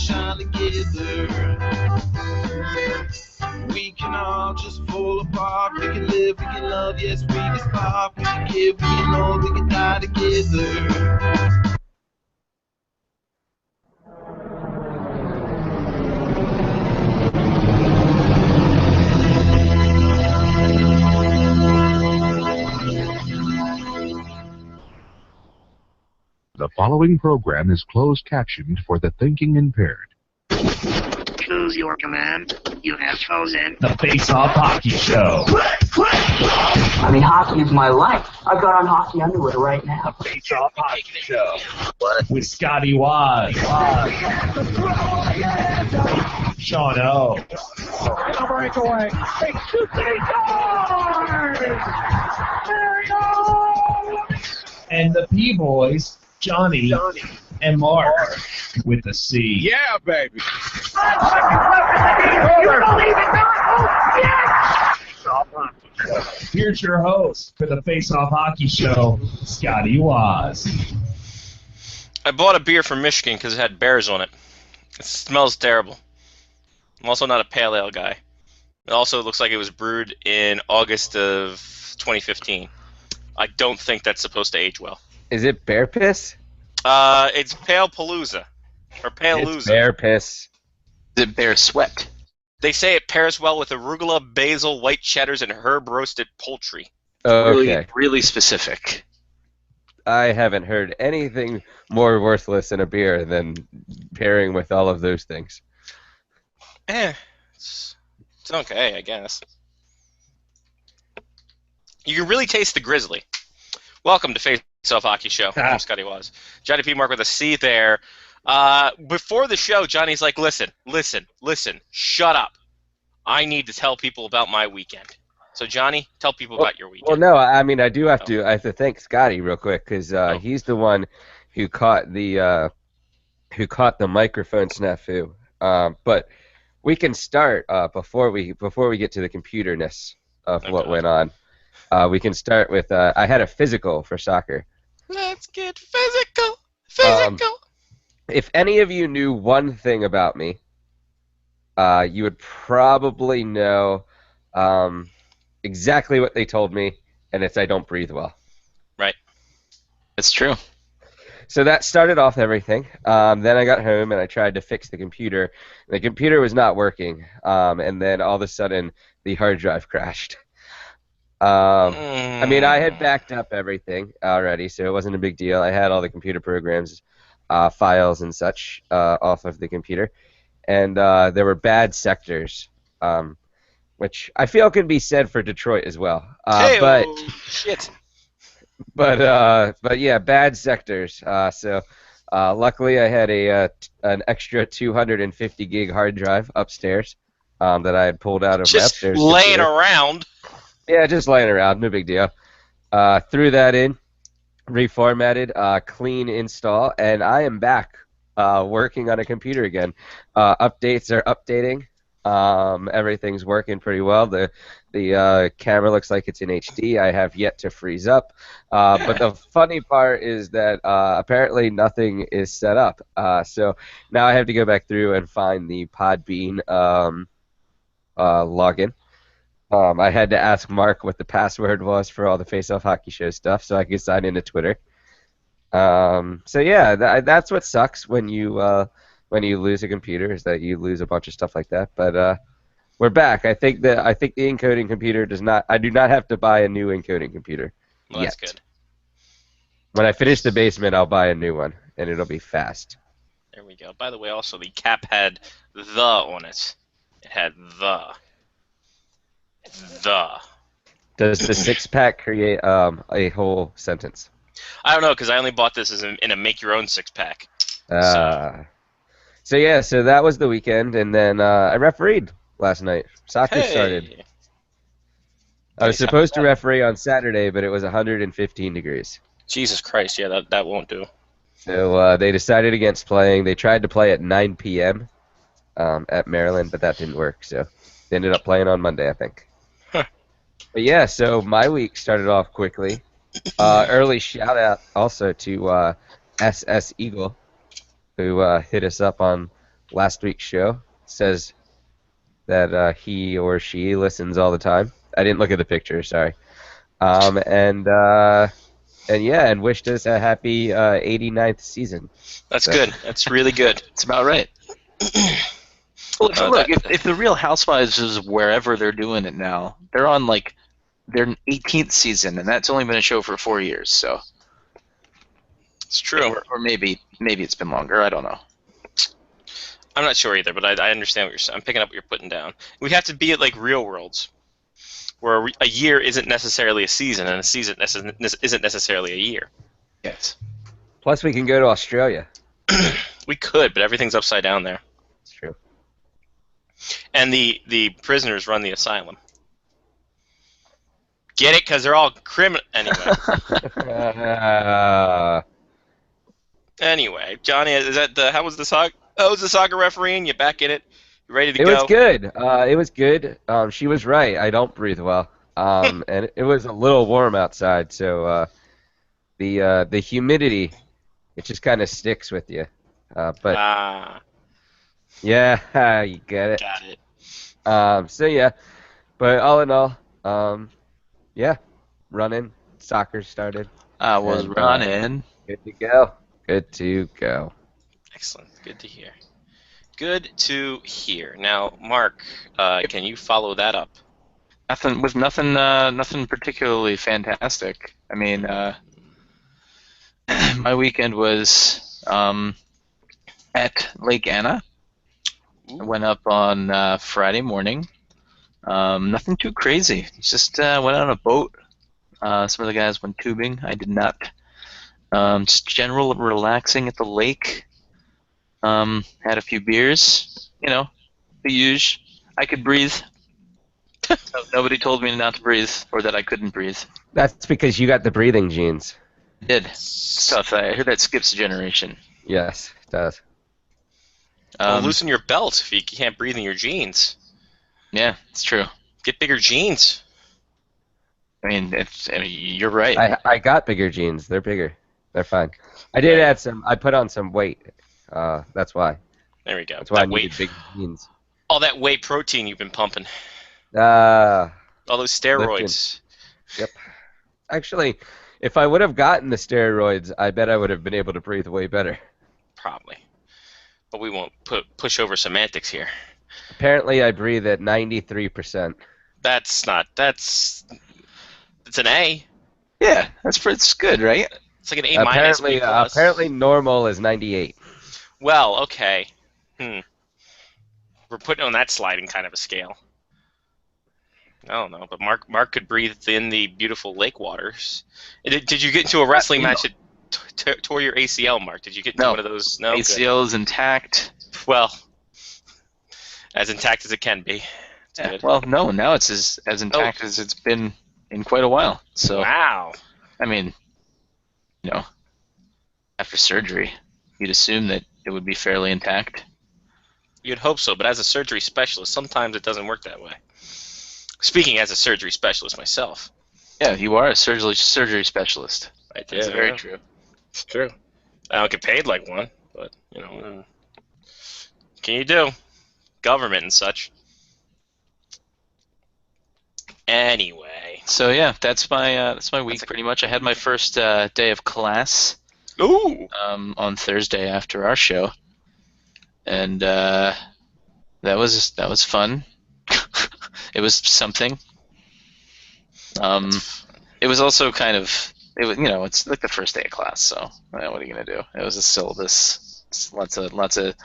shine together. We can all just fall apart. We can live, we can love, yes, we can spark. We can give, we can hold, we can die together. The following program is closed captioned for the thinking impaired. Choose your command. You have chosen the Face-Off Hockey Show. I mean, hockey is my life. I've got on hockey underwear right now. The Face-Off Hockey Show. What? With Scotty Waz. Sean O. And a breakaway. It's 2 yards. There we go. And the P-Boys, Johnny and Mark with the C. Yeah, baby. You believe in miracles? Yes! Here's your host for the Face-Off Hockey Show, Scotty Waz. I bought a beer from Michigan because it had bears on it. It smells terrible. I'm also not a pale ale guy. It also looks like it was brewed in August of 2015. I don't think that's supposed to age well. Is it bear piss? It's Pale Palooza. Or Pale-Looza. It's bear piss. Is it bear sweat? They say it pairs well with arugula, basil, white cheddars, and herb-roasted poultry. Okay. Really specific. I haven't heard anything more worthless in a beer than pairing with all of those things. It's okay, I guess. You can really taste the grizzly. Welcome to Face-Off Hockey Show. I'm Scotty Waz. Johnny P. Mark with a C there. Before the show, Johnny's like, listen, shut up. I need to tell people about my weekend. So, Johnny, tell people about your weekend. Well, no, I mean, I have to thank Scotty real quick because he's the one who caught the microphone snafu. But we can start before we get to the computerness of what went on. We can start with I had a physical for soccer. Let's get physical. If any of you knew one thing about me, you would probably know exactly what they told me, and it's I don't breathe well. Right. It's true. So that started off everything. Then I got home and I tried to fix the computer. The computer was not working, and then all of a sudden the hard drive crashed. I mean, I had backed up everything already, so it wasn't a big deal. I had all the computer programs, files and such off of the computer, and there were bad sectors, which I feel can be said for Detroit as well. But yeah, bad sectors. So luckily, I had an extra 250 gig hard drive upstairs that I had pulled out of my upstairs. Just laying around. Yeah, just laying around, no big deal. Threw that in, reformatted, clean install, and I am back working on a computer again. Updates are updating. Everything's working pretty well. The camera looks like it's in HD. I have yet to freeze up. But the funny part is that apparently nothing is set up. So now I have to go back through and find the Podbean login. I had to ask Mark what the password was for all the Face-Off Hockey Show stuff so I could sign into Twitter. So yeah, that's what sucks when you lose a computer, is that you lose a bunch of stuff like that. But we're back. I think the encoding computer does not. I do not have to buy a new encoding computer. Well, that's good. When I finish the basement, I'll buy a new one, and it'll be fast. There we go. By the way, also the cap had the on it. It had the. Does the six-pack create a whole sentence? I don't know, because I only bought this in a make-your-own six-pack. So yeah, so that was the weekend, and then I refereed last night. Soccer started. I was supposed to referee on Saturday, but it was 115 degrees. Jesus Christ, yeah, that won't do. So they decided against playing. They tried to play at 9 p.m. At Maryland, but that didn't work, so they ended up playing on Monday, I think. But yeah, so my week started off quickly. Early shout-out also to SS Eagle, who hit us up on last week's show. Says that he or she listens all the time. I didn't look at the picture, sorry. And wished us a happy 89th season. That's good. That's really good. It's about right. Well, look, if the Real Housewives is wherever they're doing it now, they're on like their 18th season, and that's only been a show for 4 years. So It's true. Or maybe it's been longer. I don't know. I'm not sure either, but I understand what you're saying. I'm picking up what you're putting down. We have to be at like Real Worlds, where a year isn't necessarily a season, and a season isn't necessarily a year. Yes. Plus, we can go to Australia. We could, but everything's upside down there. It's true. And the prisoners run the asylum. Get it? Because they're all criminal. Anyway, Johnny, is that how was the soccer? How was the soccer refereeing? You back in it? You ready to go? It was good. It was good. She was right. I don't breathe well. And it was a little warm outside, so the humidity, it just kind of sticks with you. But yeah, you get it. Got it. So yeah, but all in all, yeah, running, soccer started. I was running. Good to go. Good to go. Excellent. Good to hear. Good to hear. Now, Mark, can you follow that up? Nothing particularly fantastic. I mean, my weekend was at Lake Anna. I went up on Friday morning. Nothing too crazy. Just went on a boat. Some of the guys went tubing. I did not. Just general relaxing at the lake. Had a few beers. You know, the usual. I could breathe. Nobody told me not to breathe or that I couldn't breathe. That's because you got the breathing genes. I did. It's tough. I heard that skips a generation. Yes, it does. Well, loosen your belt if you can't breathe in your jeans. Yeah, it's true. Get bigger jeans. I mean, you're right. I got bigger jeans. They're bigger. They're fine. I did add some. I put on some weight. That's why. There we go. That's why that I needed big jeans. All that whey protein you've been pumping. All those steroids. Yep. Actually, if I would have gotten the steroids, I bet I would have been able to breathe way better. Probably. But we won't push over semantics here. Apparently, I breathe at 93%. It's an A. Yeah, it's good, right? It's like an A minus. Apparently, normal is 98. Well, okay. We're putting on that sliding kind of a scale. I don't know, but Mark could breathe in the beautiful lake waters. Did you get into a wrestling match that tore your ACL, Mark? Did you get into one of those? No. ACL is intact. Well, as intact as it can be. Yeah, well, no, now it's as intact as it's been in quite a while. So. Wow. I mean, you know, after surgery, you'd assume that it would be fairly intact. You'd hope so, but as a surgery specialist, sometimes it doesn't work that way. Speaking as a surgery specialist myself. Yeah, you are a surgery specialist. Right, that's very true. It's true. I don't get paid like one, but, you know, can you do? Government and such. Anyway. So, yeah, that's my week pretty much. I had my first day of class. Ooh. On Thursday after our show. And that was fun. It was something. It was also kind of it's like the first day of class, so what are you gonna do? It was a syllabus, lots of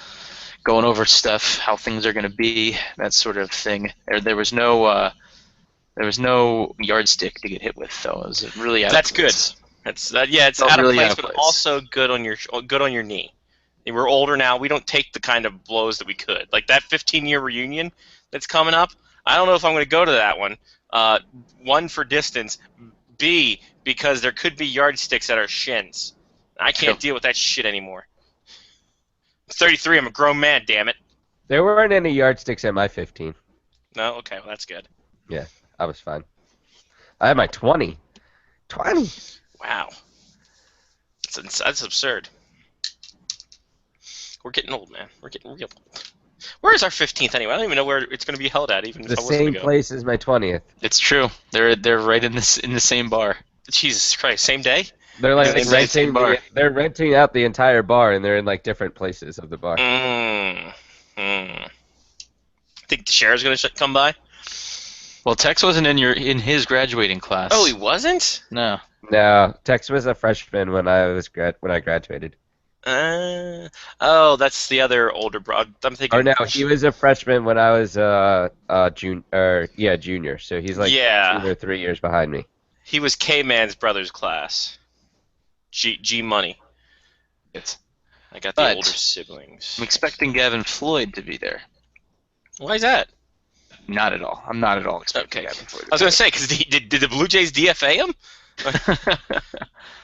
going over stuff, how things are gonna be, that sort of thing. There was no yardstick to get hit with, though. It was really out That's of place. Good. It's out of really place, out of but place. also good on your knee. We're older now. We don't take the kind of blows that we could. Like that 15-year reunion that's coming up. I don't know if I'm going to go to that one. One, for distance. B, because there could be yardsticks at our shins. I can't deal with that shit anymore. I'm 33. I'm a grown man, damn it. There weren't any yardsticks at my 15. No? Okay, well, that's good. Yeah, I was fine. I had my 20. 20! Wow. That's absurd. We're getting old, man. We're getting real old. Where is our 15th anyway? I don't even know where it's going to be held at, even The if I wasn't same to go. place as my 20th. It's true. They're right in the same bar. Jesus Christ, same day? They're like Same day, same bar. they're renting out the entire bar, and they're in like different places of the bar. Think the sheriff's going to come by? Well, Tex wasn't in his graduating class. Oh, he wasn't? No. No, Tex was a freshman when I graduated. Oh, that's the other older bro. I'm thinking. Or no, he was a freshman when I was junior. So he's like 2 or 3 years behind me. He was K-Man's brother's class. G Money. I got the But older siblings. I'm expecting Gavin Floyd to be there. Why is that? Not at all. I'm not at all expecting Okay. Gavin Floyd. I was going to say, because did the Blue Jays DFA him?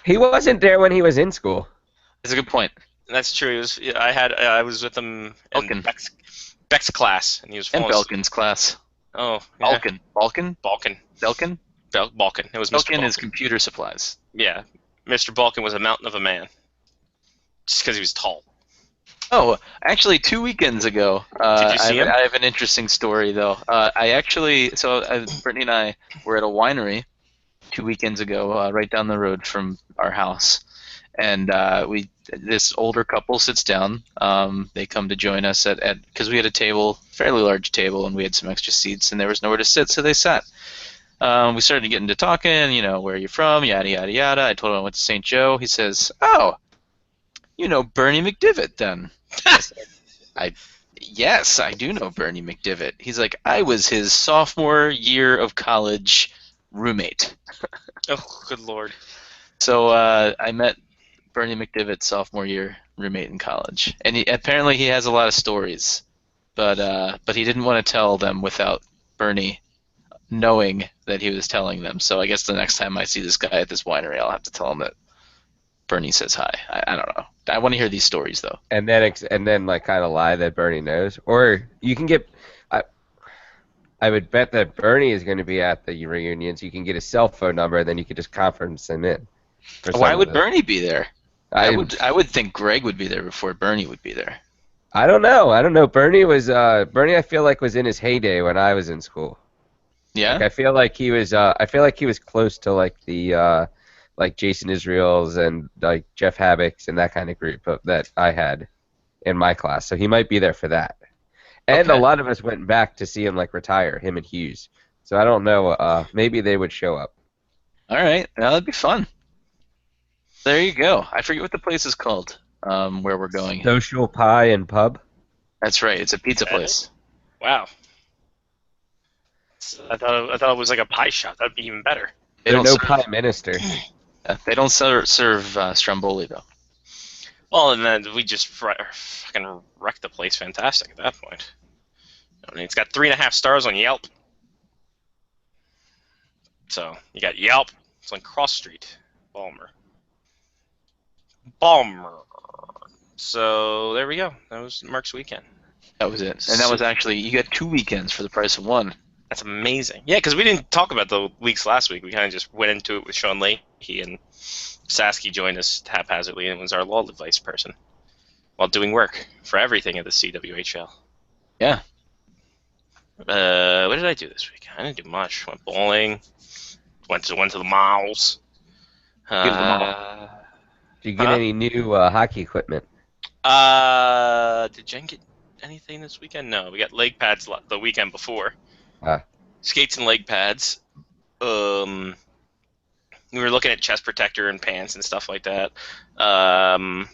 He wasn't there when he was in school. That's a good point. That's true. He was. I was with him in Belkin. Beck's class, and he was And falling asleep. Belkin's class. Oh, yeah. Balkin? Balkin. Belkin? Balkin. It was Mr. Belkin Balkin. is computer supplies. Yeah, Mr. Balkin was a mountain of a man. Just because he was tall. Oh, actually, 2 weekends ago, Did you see him? I have an interesting story, though. Brittany and I were at a winery 2 weekends ago, right down the road from our house. And this older couple sits down. They come to join us because we had a table, fairly large table, and we had some extra seats, and there was nowhere to sit, so they sat. We started getting to talking, where are you from, yada, yada, yada. I told him I went to St. Joe. He says, oh, you know Bernie McDivitt, then. I said, yes, I do know Bernie McDivitt. He's like, I was his sophomore year of college roommate. Oh, good lord. So I met Bernie McDivitt's sophomore year roommate in college, and apparently he has a lot of stories, but he didn't want to tell them without Bernie knowing that he was telling them. So I guess the next time I see this guy at this winery, I'll have to tell him that Bernie says hi. I don't know. I want to hear these stories though. And then like kind of lie that Bernie knows, or you can get. I would bet that Bernie is going to be at the reunions. You can get his cell phone number, and then you could just conference him in. Why would Bernie be there? I would think Greg would be there before Bernie would be there. I don't know. Bernie was I feel like was in his heyday when I was in school. Yeah. Like, I feel like he was close to like the like Jason Israels and like Jeff Habicks and that kind of group that I had in my class. So he might be there for that. And Okay. a lot of us went back to see him like retire, him and Hughes. So I don't know. Maybe they would show up. All right. Well, that'd be fun. There you go. I forget what the place is called. Where we're going. Social Pie and Pub. That's right. It's a pizza place. Wow. I thought it was like a pie shop. That'd be even better. They There's don't no serve, Pie Minister. they don't serve Stromboli though. Well, and then we just fucking wrecked the place. Fantastic at that point. I mean, it's got 3.5 stars on Yelp. So you got Yelp. It's on Cross Street, Balmer. So there we go. That was Mark's weekend. That was it. And that was actually, you got 2 weekends for the price of one. That's amazing. Yeah, because we didn't talk about the weeks last week. We kind of just went into it with Sean Leahy, and Sasky joined us haphazardly and was our law advice person while doing work for everything at the CWHL. Yeah. What did I do this week? I didn't do much. Went bowling. Went to the malls. Did you get any new hockey equipment? Did Jen get anything this weekend? No, we got leg pads the weekend before. Skates and leg pads. We were looking at chest protector and pants and stuff like that. Don't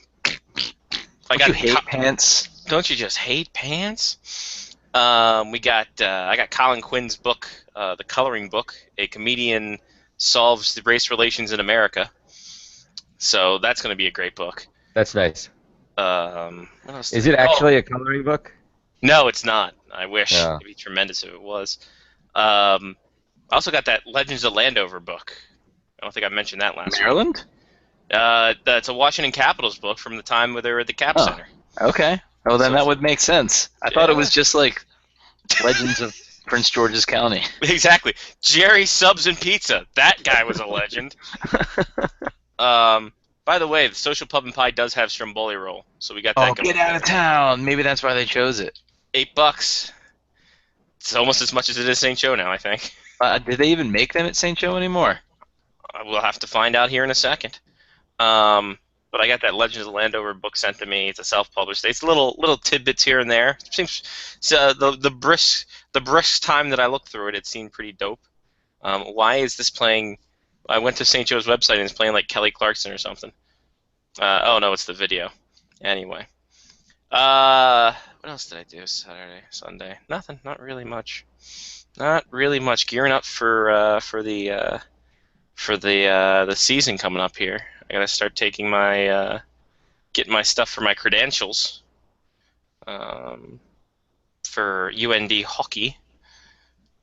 you hate pants? Don't you just hate pants? I got Colin Quinn's book, The Coloring Book, A Comedian Solves the Race Relations in America. So that's going to be a great book. That's nice. What else Is it actually a coloring book? No, it's not. I wish. Yeah. It'd be tremendous if it was. I also got that Legends of Landover book. I don't think I mentioned that last Maryland? week. That's a Washington Capitals book from the time where they were at the Cap Center. Okay. Well, then So- that would make sense. I thought it Yeah. was just like Legends of Prince George's County. Exactly. Jerry Subs and Pizza. That guy was a legend. By the way, the Social Pub and Pie does have Stromboli roll, so we got that. Oh, get out of town! Maybe that's why they chose it. $8. It's almost as much as it is St. Joe now, I think. Did they even make them at St. Joe anymore? We'll have to find out here in a second. But I got that Legends of Landover book sent to me. It's a self-published. It's little tidbits here and there. Seems the brisk time that I looked through it, it seemed pretty dope. Why is this playing? I went to St. Joe's website and it's playing like Kelly Clarkson or something. Oh no, it's the video. Anyway, what else did I do Saturday, Sunday? Nothing. Not really much. Not really much. Gearing up for the season coming up here. I gotta start taking my getting my stuff for my credentials for UND hockey.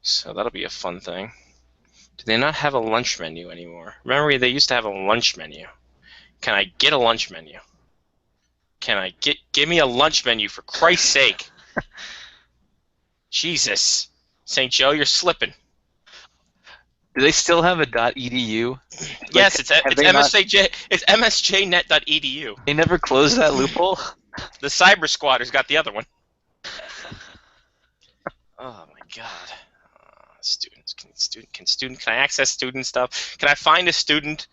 So that'll be a fun thing. Do they not have a lunch menu anymore? Remember, they used to have a lunch menu. Can I get a lunch menu? Give me a lunch menu for Christ's sake? Jesus, St. Joe, you're slipping. Do they still have a .edu? Yes, it's MSJ. It's msjnet.edu. They never closed that loophole. The Cyber Squatters got the other one. Oh my God. Students, can I access student stuff? Can I find a student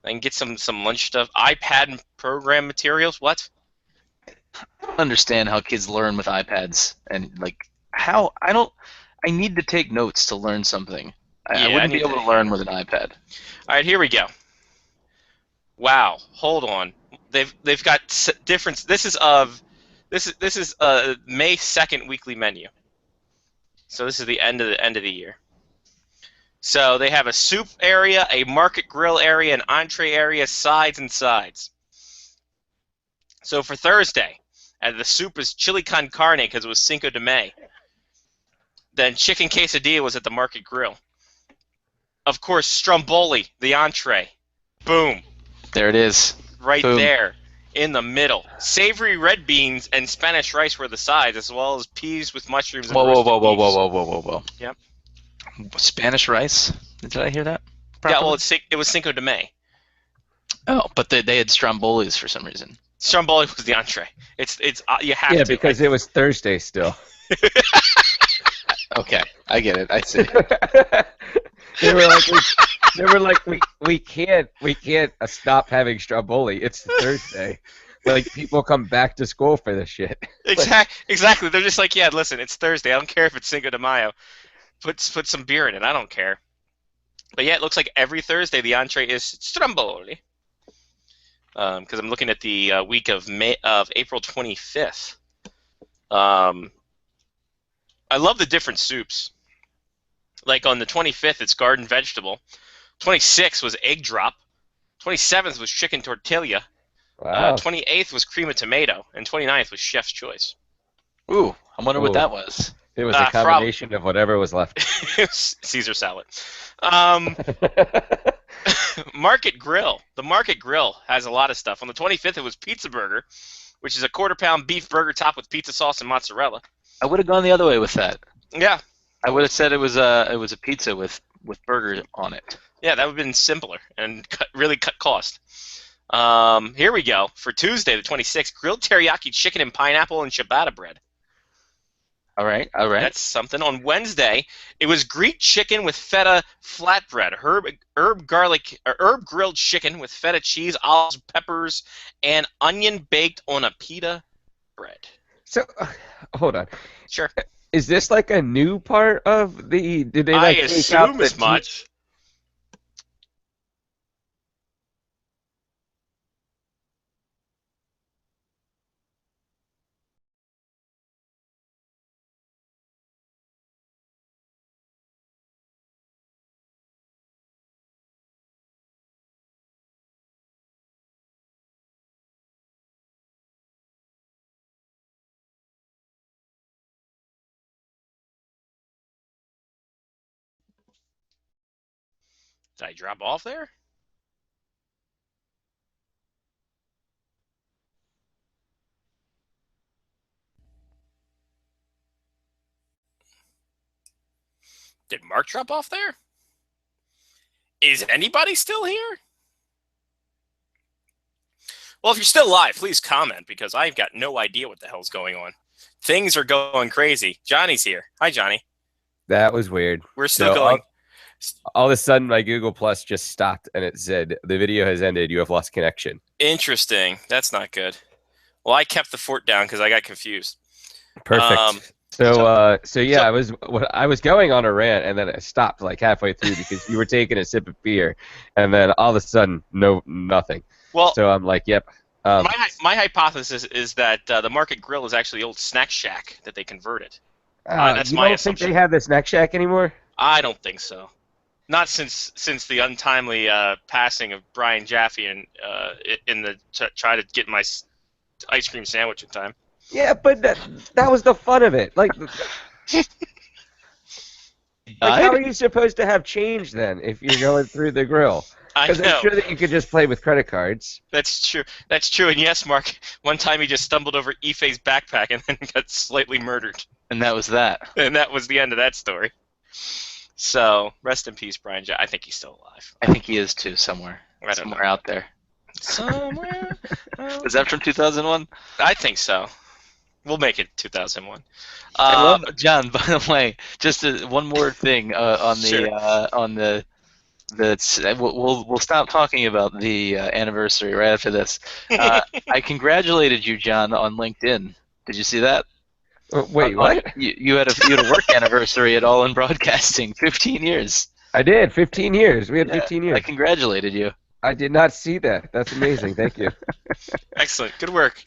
and get some lunch stuff? iPad and program materials? What? I don't understand how kids learn with iPads and like how I need to take notes to learn something. I wouldn't be able to learn with an iPad. All right, here we go. Wow, hold on. They've got different. This is May 2nd weekly menu. So this is the end of the year. So they have a soup area, a market grill area, an entree area, sides and sides. So for Thursday, the soup is chili con carne because it was Cinco de Mayo. Then chicken quesadilla was at the market grill. Of course, Stromboli, the entree. Boom. There it is. Right Boom. there in the middle. Savory red beans and Spanish rice were the sides, as well as peas with mushrooms and roasted Whoa. Yep. Spanish rice? Did I hear that? Yeah, well, it was Cinco de Mayo. Oh, but they had Strombolis for some reason. Stromboli was the entree. It's you have to. Yeah, because it was Thursday still. Okay, I get it. I see. They were like, we can't stop having Stromboli. It's Thursday. Like, people come back to school for this shit. Exactly. They're just like, yeah, listen, it's Thursday. I don't care if it's Cinco de Mayo. Put some beer in it. I don't care. But yeah, it looks like every Thursday the entree is Stromboli. Because I'm looking at the week of April 25th. I love the different soups. Like on the 25th, it's garden vegetable. 26th was egg drop. 27th was chicken tortilla. Wow. 28th was cream of tomato. And 29th was chef's choice. Ooh, I wonder what that was. It was a combination of whatever was left. It was Caesar salad. Market Grill. The Market Grill has a lot of stuff. On the 25th, it was Pizza Burger, which is a quarter-pound beef burger topped with pizza sauce and mozzarella. I would have gone the other way with that. Yeah. I would have said it was a pizza with burger on it. Yeah, that would have been simpler and really cut cost. Here we go. For Tuesday, the 26th, grilled teriyaki chicken and pineapple and ciabatta bread. All right. That's something. On Wednesday, it was Greek chicken with feta flatbread, herb grilled chicken with feta cheese, olives, peppers, and onion baked on a pita bread. So, hold on. Sure. Is this like a new part of the? Did they I like take out assume the as much. Did I drop off there? Did Mark drop off there? Is anybody still here? Well, if you're still alive, please comment because I've got no idea what the hell's going on. Things are going crazy. Johnny's here. Hi, Johnny. That was weird. We're still going. All of a sudden, my Google Plus just stopped, and it said, the video has ended. You have lost connection. Interesting. That's not good. Well, I kept the fort down because I got confused. Perfect. So yeah, I was going on a rant, and then I stopped like halfway through because you were taking a sip of beer, and then all of a sudden, nothing. Well, so I'm like, yep. My hypothesis is that the Market Grill is actually the old Snack Shack that they converted. That's you my don't assumption. think they have the Snack Shack anymore? I don't think so. Not since the untimely passing of Brian Jaffe and in the try to get my ice cream sandwich in time. Yeah, but that was the fun of it. Like how are you supposed to have change then if you're going through the grill? Because I'm sure that you could just play with credit cards. That's true. That's true. And yes, Mark, one time he just stumbled over Ife's backpack and then got slightly murdered. And that was that. And that was the end of that story. So, rest in peace, Brian Jaffe. I think he's still alive. I think he is too, somewhere. Somewhere out there. Somewhere. Is that from 2001? I think so. We'll make it 2001. I love John. By the way, just one more thing on the Sure. we'll stop talking about the anniversary right after this. I congratulated you, John, on LinkedIn. Did you see that? Wait, what? You had a work anniversary at All in Broadcasting, 15 years. I did, 15 years. We had 15 years. I congratulated you. I did not see that. That's amazing. Thank you. Excellent. Good work.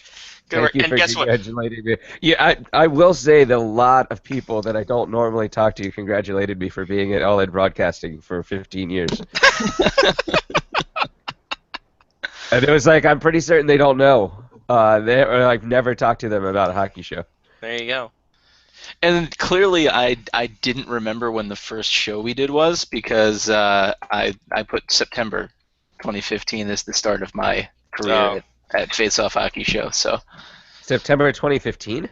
Thank you and for guess what? congratulating me. Yeah, I will say that a lot of people that I don't normally talk to congratulated me for being at All In Broadcasting for 15 years. And it was like, I'm pretty certain they don't know. I've never talked to them about a hockey show. There you go. And clearly, I didn't remember when the first show we did was because I put September 2015 as the start of my career at Face Off Hockey Show. So September 2015.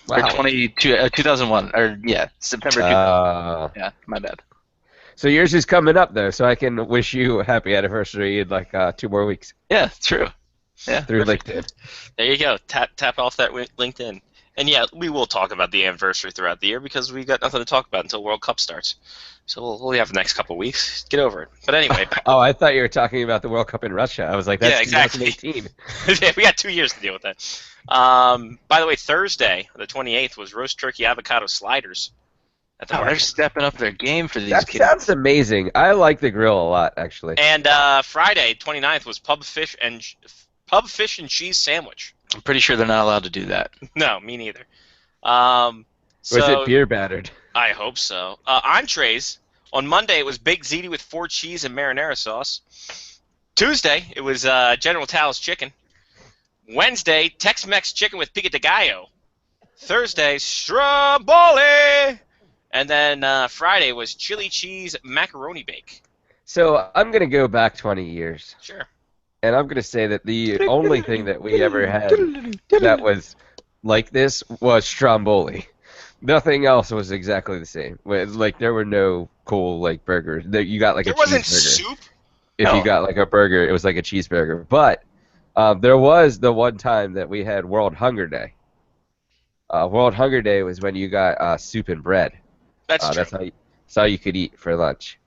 Wow. Or 2001. Or yeah, September 2000. Yeah, my bad. So yours is coming up though, so I can wish you a happy anniversary in like 2 more weeks. Yeah, true. Yeah, through LinkedIn. There you go. Tap off that LinkedIn. And yeah, we will talk about the anniversary throughout the year because we got nothing to talk about until World Cup starts. So we'll have the next couple of weeks. Get over it. But anyway. Oh, I thought you were talking about the World Cup in Russia. I was like, that's exactly. 2018. Yeah, we got 2 years to deal with that. By the way, Thursday, the 28th, was roast turkey avocado sliders. They're stepping up their game for these kids. That sounds amazing. I like the grill a lot, actually. And Friday, 29th, was pub fish and cheese sandwich. I'm pretty sure they're not allowed to do that. No, me neither. Was it beer battered? I hope so. Entrees. On Monday, it was baked ziti with 4 cheese and marinara sauce. Tuesday, it was General Tao's chicken. Wednesday, Tex-Mex chicken with pico de gallo. Thursday, stromboli. And then Friday was chili cheese macaroni bake. So I'm going to go back 20 years. Sure. And I'm going to say that the only thing that we ever had that was like this was stromboli. Nothing else was exactly the same. Like there were no cool like burgers. You got like there a wasn't cheeseburger. Soup. If you got like a burger, it was like a cheeseburger. But there was the one time that we had World Hunger Day. World Hunger Day was when you got soup and bread. That's true. That's how you could eat for lunch.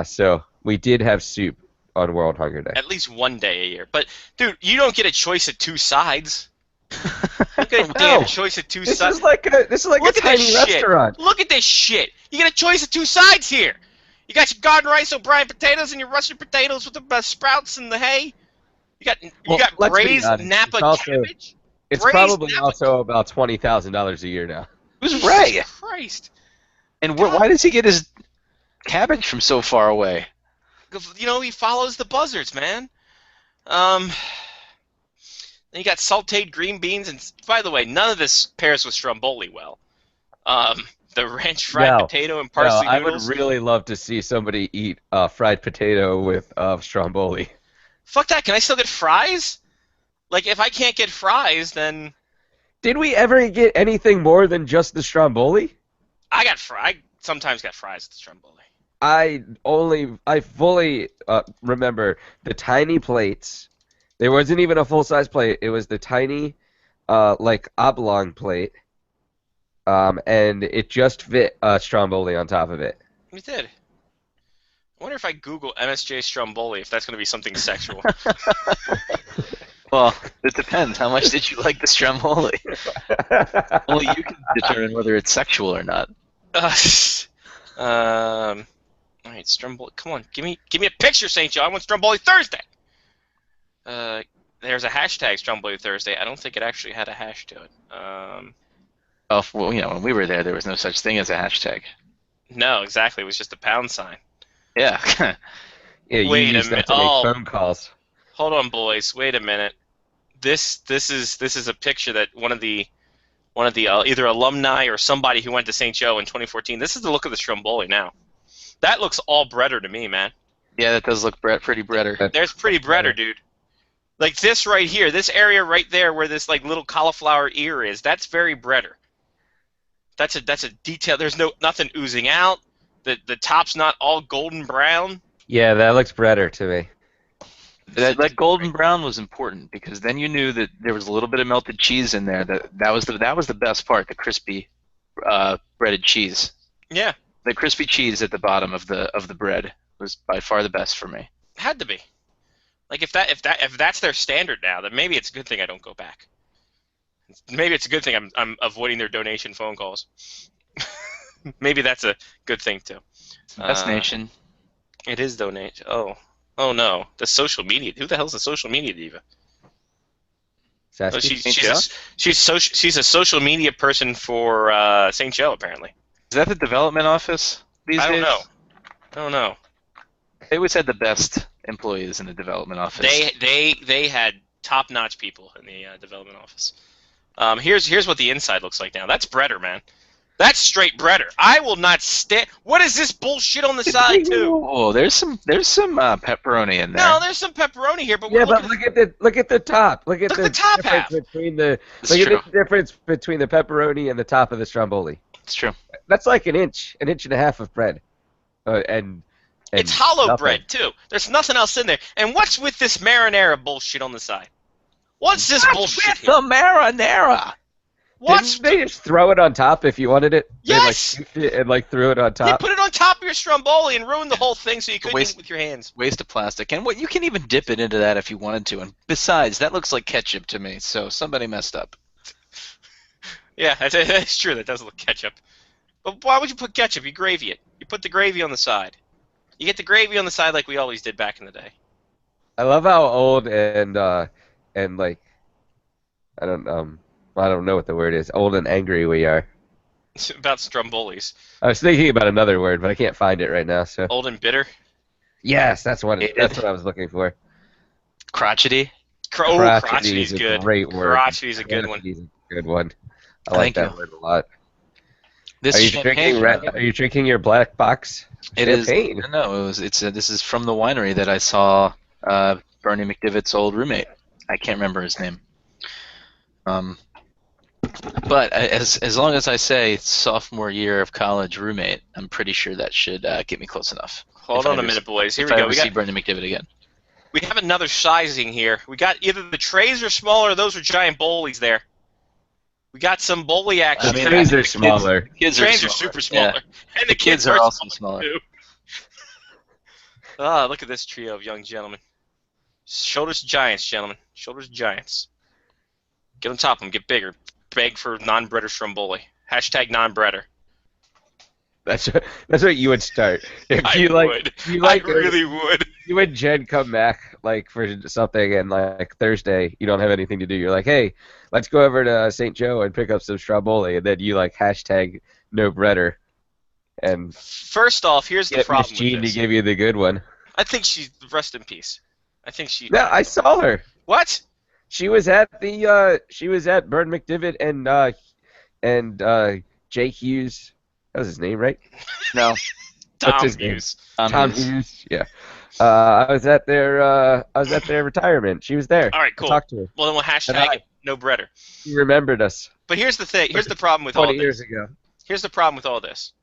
So we did have soup on World Hunger Day. At least one day a year. But, dude, you don't get a choice at 2 sides. You get a damn choice at 2 sides. This is like a tiny restaurant. Look at this shit. You get a choice at 2 sides here. You got your garden rice O'Brien potatoes and your Russian potatoes with the sprouts and the hay. You got braised Napa cabbage. It's probably also about $20,000 a year now. Who's Ray? Christ. And why does he get his cabbage from so far away? You know, he follows the buzzards, man. Then you got sauteed green beans, and by the way, none of this pairs with stromboli well. The ranch fried potato and parsley noodles. I would really love to see somebody eat fried potato with stromboli. Fuck that! Can I still get fries? Like, if I can't get fries, then... Did we ever get anything more than just the stromboli? I sometimes got fries with the stromboli. I fully remember the tiny plates There wasn't even a full-size plate. It was the tiny, like, oblong plate, and it just fit Stromboli on top of it. We did. I wonder if I Google MSJ Stromboli, if that's going to be something sexual. Well, it depends. How much did you like the Stromboli? Only you can determine whether it's sexual or not. All right, Stromboli. Come on, give me a picture, St. Joe. I want Stromboli Thursday. There's a hashtag Stromboli Thursday. I don't think it actually had a hash to it. Oh, well, you know, when we were there was no such thing as a hashtag. No, exactly. It was just a pound sign. Yeah. Yeah, you Wait a used that minute. to make Oh. phone calls. Hold on, boys. Wait a minute. This is a picture that one of the either alumni or somebody who went to St. Joe in 2014. This is the look of the Stromboli now. That looks all breader to me, man. Yeah, that does look pretty breader. There's pretty breader, dude. Like this right here, this area right there where this like little cauliflower ear is, that's very breader. That's a detail. There's nothing oozing out. The top's not all golden brown. Yeah, that looks breader to me. That golden brown was important because then you knew that there was a little bit of melted cheese in there. That was the best part, the crispy breaded cheese. Yeah, The crispy cheese at the bottom of the bread was by far the best for me. had to be. Like if that's their standard now, then maybe it's a good thing I don't go back. Maybe it's a good thing I'm avoiding their donation phone calls. Maybe that's a good thing too. Best Nation. It is donation. Oh no, the social media. Who the hell's the social media diva? Oh, Sasky? she's a social media person for St. Joe apparently. Is that the development office these I days? don't know. They always had the best employees in the development office. They had top-notch people in the development office. Here's what the inside looks like now. That's breader, man. That's straight breader. I will not stand. What is this bullshit on the side too? Oh, there's some pepperoni in there. No, there's some pepperoni here, but Yeah, we're but looking look at the top. Look at Look the at the top difference half. between the It's look true. at the difference between the pepperoni and the top of the Stromboli. It's true. That's like an inch and a half of bread, and it's hollow nothing. bread too. There's nothing else in there. And what's with this marinara bullshit on the side? What's this bullshit here? The marinara. What's Didn't they just throw it on top if you wanted it? Yes! They like scooped it and like threw it on You top. put it on top of your Stromboli and ruined the whole thing so you couldn't eat it with your hands. Waste of plastic. And what you can even dip it into that if you wanted to. And besides, that looks like ketchup to me. So somebody messed up. Yeah, that's true. That does look ketchup. But why would you put ketchup? You gravy it. You put the gravy on the side. You get the gravy on the side like we always did back in the day. I love how old and like I don't know what the word is. Old and angry we are. It's about Strombolis. I was thinking about another word, but I can't find it right now. So Old and bitter. yes, that's what I was looking for. Crotchety. Crotchety's a good. great word. Crotchety's a good one. Crotchety's a good one. I like Thank that you. word a lot. This Are you champagne- drinking your black box? It is. champagne? No, this is from the winery that I saw Bernie McDivitt's old roommate. I can't remember his name. But as long as I say sophomore year of college roommate, I'm pretty sure that should get me close enough. Hold If I on a ever- minute, boys. Here if we I go. ever see Bernie McDivitt again. We have another sizing here. We got either the trays are smaller or those are giant bowlies there. We got some bowly action. I mean, Trays the are kids- smaller. Kids Trays are smaller. super smaller. Yeah. And the Kids are also smaller. too. Ah, look at this trio of young gentlemen. Shoulders to giants, gentlemen. Shoulders to giants. Get on top of them. Get bigger. Beg for non-breader Stromboli. Hashtag non-breader. That's what you would start if I you like. would. If you like I really would. you and Jen come back like for something and like Thursday you don't have anything to do. You're like, hey, let's go over to St. Joe and pick up some Stromboli, and then you like hashtag no breader and First off, here's the get Miss problem Jean with to this. give you the good one. I think she's rest in peace. I think she. No, I saw her. What? She was at Bern McDivitt and Jake Hughes. That was his name, right? No. Tom his name? Hughes. Tom Hughes. Yeah. I was at their retirement. She was there. All right, I cool. talked to her. Well, then we'll hashtag it no breader. She remembered us But here's the thing. Here's the problem with all 20 this. years ago. Here's the problem with all this.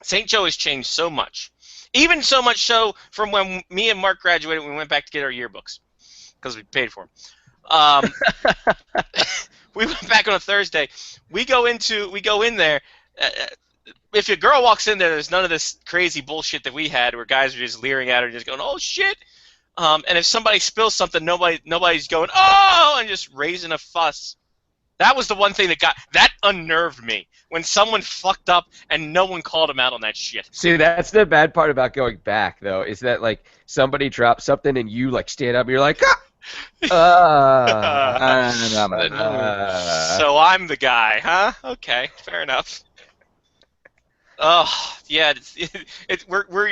St. Joe has changed so much. Even so much so from when me and Mark graduated, we went back to get our yearbooks. because we paid for them. We went back on a Thursday. We go in there. If a girl walks in there, there's none of this crazy bullshit that we had, where guys are just leering at her, just going, "Oh shit!" And if somebody spills something, nobody's going, "Oh!" and just raising a fuss. That was the one thing that unnerved me, when someone fucked up and no one called them out on that shit. See, that's the bad part about going back, though, is that like somebody drops something and you like stand up and you're like, ah! So I'm the guy, huh? Okay, fair enough. Oh yeah,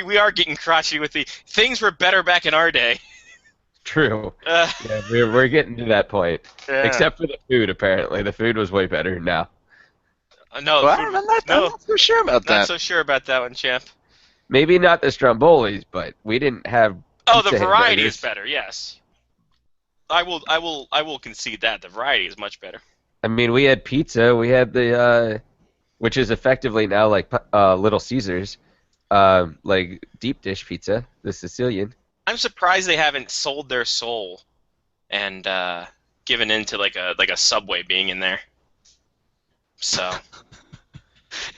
we are getting crotchety with the things were better back in our day. True. Yeah, we're getting to that point. Yeah. Except for the food, apparently. The food was way better now. No, Well, I'm not so sure about that. Not so sure about that one, champ. Maybe not the Strombolis, but we didn't have. Oh, the pizza variety hamburgers. is better. Yes, I will concede that the variety is much better. I mean, we had pizza. We had the, which is effectively now like Little Caesars, like deep dish pizza, the Sicilian. I'm surprised they haven't sold their soul and given into like a Subway being in there. So,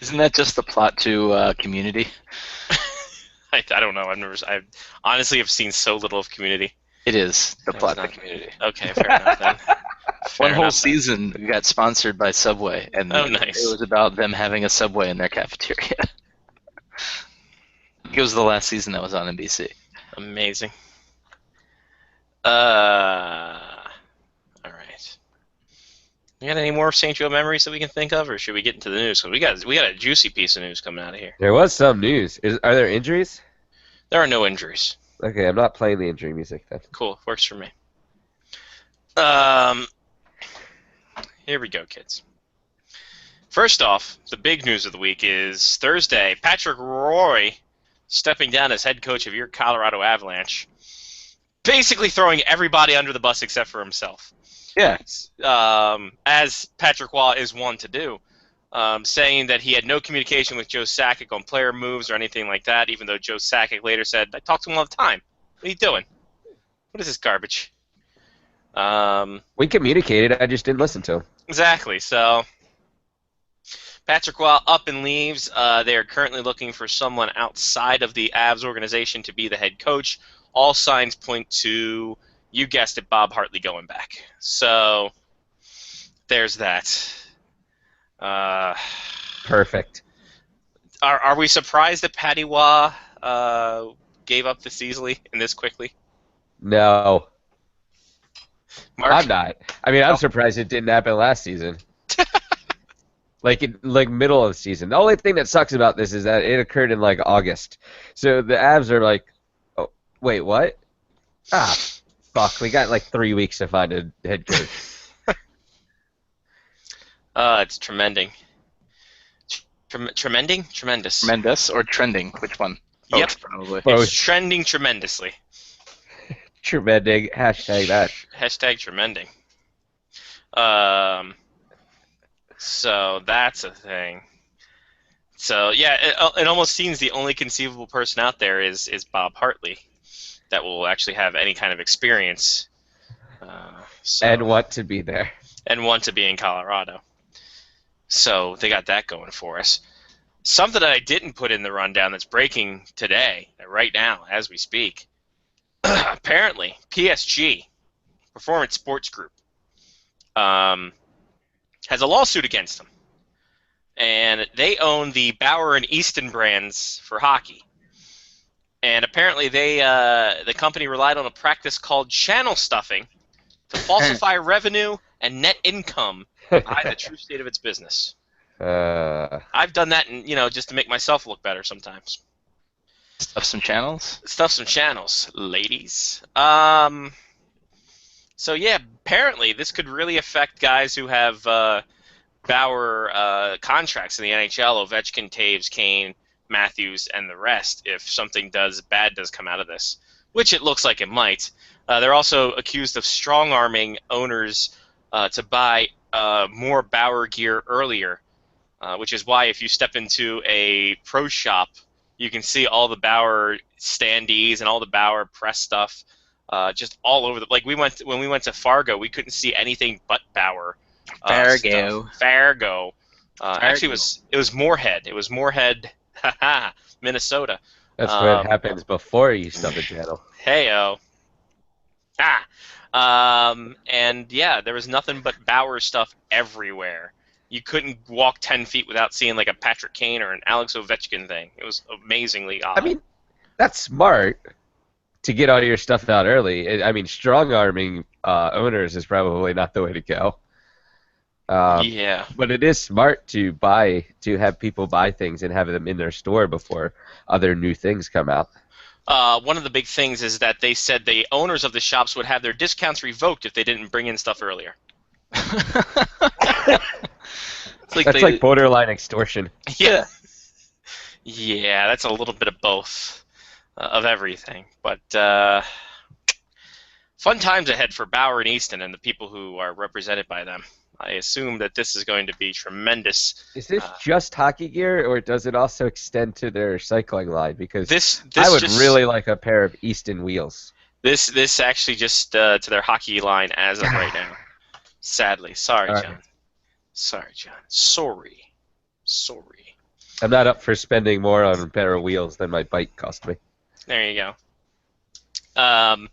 Isn't that just the plot to Community? I don't know. I honestly have seen so little of Community. It is the That's plot not- to Community. Okay, fair enough then. Fair One whole enough then. season got sponsored by Subway, and Oh, nice. it was about them having a Subway in their cafeteria. It was the last season that was on NBC. Amazing. All right. You got any more St. Joe memories that we can think of, or should we get into the news? 'Cause we got a juicy piece of news coming out of here. There was some news. Are there injuries? There are no injuries. Okay, I'm not playing the injury music then. Cool, works for me. Here we go, kids. First off, the big news of the week is Thursday. Patrick Roy stepping down as head coach of your Colorado Avalanche, basically throwing everybody under the bus except for himself. Yeah. As Patrick Waugh is one to do, saying that he had no communication with Joe Sakic on player moves or anything like that, even though Joe Sakic later said, "I talk to him all the time. What are you doing? What is this garbage?" We communicated. I just didn't listen to him. Exactly. So Patrick Waugh up and leaves. They are currently looking for someone outside of the Avs organization to be the head coach. All signs point to, you guessed it, Bob Hartley going back. So there's that. Perfect. Are we surprised that Patty Waugh gave up this easily and this quickly? No, Mark? I'm not. I mean, I'm surprised it didn't happen last season. Like middle of the season. The only thing that sucks about this is that it occurred in like August. So the Avs are like, oh, wait, what? Ah, fuck. We got like 3 weeks to find a head coach. It's tremending. Tremending? Tremendous. Tremendous or trending? Which one? Yep. Both, probably. Both. It's trending tremendously. Tremending. Hashtag that. Hashtag tremending. So that's a thing. So yeah, it almost seems the only conceivable person out there is Bob Hartley that will actually have any kind of experience. And want to be there. And want to be in Colorado. So they got that going for us. Something that I didn't put in the rundown that's breaking today, right now, as we speak. Apparently, PSG, Performance Sports Group, has a lawsuit against them. And they own the Bauer and Easton brands for hockey. And apparently the company relied on a practice called channel stuffing to falsify revenue and net income to hide the true state of its business. I've done that, just to make myself look better sometimes. Stuff some channels? Stuff some channels, ladies. So yeah, apparently this could really affect guys who have Bauer contracts in the NHL: Ovechkin, Taves, Kane, Matthews, and the rest. If something bad does come out of this, which it looks like it might. They're also accused of strong-arming owners to buy more Bauer gear earlier, which is why if you step into a pro shop, you can see all the Bauer standees and all the Bauer press stuff just all over when we went to Fargo, we couldn't see anything but Bauer. Fargo. Fargo. Actually, it was Moorhead. It was Moorhead, Minnesota. That's what happens before you stub a channel. Heyo. And yeah, there was nothing but Bauer stuff everywhere. You couldn't walk 10 feet without seeing like a Patrick Kane or an Alex Ovechkin thing. It was amazingly odd. I mean, that's smart to get all your stuff out early. I mean, strong-arming owners is probably not the way to go. Yeah. But it is smart to have people buy things and have them in their store before other new things come out. One of the big things is that they said the owners of the shops would have their discounts revoked if they didn't bring in stuff earlier. That's like borderline extortion. Yeah. Yeah, that's a little bit of both of everything. But fun times ahead for Bauer and Easton and the people who are represented by them. I assume that this is going to be tremendous. Is this just hockey gear, or does it also extend to their cycling line? Because this I would really like a pair of Easton wheels. This actually just to their hockey line as of right now. Sadly. Sorry, John. Right. Sorry, John. Sorry. I'm not up for spending more on a pair of wheels than my bike cost me. There you go.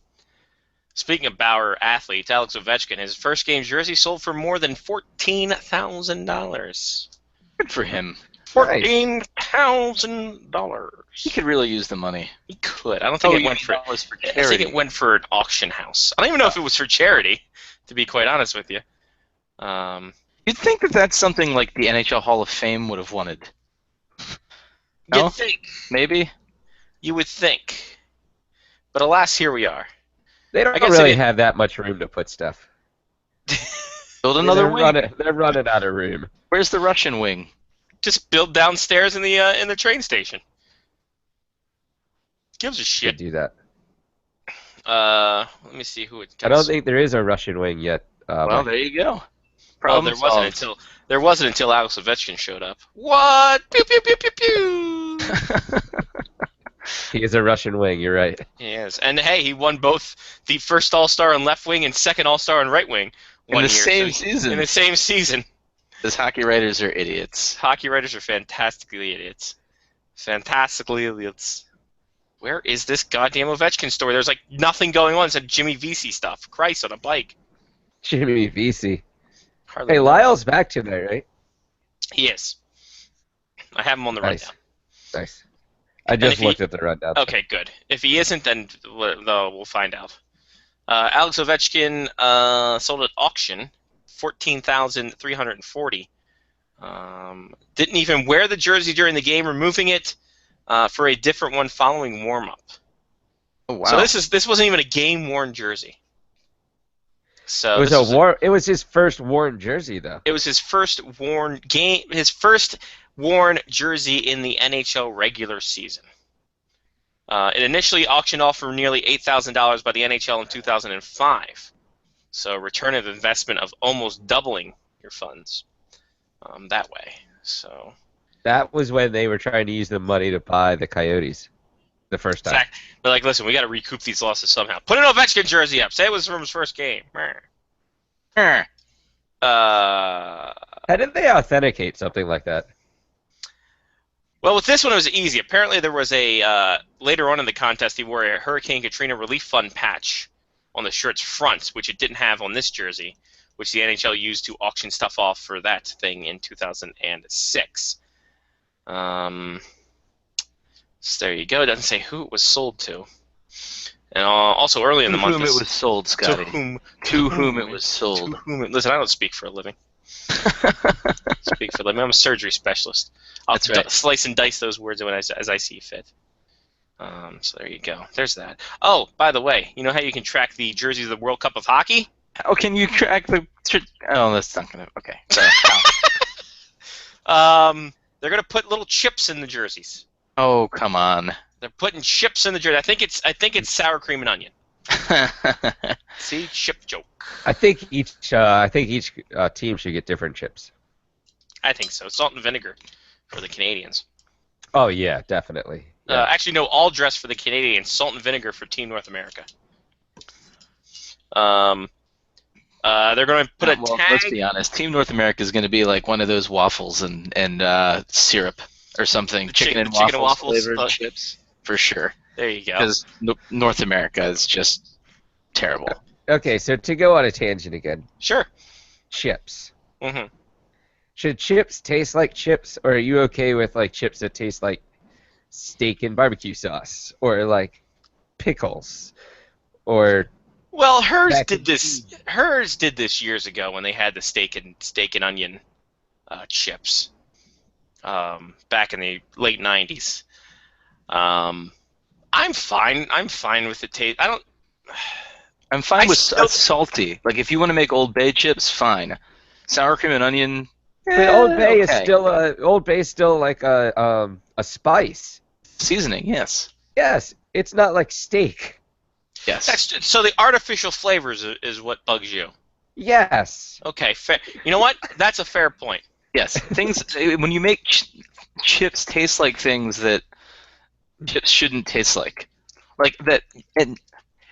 Speaking of Bauer athletes, Alex Ovechkin, his first game jersey sold for more than $14,000. Good for him. $14,000. He could really use the money. He could. I don't think it went for. I think it went for an auction house. I don't even know if it was for charity, to be quite honest with you. You'd think that that's something like the NHL Hall of Fame would have wanted. No? You'd think. Maybe. You would think. But alas, here we are. They don't really have that much room to put stuff. Build another wing. They're running out of room. Where's the Russian wing? Just build downstairs in the train station. Gives a shit. Could do that. Let me see who it does. I don't think there is a Russian wing yet. Well, there you go. There wasn't until Alex Ovechkin showed up. What? Pew pew pew pew pew. He is a Russian wing. You're right. He is, and hey, he won both the first All-Star on left wing and second All-Star on right wing in the same season. In the same season. Because hockey writers are idiots. Hockey writers are fantastically idiots. Fantastically idiots. Where is this goddamn Ovechkin story? There's like nothing going on except Jimmy Vesey stuff. Christ on a bike. Jimmy Vesey. Hey, Lyle's back today, right? He is. I have him on the rundown. Nice. I just looked at the rundown. Okay, good. If he isn't, then we'll find out. Alex Ovechkin sold at auction, $14,340. Didn't even wear the jersey during the game, removing it for a different one following warm-up. Oh wow! So this wasn't even a game-worn jersey. So it was his first worn jersey, though. It was his first worn jersey in the NHL regular season. It initially auctioned off for nearly $8,000 by the NHL in 2005. So a return of investment of almost doubling your funds that way. So that was when they were trying to use the money to buy the Coyotes the first time. Exactly. They're like, listen, we got to recoup these losses somehow. Put an Ovechkin jersey up. Say it was from his first game. How did they authenticate something like that? Well, with this one, it was easy. Apparently, there was a later on in the contest, he wore a Hurricane Katrina Relief Fund patch on the shirt's front, which it didn't have on this jersey, which the NHL used to auction stuff off for that thing in 2006. So there you go. It doesn't say who it was sold to. And also early in the month... To whom it was sold, Scotty. To whom it was sold. Listen, I don't speak for a living. Speak for a living. I'm a surgery specialist. I'll slice and dice those words as I see fit. So there you go. There's that. Oh, by the way, you know how you can track the jerseys of the World Cup of Hockey? How can you track the... Oh, that's not going to... Okay. Sorry. They're going to put little chips in the jerseys. Oh, come on. They're putting chips in the jersey. I think it's sour cream and onion. See, chip joke. I think each team should get different chips. I think so. Salt and vinegar for the Canadians. Oh yeah, definitely. Yeah. Actually, no, all dress for the Canadians. Salt and vinegar for Team North America. They're going to put a well, tag. let's be honest. Team North America is going to be like one of those waffles and syrup or something. Chicken and waffles flavored chips for sure. There you go. Because North America is just terrible. Okay, so to go on a tangent again. Sure. Chips. Mm-hmm. Should chips taste like chips, or are you okay with like chips that taste like steak and barbecue sauce, or like pickles, or? Well, hers did this. Hers did this years ago when they had the steak and onion chips. Back in the late '90s. I'm fine. I'm fine with the taste. I'm fine with salty. Like if you want to make Old Bay chips, fine. Sour cream and onion. But Old Bay is still like a spice. Seasoning, yes. Yes, it's not like steak. Yes. So the artificial flavors is what bugs you. Yes. Okay, fair. You know what? That's a fair point. Yes. Things when you make chips taste like things that chips shouldn't taste like that, and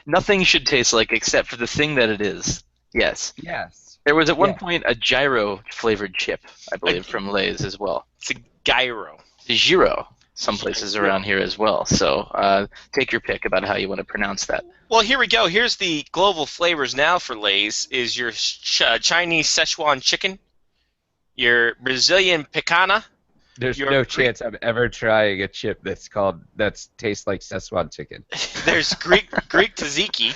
nothing should taste like except for the thing that it is. Yes. Yes. There was at one point a gyro flavored chip, I believe, from Lay's as well. It's a gyro. Gyro. Some places around here as well. So take your pick about how you want to pronounce that. Well, here we go. Here's the global flavors now for Lay's. Is your Chinese Szechuan chicken, your Brazilian picana. There's no chance I'm ever trying a chip that's tastes like Szechuan chicken. There's Greek tzatziki.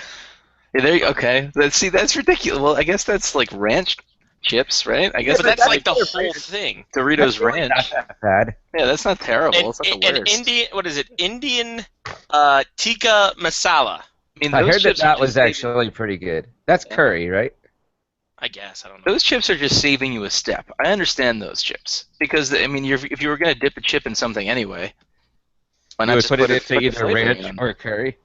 Yeah, okay. See, that's ridiculous. Well, I guess that's like ranch chips, right? I guess but that's like the whole thing. Doritos ranch. Not that bad. Yeah, that's not terrible. It's not the worst. What is it? Indian tikka masala. I heard that was actually pretty good. That's curry, right? I guess, I don't know. Those chips are just saving you a step. I understand those chips because I mean, if you were going to dip a chip in something anyway, why not You just would put it into either ranch or curry.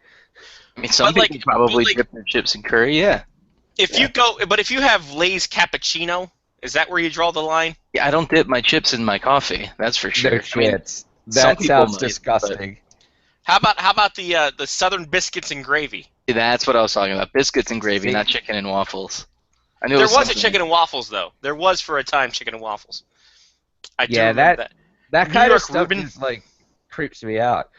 I mean, some people probably dip their chips in curry. Yeah. If you have Lay's cappuccino, is that where you draw the line? Yeah, I don't dip my chips in my coffee. That's for sure. No chance. That sounds disgusting. How about the Southern biscuits and gravy? Yeah, that's what I was talking about. Biscuits and gravy, not chicken and waffles. I knew there was a chicken and waffles though. There was for a time chicken and waffles. I do remember that kind of stuff is like creeps me out.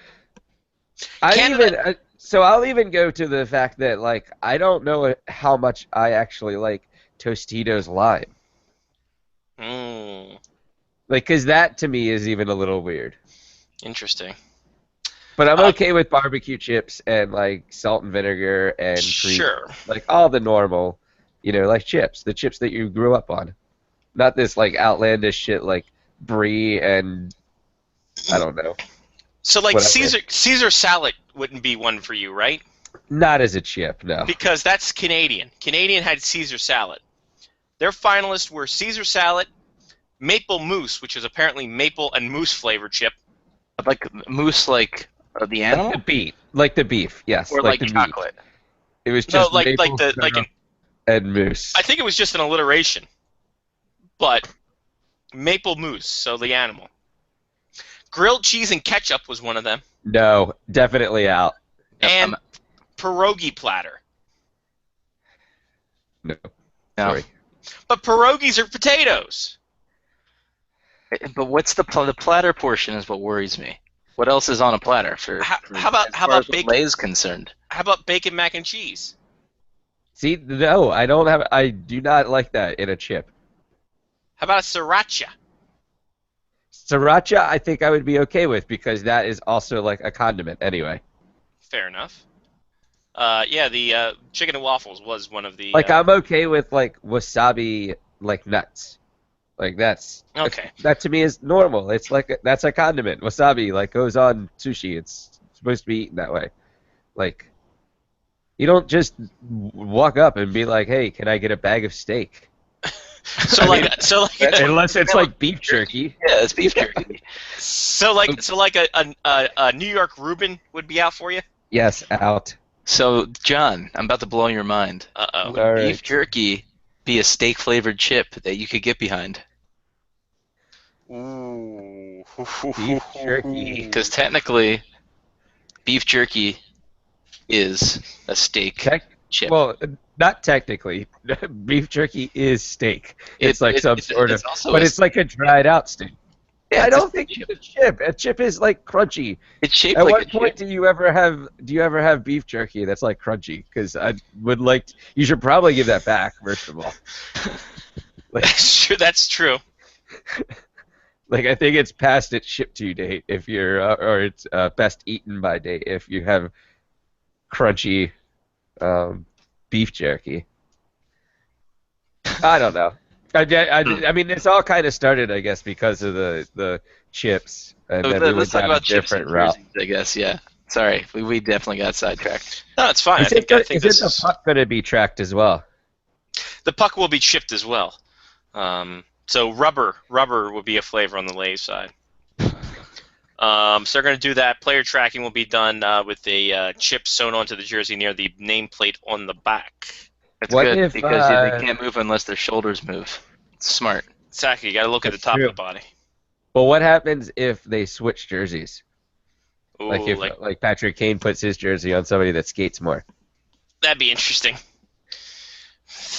I'll even go to the fact that like I don't know how much I actually like Tostitos lime. Like, cause that to me is even a little weird. Interesting. But I'm okay with barbecue chips and like salt and vinegar and sure, like all the normal, like chips, the chips that you grew up on, not this like outlandish shit like brie and I don't know. So like whatever. Caesar salad wouldn't be one for you, right? Not as a chip, no. Because that's Canadian. Canadian had Caesar salad. Their finalists were Caesar salad, maple mousse, which is apparently maple and mousse flavored chip. Like mousse, like the animal. Like the beef, yes. Or like the chocolate. Meat. It was just and mousse. I think it was just an alliteration. But maple mousse, so the animal. Grilled cheese and ketchup was one of them. No, definitely out. And pierogi platter. No. Sorry. But pierogies are potatoes. But what's the platter portion is what worries me. What else is on a platter how about bacon? Lay's concerned. How about bacon mac and cheese? See, no, I do not like that in a chip. How about a sriracha? Sriracha, I think I would be okay with because that is also like a condiment anyway. Fair enough. The chicken and waffles was one of the. Like I'm okay with like wasabi, like nuts. Like that's okay. That to me is normal. It's like that's a condiment. Wasabi like goes on sushi. It's supposed to be eaten that way. Like you don't just walk up and be like, "Hey, can I get a bag of steak?" Unless it's like beef jerky. Yeah, it's beef jerky. So a New York Reuben would be out for you? Yes, out. So John, I'm about to blow your mind. Uh-oh. Would beef jerky be a steak flavored chip that you could get behind? Ooh. Beef jerky. Because technically, beef jerky is a steak. chip. Well, not technically. Beef jerky is steak. It's like some sort of, but it's like a dried out steak. Yeah, I it's don't think it's a chip. A chip is like crunchy. It's shaped At like what a point chip. do you ever have beef jerky that's like crunchy? Because I would like. You should probably give that back first of all. Sure, that's true. Like I think it's past its ship to date if you're, or it's best eaten by date if you have crunchy beef jerky. I don't know. I mean, it's all kind of started, I guess, because of the chips, and then we Let's went talk down about a chips different and route. jerseys, I guess. Yeah. Sorry, we definitely got sidetracked. No, it's fine. I Is think this the is puck going to be tracked as well? the puck will be chipped as well. So rubber will be a flavor on the Lay's side. So they're going to do that. Player tracking will be done with the chip sewn onto the jersey near the nameplate on the back. That's What good if, because they can't move unless their shoulders move. It's smart. Exactly. You got to look at the That's top true. of the body. Well, what happens if they switch jerseys? Ooh, Like if like Patrick Kane puts his jersey on somebody that skates more. that'd be interesting.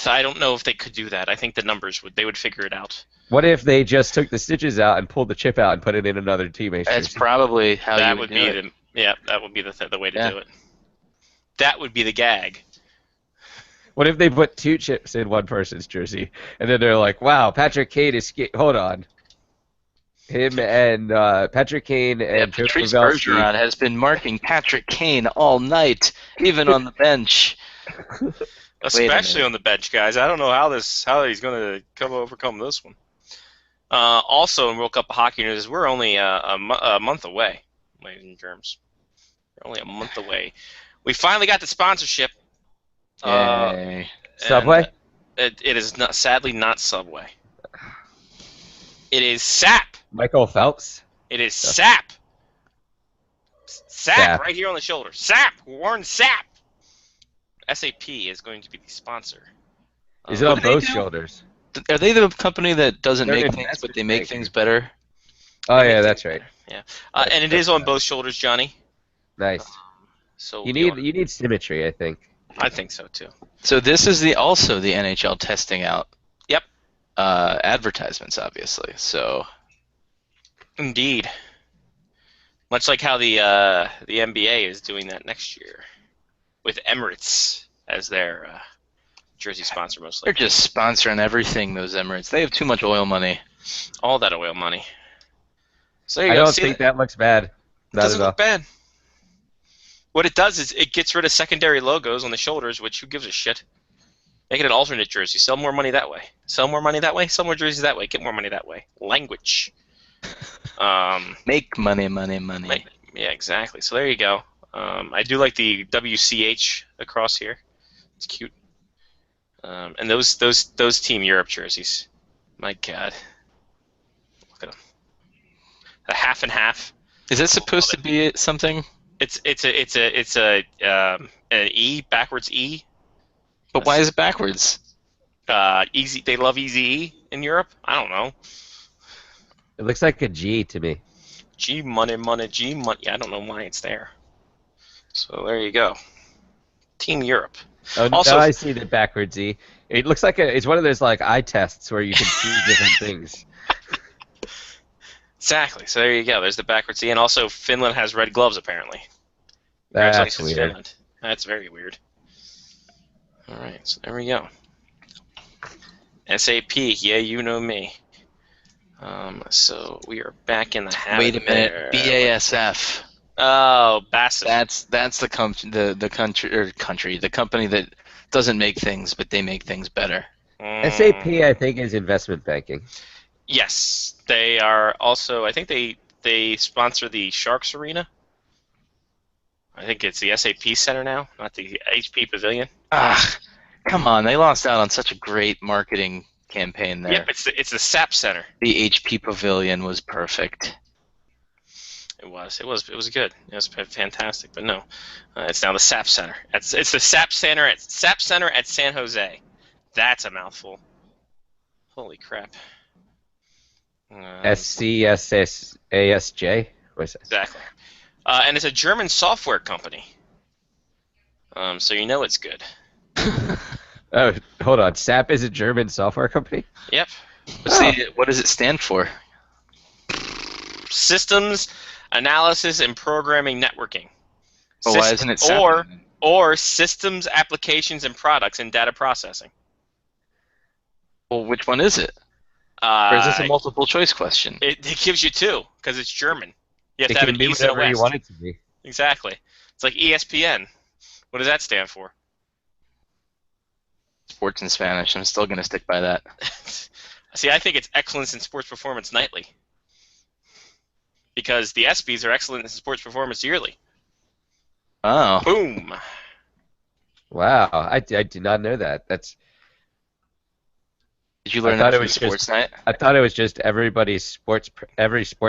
I don't know if they could do that. I think the numbers would figure it out. What if they just took the stitches out and pulled the chip out and put it in another teammate's That's jersey? probably how That you would do be it. that would be the way to Yeah. do it. That would be the gag. What if they put two chips in one person's jersey, and then they're like, "Wow, Patrick Kane is hold on." Him and Patrick Kane and Joe Patrice Pavelski. Bergeron has been marking Patrick Kane all night, even on the bench. Especially on the bench, guys. I don't know how he's going to overcome this one. Also, in World Cup of Hockey news, we're only a month away, ladies and germs. We're only a month away. We finally got the sponsorship. Yay. Subway? It is not, sadly not Subway. It is SAP. Michael Phelps. It is SAP. SAP SAP. right here on the shoulder. SAP. Warren SAP. SAP is going to be the sponsor. Is it on What do they both do? shoulders? Are they the company that doesn't They're make an things, but investment they make banking. things better? Oh yeah, that's right. And it is on both shoulders, Johnny. Nice. So You need symmetry, I think. I think so too. So this is also the NHL testing out. Yep. Advertisements, obviously. So Indeed. Much like how the NBA is doing that next year, with Emirates as their jersey sponsor, most they're likely. just sponsoring everything. Those Emirates. They have too much oil money. All that oil money. So there you I go. don't See, think that looks bad. it Not doesn't at all. look bad. What it does is it gets rid of secondary logos on the shoulders, which who gives a shit? Make it an alternate jersey. Sell more money that way. Sell more money that way. Sell more jerseys that way. Get more money that way. Language. Make money. Yeah, exactly. So there you go. I do like the WCH across here. It's cute. And those Team Europe jerseys. My God. Look at them. A half and half. Is that supposed to be something? It's an E, backwards E. But why is it backwards? Easy. They love Easy E in Europe. I don't know. It looks like a G to me. G money. Yeah, I don't know why it's there. So there you go. Team Europe. Oh, Also- now I see the backwards E. It looks like it's one of those like eye tests where you can see different things. Exactly. So there you go. There's the backwards E, and also Finland has red gloves apparently. That's Congratulations, weird. Finland. That's very weird. All right, so there we go. SAP, yeah, you know me. So we are back in the habit. Wait a minute. there. BASF. Oh, BASF. That's the company that doesn't make things, but they make things better. SAP, I think, is investment banking. Yes, they are also. I think they sponsor the Sharks Arena. I think it's the SAP Center now, not the HP Pavilion. Ah, come on! They lost out on such a great marketing campaign there. Yep, it's the SAP Center. The HP Pavilion was perfect. It was good. It was fantastic. But no, it's now the SAP Center. It's the SAP Center at San Jose. That's a mouthful. Holy crap. SCSSASJ? What's that? Exactly. And it's a German software company. So you know it's good. Oh, hold on. SAP is a German software company? Yep. What does it stand for? Systems Analysis and Programming Networking. Well, why isn't it SAP? Or Systems Applications and Products in Data Processing. Well, which one is it? Or is this a multiple choice question? It gives you two because it's German. You have It to have can an be east and a whatever you west. want it to be. Exactly. It's like ESPN. What does that stand for? Sports in Spanish. I'm still going to stick by that. See, I think it's Excellence in Sports Performance Nightly. Because the ESPYs are Excellent in Sports Performance Yearly. Oh. Boom. Wow, I did not know that. Did you learn that from Sports Night? I thought it was just every sports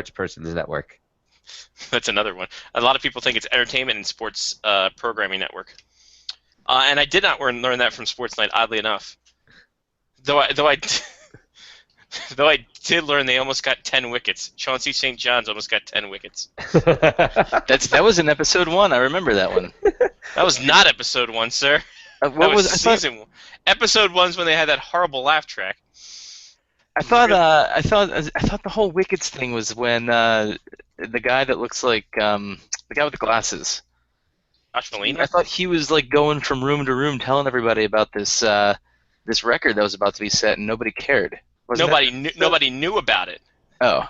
person's network. That's another one. A lot of people think it's Entertainment and Sports Programming Network. And I did not learn that from Sports Night, oddly enough. Though I did learn they almost got 10 wickets. Chauncey St. John's almost got 10 wickets. That was in episode 1. I remember that one. That was not episode 1, sir. That was season 1. Episode 1's when they had that horrible laugh track. I thought the whole wickets thing was when the guy that looks like the guy with the glasses. Josh Molina? I thought he was like going from room to room telling everybody about this this record that was about to be set, and nobody cared. Nobody knew about it. Oh.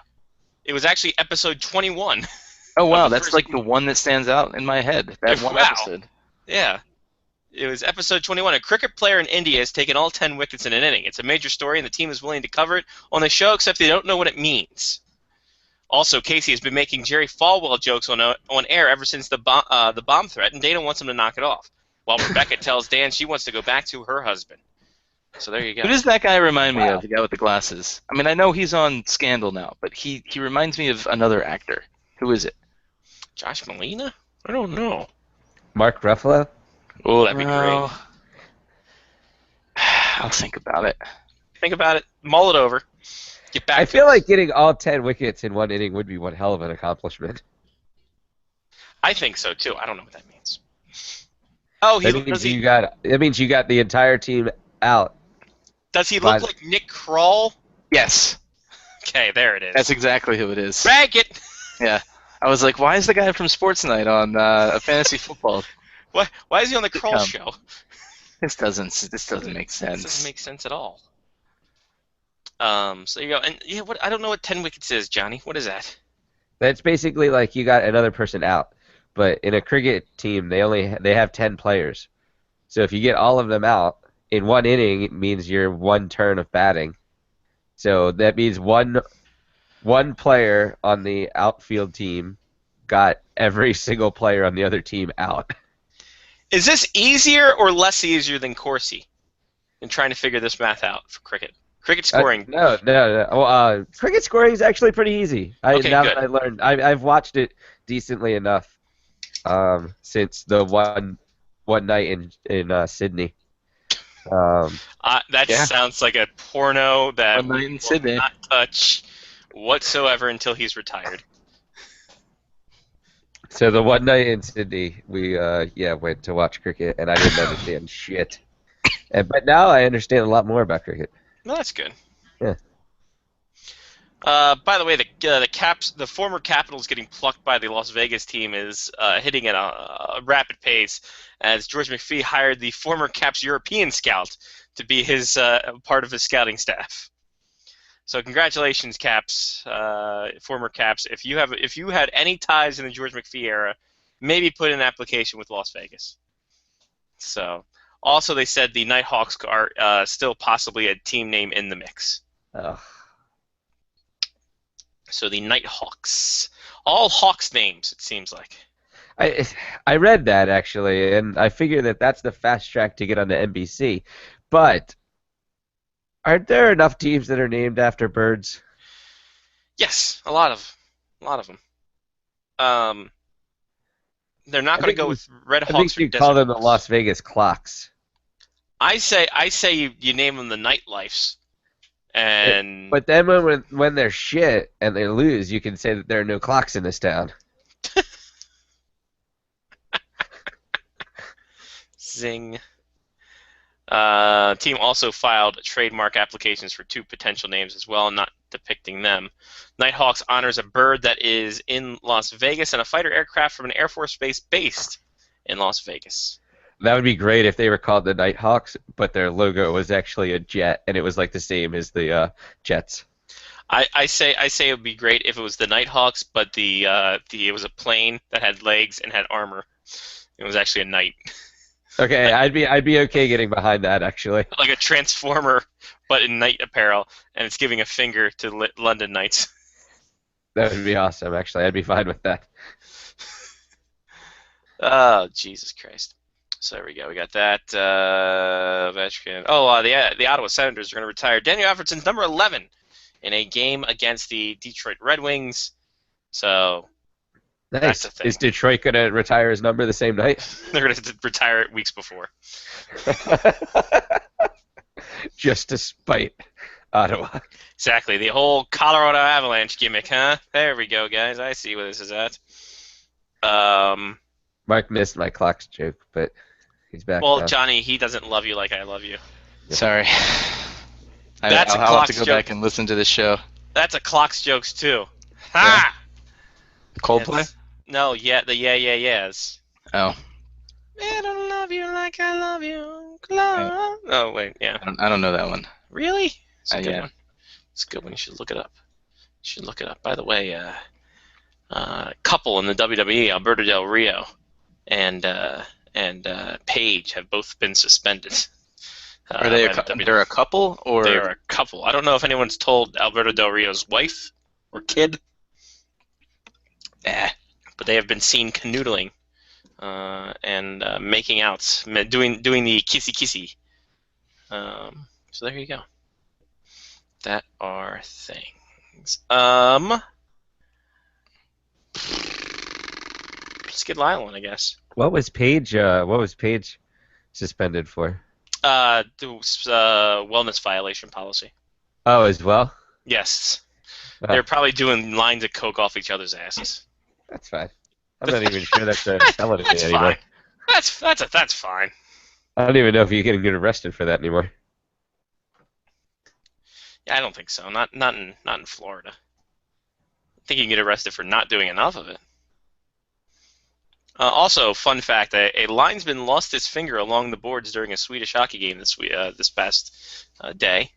It was actually episode 21. Oh wow, that's like the one that stands out in my head. That one episode. Yeah. It was episode 21. A cricket player in India has taken all 10 wickets in an inning. It's a major story, and the team is willing to cover it on the show, except they don't know what it means. Also, Casey has been making Jerry Falwell jokes on air ever since the bomb threat, and Dana wants him to knock it off. While Rebecca tells Dan she wants to go back to her husband. So there you go. Who does that guy remind me of, the guy with the glasses? I mean, I know he's on Scandal now, but he reminds me of another actor. Who is it? Josh Molina? I don't know. Mark Ruffalo? Oh, that'd be great. I'll think about it. Think about it. Mull it over. Get back. I feel like getting all 10 wickets in one inning would be one hell of an accomplishment. I think so too. I don't know what that means. Oh, that means you got the entire team out. Does he look like Nick Kroll? Yes. Okay, there it is. That's exactly who it is. Bag it. Yeah. I was like, why is the guy from Sports Night on fantasy football? Why is he on the Kroll show? This doesn't make sense. This doesn't make sense at all. So there you go. And yeah, I don't know what 10 wickets is, Johnny. What is that? That's basically like you got another person out. But in a cricket team, they have 10 players. So if you get all of them out in one inning, it means you're one turn of batting. So that means one player on the outfield team got every single player on the other team out. Is this easier or less easier than Corsi in trying to figure this math out for cricket? Cricket scoring. No. Well, cricket scoring is actually pretty easy. Good. I learned. I've watched it decently enough since the one night in Sydney. That sounds like a porno that One Night in Sydney. will not touch whatsoever until he's retired. So the one night in Sydney, we went to watch cricket, and I didn't understand shit. But now I understand a lot more about cricket. Well, that's good. Yeah. By the way, the former Capitals getting plucked by the Las Vegas team is hitting at a rapid pace, as George McPhee hired the former Caps European scout to be his part of his scouting staff. So congratulations, Caps, former Caps. If you had any ties in the George McPhee era, maybe put in an application with Las Vegas. So also they said the Nighthawks are still possibly a team name in the mix. Ugh. So the Nighthawks, all Hawks names, it seems like. I read that actually, and I figure that that's the fast track to get on the NBC. But aren't there enough teams that are named after birds? Yes, a lot of them. They're not going to go with Red Hawks. I think you call them the Las Vegas Clocks. I say you name them the Nightlifes. But then when they're shit and they lose, you can say that there are no clocks in this town. Zing. Team also filed trademark applications for 2 potential names as well, not depicting them. Nighthawks honors a bird that is in Las Vegas and a fighter aircraft from an Air Force base based in Las Vegas. That would be great if they were called the Nighthawks, but their logo was actually a jet, and it was like the same as the Jets. I say it would be great if it was the Nighthawks, but it was a plane that had legs and had armor. It was actually a knight. Okay, I'd be okay getting behind that actually. Like a transformer, but in knight apparel, and it's giving a finger to London Knights. That would be awesome. Actually, I'd be fine with that. Oh, Jesus Christ. So there we go. We got that. Ovechkin. The Ottawa Senators are going to retire Daniel Alfredsson's number 11 in a game against the Detroit Red Wings. So nice. That's the thing. Is Detroit going to retire his number the same night? They're going to retire it weeks before. Just to spite Ottawa. Exactly. The whole Colorado Avalanche gimmick, huh? There we go, guys. I see where this is at. Mark missed my clocks joke, but he's back Well, now. Johnny, he doesn't love you like I love you. Sorry. That's a I'll have to Clocks go joke. back and listen to this show. That's a clocks jokes too. Ha! Coldplay? It's- No, the yeahs. Oh, I don't love you like I love you, Clara. Oh wait, yeah. I don't know that one. Really? It's a good Yeah. one. It's a good one. You should look it up. By the way, couple in the WWE, Alberto Del Rio and Paige, have both been suspended. Are they by the WWE. they're a couple or They are a couple. I don't know if anyone's told Alberto Del Rio's wife or kid. But they have been seen canoodling and making out, doing the kissy. So there you go. That are things. Let's get Lyle on, I guess. What was Paige suspended for? Wellness violation policy. Oh, as well? Yes. Oh. They're probably doing lines of coke off each other's asses. That's fine. I'm not even sure that's a felony That's anymore. fine. That's fine. I don't even know if you can get arrested for that anymore. Yeah, I don't think so. Not in Florida. I think you can get arrested for not doing enough of it. Also, fun fact: a linesman lost his finger along the boards during a Swedish hockey game this past day.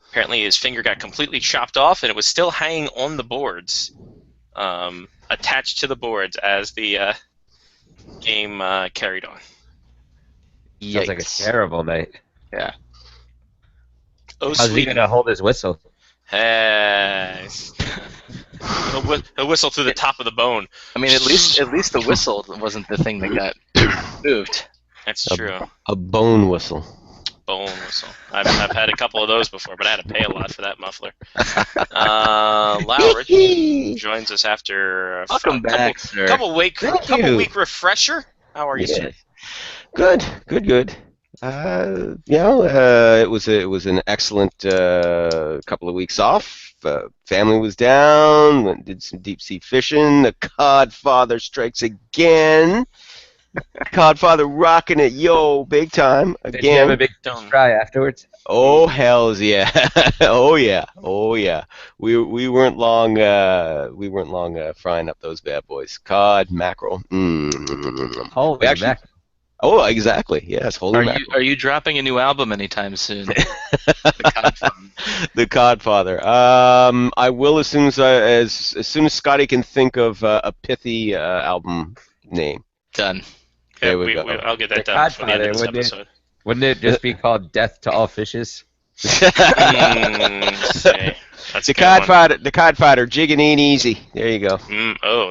Apparently, his finger got completely chopped off, and it was still hanging on the boards, attached to the boards as the game carried on. Sounds like a terrible night. Yeah. Oh, How's he Sweden. gonna hold his whistle? Hey. He'll whistle through the top of the bone. I mean, at least the whistle wasn't the thing that got moved. That's true. A bone whistle. Bone whistle. I've had a couple of those before, but I had to pay a lot for that muffler. Lowridge joins us after a Welcome back, sir. couple week you. refresher. How are you, sir? Good. It was an excellent couple of weeks off. Family was down. Did some deep sea fishing. The Codfather strikes again. Codfather rocking it, big time Did you have a again. big fry afterwards? Oh hells yeah! oh yeah! We weren't long. Frying up those bad boys. Cod, mackerel. Holy We actually- mackerel. Oh, exactly. Yes, holy mackerel. Are you dropping a new album anytime soon? The Codfather. The Codfather. I will as soon as Scotty can think of a pithy album name. Done. There we go. I'll get that The done before the end of this Codfather, episode. Wouldn't it just be called Death to All Fishes? That's a The good one. Codfather. The Codfather. Jigging ain't easy. There you go.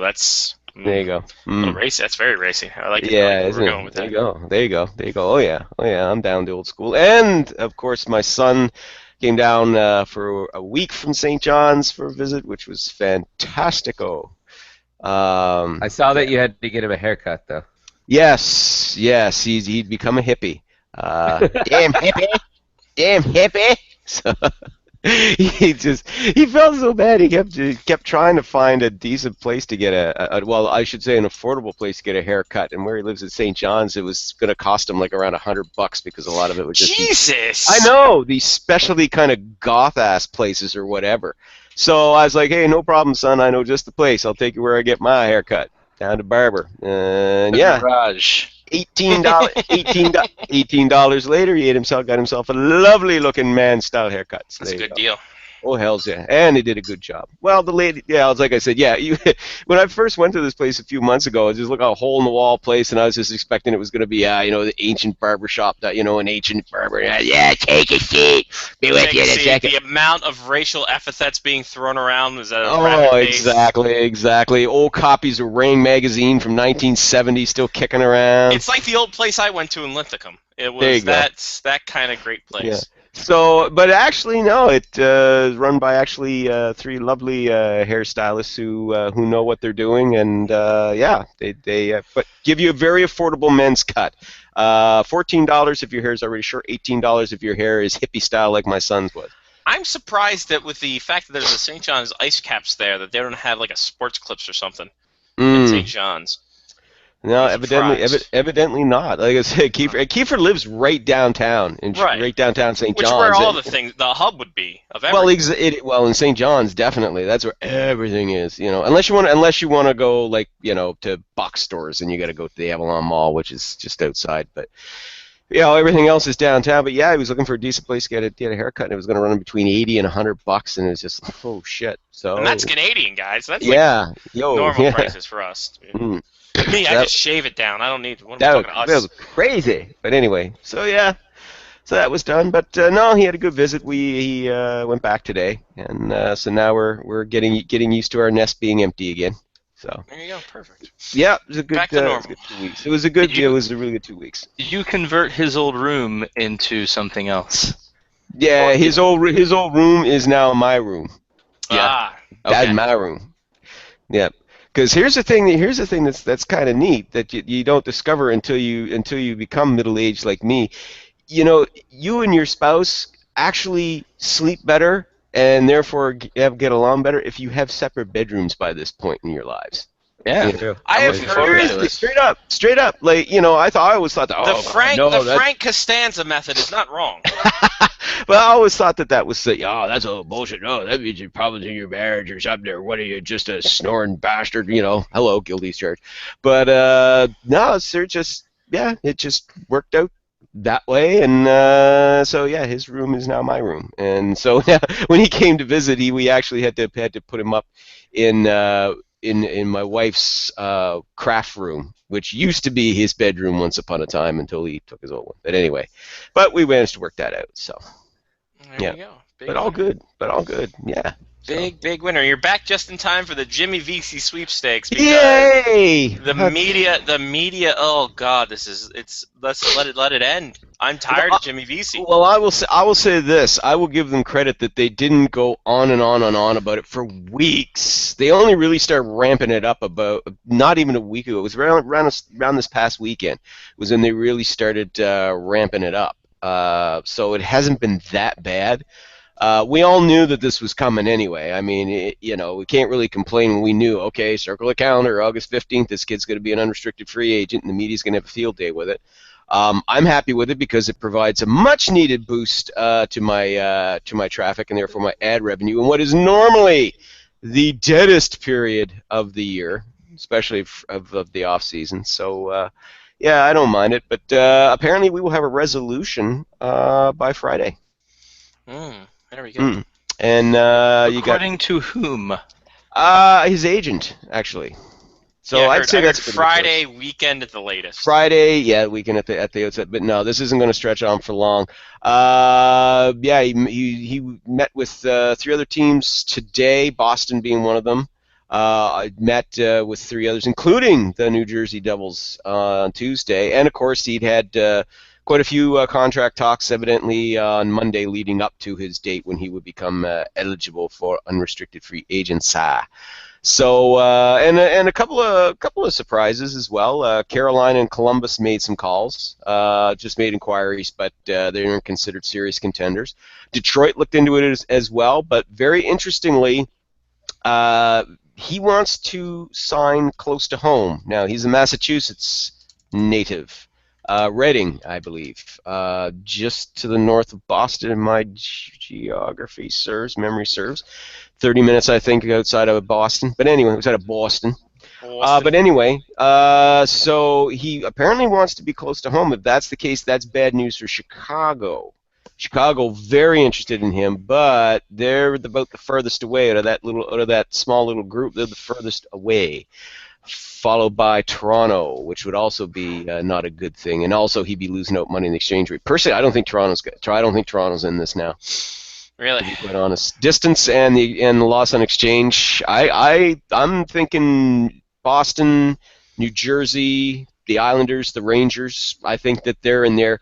That's There you go. a little racy. That's very racy. I like it. I Yeah, like where isn't we're it? going with There that. you go. Oh yeah. I'm down to old school. And of course, my son came down for a week from St. John's for a visit, which was fantastico. I saw that you had to get him a haircut, though. Yes, he'd become a hippie. Damn hippie. So, he felt so bad. He kept trying to find a decent place to get well, I should say an affordable place to get a haircut. And where he lives at St. John's, it was going to cost him like around $100 because a lot of it was just Jesus. I know, these specialty kind of goth ass places or whatever. So I was like, hey, no problem, son. I know just the place. I'll take you where I get my haircut, down to barber. And yeah, Garage. $18 later, he got himself a lovely looking man style haircut. So That's a there you good go. deal. Oh, hells yeah. And he did a good job. Well, the lady, yeah, like I said, yeah, when I first went to this place a few months ago, it was just like a hole-in-the-wall place, and I was just expecting it was going to be, the ancient barber shop, an ancient barber. Yeah, take a seat. Be with you in a second. The amount of racial epithets being thrown around is Oh, exactly. Old copies of Ring magazine from 1970 still kicking around. It's like the old place I went to in Linthicum. It There you was go. that kind of great place. Yeah. So, but actually, no, it's run by three lovely hairstylists who know what they're doing, and they but give you a very affordable men's cut. $14 if your hair is already short, $18 if your hair is hippie style like my son's was. I'm surprised that with the fact that there's a St. John's ice caps there, that they don't have like a sports clips or something in St. John's. No, I'm evidently not. Like I said, Kiefer lives right downtown, right downtown St. John's. Which where all the hub would be of everything. Well, in St. John's, definitely. That's where everything is. Unless you want to go to box stores, and you got to go to the Avalon Mall, which is just outside. But everything else is downtown. But yeah, he was looking for a decent place to get a haircut, and it was going to run him between $80 and $100, and it was just oh shit. So and that's Canadian, guys. That's normal prices for us. Mm. Me, I just shave it down. I don't need. That was crazy. But anyway, so that was done. But no, he had a good visit. He went back today, and so now we're getting used to our nest being empty again. So there you go, perfect. Yeah, it was a good. Back to normal. It was a good 2 weeks. It was a really good 2 weeks. Did you convert his old room into something else? Yeah, his old room is now my room. Yeah, that's my room. Yeah. Because here's the thing that's kind of neat that you don't discover until you become middle-aged like me. You and your spouse actually sleep better and therefore get along better if you have separate bedrooms by this point in your lives. Yeah, I have heard straight up. I always thought that the Frank Costanza method is not wrong. But I always thought that was that's all bullshit. No, that means you're problems in your marriage or something. Or what are you, just a snoring bastard? Hello, guilty as charged. But no, it just worked out that way, and so his room is now my room. And so when he came to visit, we actually had to put him up in my wife's craft room, which used to be his bedroom once upon a time until he took his old one. But anyway, we managed to work that out. So there you go. But all good. Yeah. Big winner. You're back just in time for the Jimmy VC sweepstakes. Yay! The media. Oh God, let's let it end. I'm tired of Jimmy VC. Well, I will say this. I will give them credit that they didn't go on and on and on about it for weeks. They only really started ramping it up about not even a week ago. It was around this past weekend. It was when they really started ramping it up. So it hasn't been that bad. We all knew that this was coming anyway. I mean, we can't really complain when we knew, okay, circle the calendar, August 15th, this kid's going to be an unrestricted free agent, and the media's going to have a field day with it. I'm happy with it because it provides a much-needed boost to my traffic and therefore my ad revenue in what is normally the deadest period of the year, especially of the off-season. So, I don't mind it. But apparently we will have a resolution by Friday. There we go. And according to whom? His agent, actually. So Yeah, I'd say that's Friday weekend at the latest. Friday, yeah, weekend at the outset. But no, this isn't going to stretch on for long. Yeah, he met with 3 other teams today, Boston being one of them. I met with 3 others, including the New Jersey Devils on Tuesday. And, of course, he'd had quite a few contract talks, evidently, on Monday leading up to his date when he would become eligible for unrestricted free agency. So and a couple of surprises as well. Carolina and Columbus made some calls, just made inquiries, but they aren't considered serious contenders. Detroit looked into it as well, but very interestingly, he wants to sign close to home. Now he's a Massachusetts native, Reading, I believe, just to the north of Boston. If my memory serves. 30 minutes, I think, outside of Boston. But anyway, outside of Boston. But anyway, so he apparently wants to be close to home. If that's the case, that's bad news for Chicago. Chicago very interested in him, but they're about the furthest away out of that small little group. They're the furthest away, followed by Toronto, which would also be not a good thing. And also, he'd be losing out money in the exchange rate. Personally, I don't think Toronto's in this now. Really? To be quite honest, distance and the loss on exchange. I'm thinking Boston, New Jersey, the Islanders, the Rangers. I think that they're in there.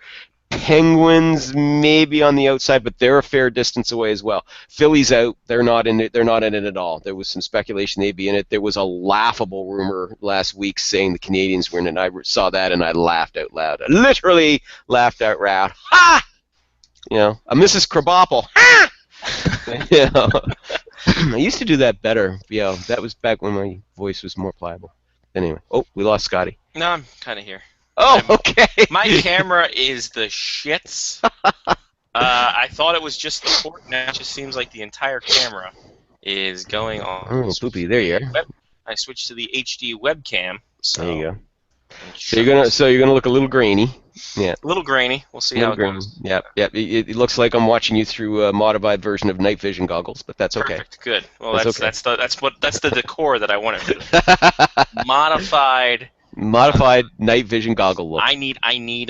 Penguins maybe on the outside, but they're a fair distance away as well. Philly's out. They're not in it. They're not in it at all. There was some speculation they'd be in it. There was a laughable rumor last week saying the Canadians were in it. I saw that and I laughed out loud. I literally laughed out loud. Ha! You know, a Mrs. Krabappel. Ha! You know, I used to do that better. Yeah, that was back when my voice was more pliable. Anyway, we lost Scotty. No, I'm kind of here. Oh, okay. My camera is the shits. I thought it was just the port. Now it just seems like the entire camera is going on. Oh, poopy. There you are. I switched to the HD webcam. So there you go. So you're gonna look a little grainy. Yeah. A little grainy. We'll see how it goes. Yep. It looks like I'm watching you through a modified version of night vision goggles, but that's okay. Perfect. Good. Well, that's the decor that I wanted. Modified night vision goggle look. I need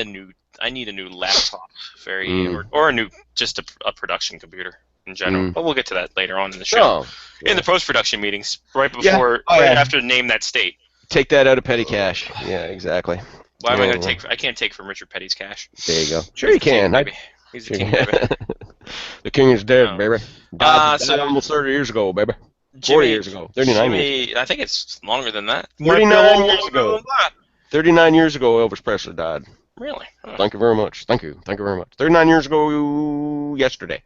a new laptop, or a new just a production computer in general. But we'll get to that later on in the show. In the post-production meetings, right before, after Name That State. Take that out of petty cash. Yeah, exactly. Why am I going to take? I can't take from Richard Petty's cash. There you go. Sure you can. He's the king, baby. The king is dead, baby. Died almost 30 years ago, baby. 40 years ago. 39 years. I think it's longer than that. 39 years ago. 39 years ago, Elvis Presley died. Really? Oh. Thank you very much. Thank you very much. 39 years ago yesterday.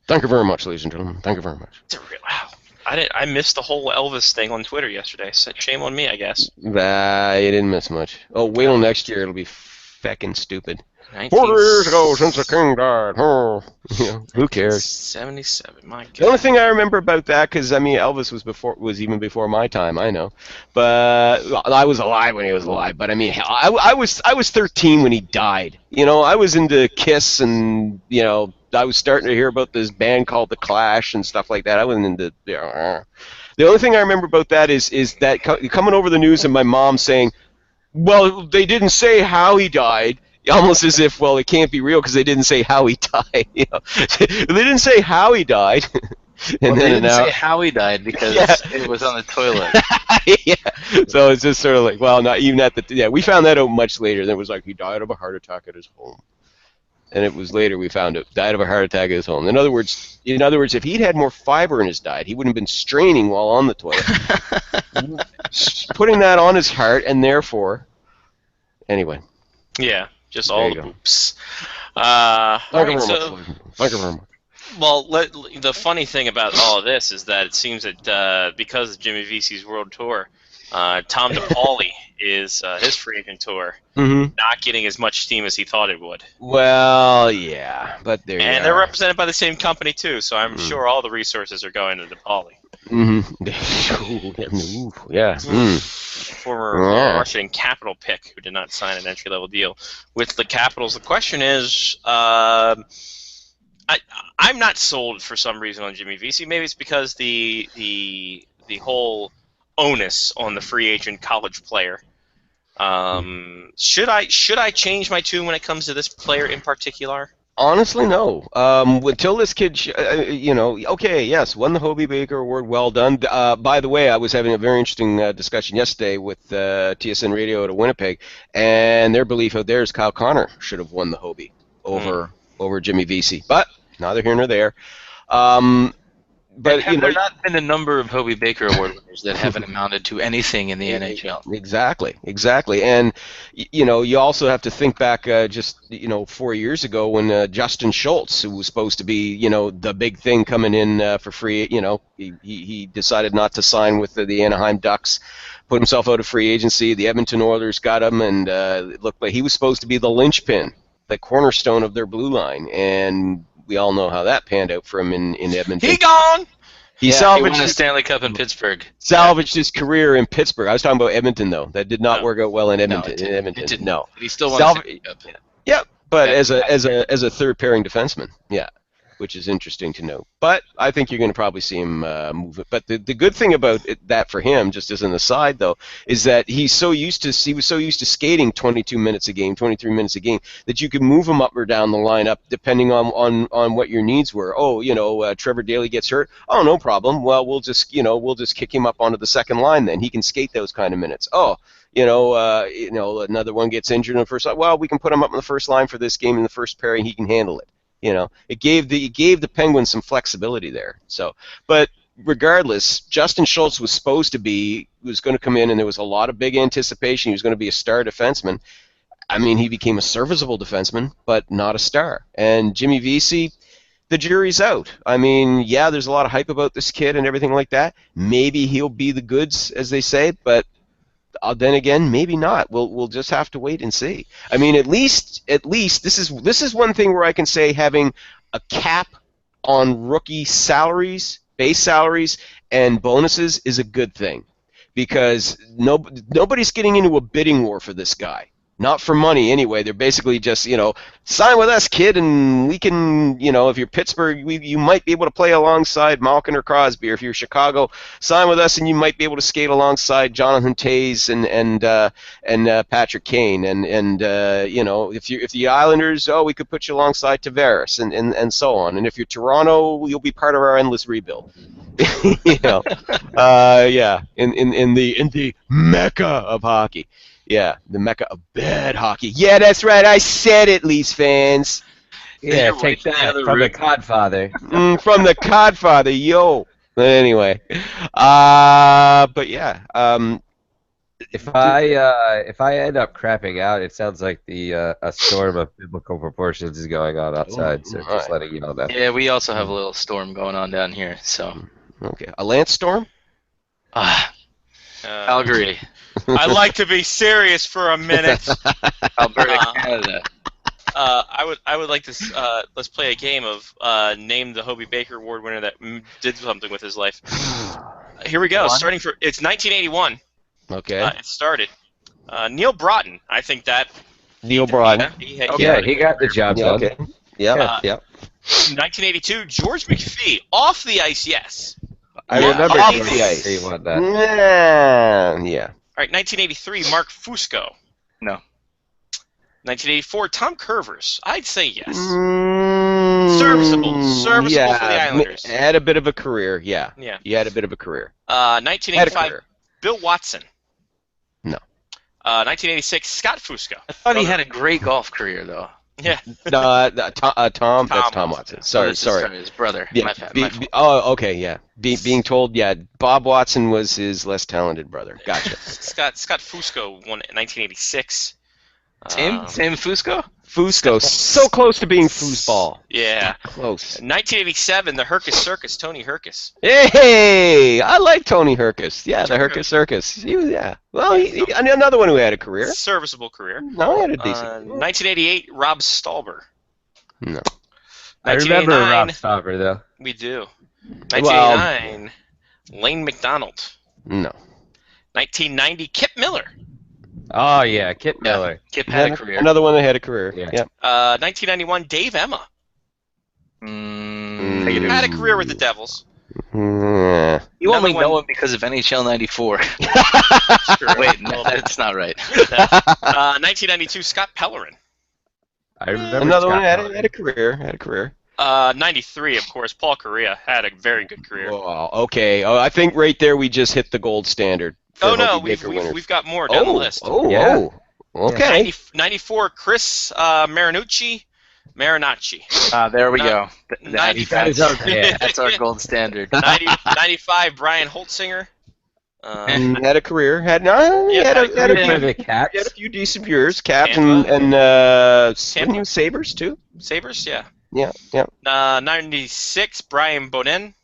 Thank you very much, ladies and gentlemen. Thank you very much. Wow. I missed the whole Elvis thing on Twitter yesterday. So shame on me, I guess. You didn't miss much. Oh, wait till next year. It'll be feckin' stupid. 40 years ago since the king died. Oh, who cares? 77. My God. The only thing I remember about that, because Elvis was even before my time. I know, but I was alive when he was alive. But I was 13 when he died. I was into Kiss, and I was starting to hear about this band called The Clash and stuff like that. I wasn't into. The only thing I remember about that is that coming over the news and my mom saying, "Well, they didn't say how he died." Almost as if, it can't be real because they didn't say how he died. They didn't say how he died. They didn't say how he died because it was on the toilet. Yeah. So it's just sort of like, not even at the. Yeah, we found that out much later. Then it was like he died of a heart attack at his home. And it was later we found out died of a heart attack at his home. In other words, if he'd had more fiber in his diet, he wouldn't have been straining while on the toilet, putting that on his heart, and therefore, anyway. Yeah. Just all the boops. Thank you very much. Well, the funny thing about all of this is that it seems that because of Jimmy Vesey's world tour, Tom DePauli is his free agent tour not getting as much steam as he thought it would. Well, yeah, but they're represented by the same company too, so I'm sure all the resources are going to DePauli. Yeah. Former Washington Capital pick who did not sign an entry-level deal with the Capitals. The question is, I'm not sold for some reason on Jimmy Vesey. Maybe it's because the whole onus on the free agent college player. Should I change my tune when it comes to this player in particular? Honestly, no. Until this kid, okay, yes, won the Hobey Baker Award, well done. By the way, I was having a very interesting discussion yesterday with TSN Radio out of Winnipeg, and their belief out there is Kyle Connor should have won the Hobey over Jimmy Vesey. But neither here nor there. but have there not been a number of Hobie Baker Award winners that haven't amounted to anything in the NHL? Exactly. And you also have to think back just 4 years ago when Justin Schultz, who was supposed to be the big thing coming in for free, he decided not to sign with the Anaheim Ducks, put himself out of free agency. The Edmonton Oilers got him, and it looked like he was supposed to be the linchpin, the cornerstone of their blue line, and we all know how that panned out for him in Edmonton. He gone. He salvaged won the Stanley Cup in Pittsburgh. Salvaged his career in Pittsburgh. I was talking about Edmonton, though. That did not work out well in Edmonton. It didn't. No. But he still won the Stanley Cup. Yeah, but as a third pairing defenseman, which is interesting to note. But I think you're going to probably see him move it. But the good thing about that for him, just as an aside though, is that he was so used to skating 22 minutes a game, 23 minutes a game, that you could move him up or down the lineup depending on what your needs were. Trevor Daley gets hurt. Oh, no problem. Well, we'll just kick him up onto the second line then. He can skate those kind of minutes. Another one gets injured in the first line. Well, we can put him up in the first line for this game in the first pairing. He can handle it. It gave the Penguins some flexibility there. So, but regardless, Justin Schultz was going to come in, and there was a lot of big anticipation. He was going to be a star defenseman. I mean, he became a serviceable defenseman, but not a star. And Jimmy Vesey, the jury's out. I mean, there's a lot of hype about this kid and everything like that. Maybe he'll be the goods, as they say, but then again, maybe not. We'll just have to wait and see. I mean, at least this is one thing where I can say having a cap on rookie salaries, base salaries, and bonuses is a good thing, because nobody's getting into a bidding war for this guy. Not for money anyway. They're basically just, sign with us, kid, and we can, if you're Pittsburgh, you might be able to play alongside Malkin or Crosby. Or if you're Chicago, sign with us, and you might be able to skate alongside Jonathan Toews and Patrick Kane. And if the Islanders, we could put you alongside Tavares and so on. And if you're Toronto, you'll be part of our endless rebuild. In the mecca of hockey. Yeah, the mecca of bad hockey. Yeah, that's right. I said it, Leafs fans. Yeah, take that from the Codfather. From the Codfather, yo. But anyway, but yeah. If I end up crapping out, it sounds like a storm of biblical proportions is going on outside. So just letting you know that. Yeah, we also have a little storm going on down here. So. Okay, a Lance storm. Calgary. I'd like to be serious for a minute. Alberta, Canada. I would like to let's play a game of name the Hobie Baker Award winner that did something with his life. Here we go. It's 1981. Okay. It started. Neil Broughton. I think that. Neil Broughton. He got the job done. Okay. Yeah. 1982. George McPhee. Off the ice, yes. I remember off the ice. He won that. Yeah. All right, 1983, Mark Fusco. No. 1984, Tom Curvers. I'd say yes. Serviceable for the Islanders. Had a bit of a career, yeah. He had a bit of a career. 1985, Bill Watson. No. 1986, Scott Fusco. I thought he had a great golf career, though. Yeah. Tom. That's Tom Watson. Sorry. His brother. Yeah. My fault. Okay. Yeah. Being told, Bob Watson was his less talented brother. Gotcha. Scott Fusco won in 1986. Same Fusco? Fusco, so close to being foosball. Yeah. Close. 1987, the Herkus Circus, Tony Herkus. Hey, I like Tony Herkus. Yeah, the Herkus Circus. Well, another one who had a career. Serviceable career. No, he had a decent. 1988, Rob Stauber. No. I remember Rob Stauber, though. We do. 1989, Lane McDonald. No. 1990, Kip Miller. Oh, yeah, Kip Miller. Kip had a career. Another one that had a career. Yeah. 1991, Dave Emma. Had a career with the Devils. You only know him because of NHL 94. Wait, no, that's not right. 1992, Scott Pellerin. I remember another one had a career. 93, of course, Paul Correa had a very good career. Oh, okay. I think right there we just hit the gold standard. Oh no, we've got more down the list. Okay. 94, Chris Marinucci. Marinacci. There we Ni- go. 95. That's our gold standard. 95, Brian Holtzinger. Had a career. Had a few decent years. Caps and Sabres too. Sabres, yeah. Yeah. 96, Brian Bonin.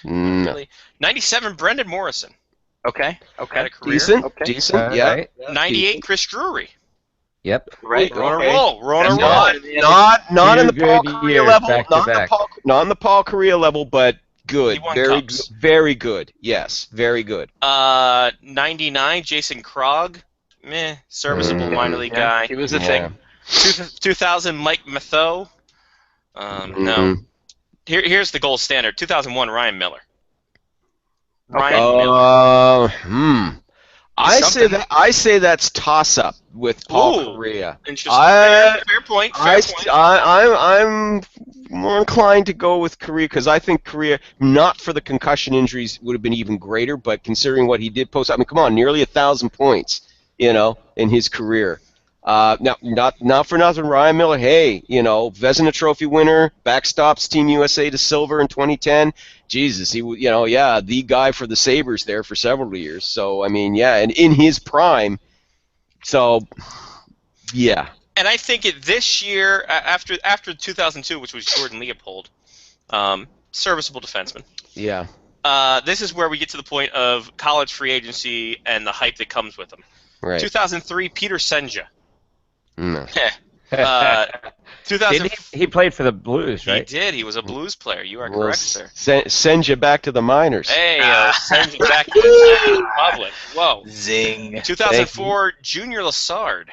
No. Really. 97, Brendan Morrison. Okay. Had a career. Decent. Yeah. Right. 98, Chris Drury. Yep. Right. We're on a roll. We're on a roll. Not in the Two Paul good Kariya years level. back to back. Not in the Paul Kariya level, but good. He won Very, cups. very good. Yes, very good. 99, Jason Krog. Serviceable minor league guy. He was a thing. 2000, Mike Matho. No. Here's the gold standard. 2001, Ryan Miller. I say that's toss up with Paul Kariya. Interesting. Fair point. I'm more inclined to go with Kariya because I think Kariya, not for the concussion injuries, would have been even greater. But considering what he did post, I mean, come on, nearly 1,000 points, in his career. Now, not for nothing, Ryan Miller. Hey, Vezina Trophy winner, backstops Team USA to silver in 2010. Jesus, he the guy for the Sabres there for several years. So I mean, and in his prime. So, yeah. And I think this year, after 2002, which was Jordan Leopold, serviceable defenseman. Yeah. This is where we get to the point of college free agency and the hype that comes with them. Right. 2003, Peter Senja. No. 2000. He played for the Blues, right? He did. He was a Blues player. You are correct, sir. Send you back to the minors. Hey, send you back to the public. Whoa. Zing. 2004, Junior Lassard.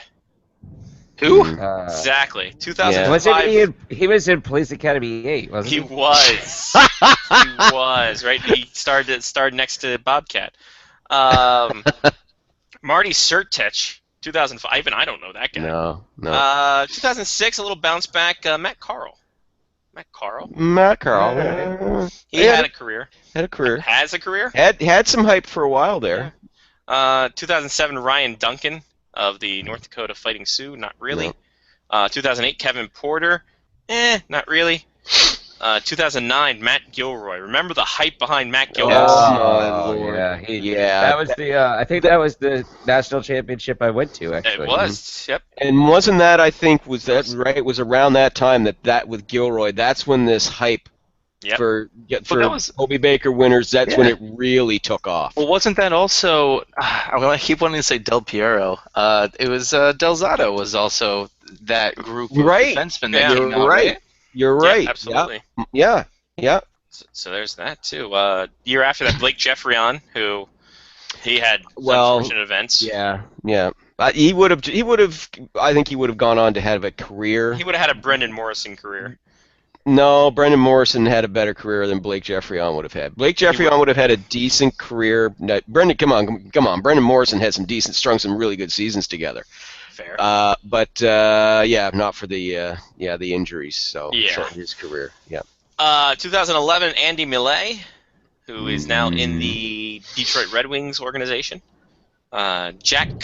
Who? Exactly. 2005. Wasn't he was in Police Academy 8, wasn't he? He was. He was, right? He starred next to Bobcat. Marty Sertich. 2005, even I don't know that guy. No. 2006, a little bounce back. Matt Carl. He had a career. Has a career. Had some hype for a while there. 2007, Ryan Duncan of the North Dakota Fighting Sioux. Not really. No. 2008, Kevin Porter. Not really. 2009, Matt Gilroy. Remember the hype behind Matt Gilroy? Yeah. That was I think that was the national championship I went to, actually. It was, yep. And wasn't that, I think, was that right? It was around that time that with Gilroy, that's when this hype for Hobey Baker winners, that's when it really took off. Well, wasn't that also, I keep wanting to say Del Piero, it was Del Zotto was also that group of defensemen that came out, right? You're right. Yeah, absolutely. Yeah. So there's that too. Year after that, Blake Jeffrion, who he had unfortunate events. Yeah. He would have. I think he would have gone on to have a career. He would have had a Brendan Morrison career. No, Brendan Morrison had a better career than Blake Jeffrion would have had. Blake Jeffrion would have had a decent career. Brendan, come on. Brendan Morrison had strung some really good seasons together. Fair. But not for the injuries. So shortened his career. Yeah. 2011, Andy Millay, who is now in the Detroit Red Wings organization. Jack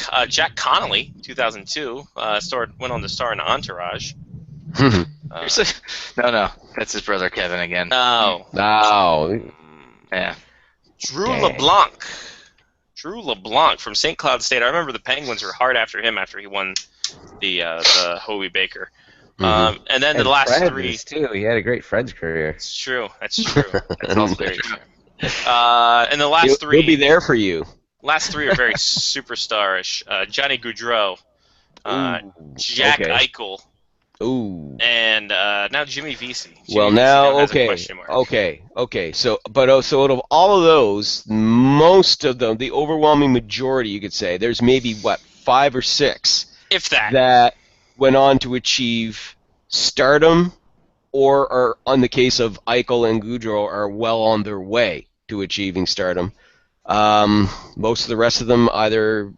Connolly, 2002, went on to star in Entourage. No, that's his brother Kevin again. No. Yeah. Drew LeBlanc from St. Cloud State. I remember the Penguins were hard after him after he won the Hobey Baker. And then the last three too. He had a great Friends career. It's true. That's true. That's also very true. And the last three. He'll be there for you. Last three are very superstarish. Johnny Gaudreau, Jack Eichel. Ooh. And now Jimmy Vesey. Okay. So out of all of those, most of them, the overwhelming majority, you could say, there's maybe 5 or 6, if that went on to achieve stardom, or are, on the case of Eichel and Gaudreau, are well on their way to achieving stardom. Most of the rest of them either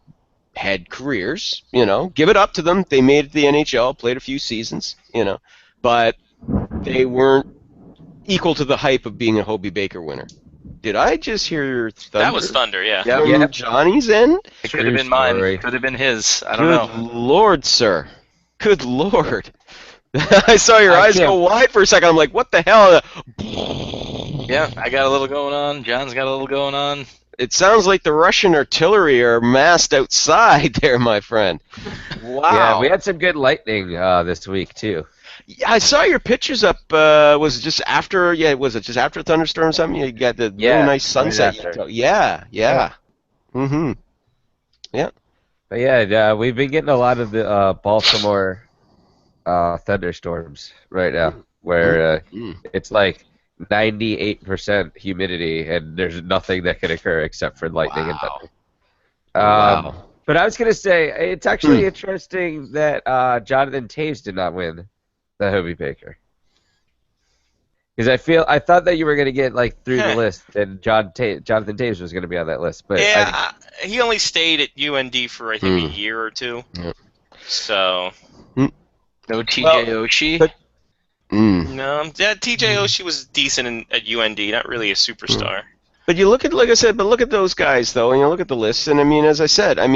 had careers, give it up to them. They made it to the NHL, played a few seasons, but they weren't equal to the hype of being a Hobey Baker winner. Did I just hear thunder? That was thunder, yeah. From Johnny's end? It could have been mine. Could have been his. I don't know. Good Lord, sir. Good Lord. I saw your I eyes can't- go wide for a second. I'm like, what the hell? Yeah, I got a little going on. John's got a little going on. It sounds like the Russian artillery are massed outside there, my friend. Wow. Yeah, we had some good lightning this week too. Yeah, I saw your pictures up. Was it just after? Yeah, was it just after a thunderstorm or something? You got the Yeah, really nice right sunset. after. Yeah. Mm-hmm. But yeah, we've been getting a lot of the Baltimore thunderstorms right now, where it's like 98% humidity, and there's nothing that can occur except for lightning and thunder. Wow. But I was gonna say it's actually interesting that Jonathan Taves did not win the Hobie Baker. Because I thought that you were gonna get like through the list, and Jonathan Taves was gonna be on that list. But Yeah, he only stayed at UND for I think a year or two. Yep. So No TJ Oshie. but- no, yeah, TJ Oshie was decent at UND, not really a superstar. But you look at, like I said, but look at those guys though, and you look at the list, and I mean, as I said, I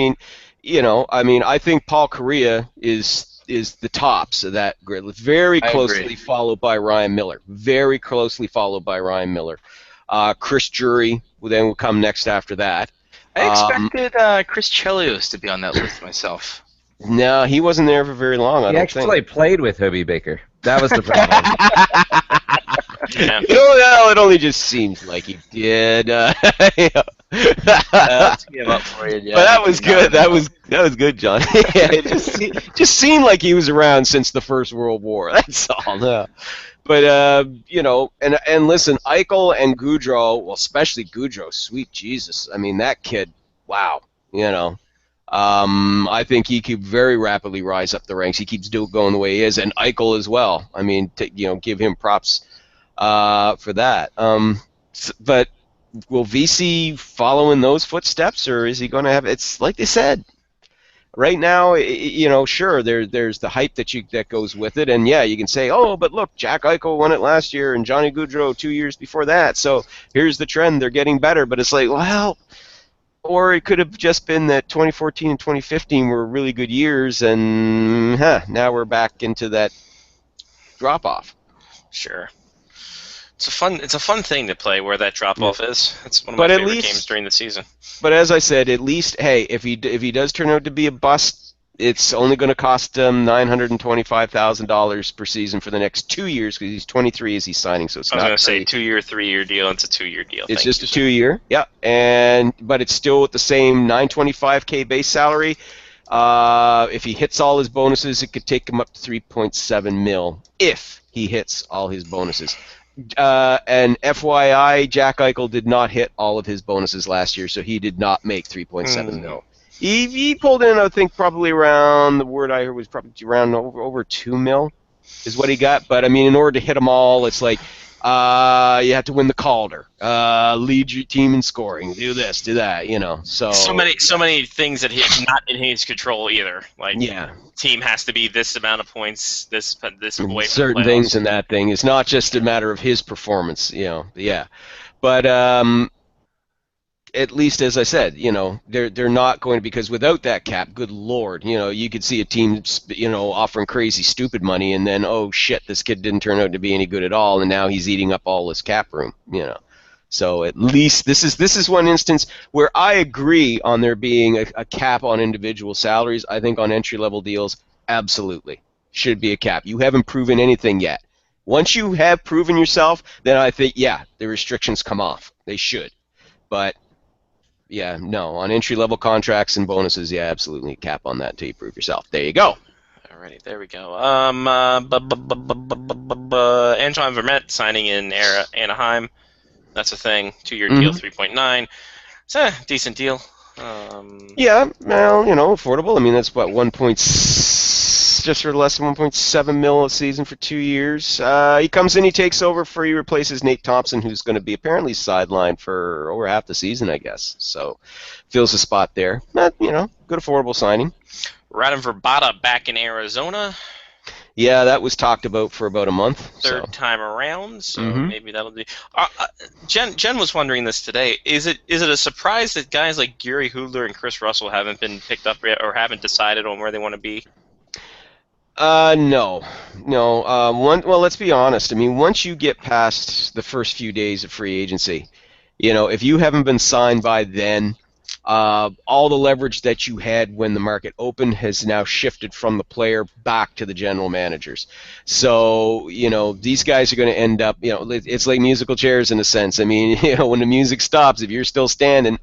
think Paul Correa is the tops of that grid, very I closely agree. followed by Ryan Miller, very closely followed by Ryan Miller. Chris Drury then will come next after that. I expected Chris Chelios to be on that list myself. No, he wasn't there for very long. I he don't actually think. played with Hobie Baker. That was the problem. Yeah. Well, it only just seems like he did. Let's give up for you, But that was good. That was good, John. Yeah, it just seemed like he was around since the First World War. That's all. No. But and listen, Eichel and Goudreau, well, especially Goudreau, sweet Jesus. I mean, that kid, wow. I think he could very rapidly rise up the ranks. He keeps going the way he is, and Eichel as well. I mean, give him props for that. But will VC follow in those footsteps, or is he going to have? It's like they said. Right now, sure, there's the hype that goes with it, and yeah, you can say, oh, but look, Jack Eichel won it last year, and Johnny Gaudreau 2 years before that. So here's the trend; they're getting better. But it's like, well, or it could have just been that 2014 and 2015 were really good years, and now we're back into that drop off. Sure. It's a fun thing to play where that drop off is. It's one of But my at favorite least- games during the season. But as I said, at least, hey, if he does turn out to be a bust, it's only going to cost him $925,000 per season for the next 2 years because he's 23 as he's signing. So it's I was not going to say crazy. 2 year, 3 year deal. It's a 2 year deal. It's Thank just you, a 2 year, yeah, but it's still with the same $925K base salary. If he hits all his bonuses, it could take him up to $3.7 million if he hits all his bonuses. And FYI, Jack Eichel did not hit all of his bonuses last year, so he did not make $3.7 million. He pulled in, I think, probably around, the word I heard was probably around over $2 million is what he got. But, I mean, in order to hit them all, it's like you have to win the Calder, lead your team in scoring, do this, do that, So many things that he's not in his control either. Like, yeah. team has to be this amount of points, this away from Certain the things playoffs. in that thing. It's not just a matter of his performance, Yeah, but at least, as I said, they're not going to, because without that cap, good lord, you could see a team, offering crazy stupid money, and then oh shit, this kid didn't turn out to be any good at all, and now he's eating up all his cap room, So at least this is one instance where I agree on there being a cap on individual salaries. I think on entry-level deals, absolutely should be a cap. You haven't proven anything yet. Once you have proven yourself, then I think, yeah, the restrictions come off. They should. But, yeah, no, on entry-level contracts and bonuses, yeah, absolutely, cap on that until you prove yourself. There you go. Alrighty, there we go. Antoine Vermette signing in Anaheim. That's a thing. 2 year deal, 3.9. It's a decent deal. Yeah, well, affordable. I mean, that's what, just for less than 1.7 mil a season for 2 years. He comes in, he takes over he replaces Nate Thompson, who's going to be apparently sidelined for over half the season, I guess. So, fills a spot there. But, good affordable signing. Radim Verbata back in Arizona. Yeah, that was talked about for about a month. Third time around, so Mhm. maybe that'll be. Jen was wondering this today. Is it a surprise that guys like Gary Hoodler and Chris Russell haven't been picked up yet, or haven't decided on where they want to be? No. Well, let's be honest. I mean, once you get past the first few days of free agency, if you haven't been signed by then, all the leverage that you had when the market opened has now shifted from the player back to the general managers. So, these guys are going to end up, it's like musical chairs in a sense. I mean, when the music stops, if you're still standing,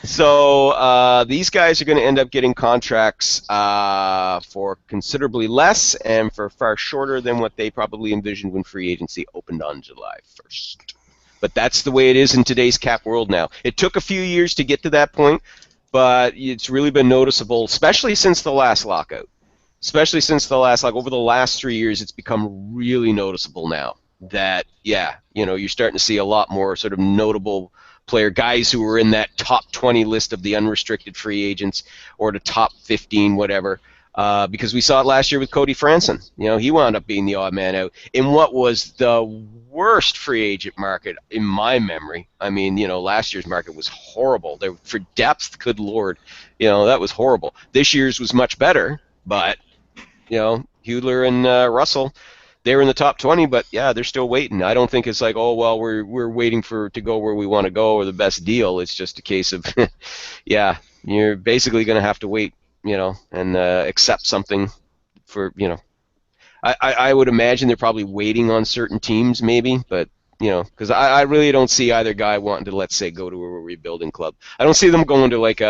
so these guys are going to end up getting contracts for considerably less and for far shorter than what they probably envisioned when free agency opened on July 1st. But that's the way it is in today's cap world now. It took a few years to get to that point, but it's really been noticeable, especially since the last lockout. Over the last 3 years, it's become really noticeable now that, you're starting to see a lot more sort of notable player guys who were in that top 20 list of the unrestricted free agents or the top 15, whatever. Because we saw it last year with Cody Franson. He wound up being the odd man out in what was the worst free agent market in my memory. I mean, last year's market was horrible. For depth, good Lord, that was horrible. This year's was much better, but, Hudler and Russell, they're in the top 20, but, they're still waiting. I don't think it's like, oh, well, we're waiting to go where we want to go or the best deal. It's just a case of, you're basically going to have to wait, and accept something for, I would imagine they're probably waiting on certain teams maybe, but, because I really don't see either guy wanting to, let's say, go to a rebuilding club. I don't see them going to like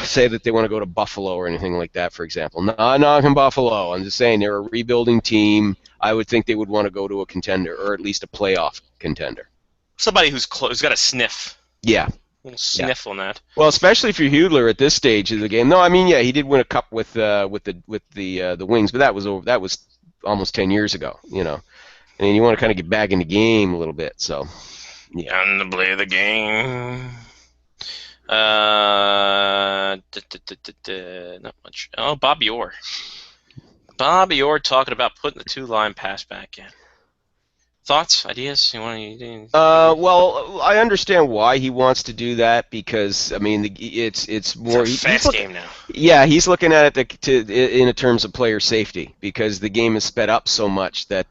say that they want to go to Buffalo or anything like that, for example. Not in Buffalo. I'm just saying they're a rebuilding team. I would think they would want to go to a contender or at least a playoff contender. Somebody who's got a sniff. Yeah. A little sniff on that. Well, especially for Hudler at this stage of the game. No, I mean, he did win a cup with the Wings, but that was almost 10 years ago, And you want to kind of get back in the game a little bit, so. Yeah. And to play the game. Not much. Oh, Bobby Orr. Bobby Orr talking about putting the two-line pass back in. Thoughts, ideas? Well, I understand why he wants to do that because I mean it's more it's a fast game now. Yeah, he's looking at it in terms of player safety because the game is sped up so much that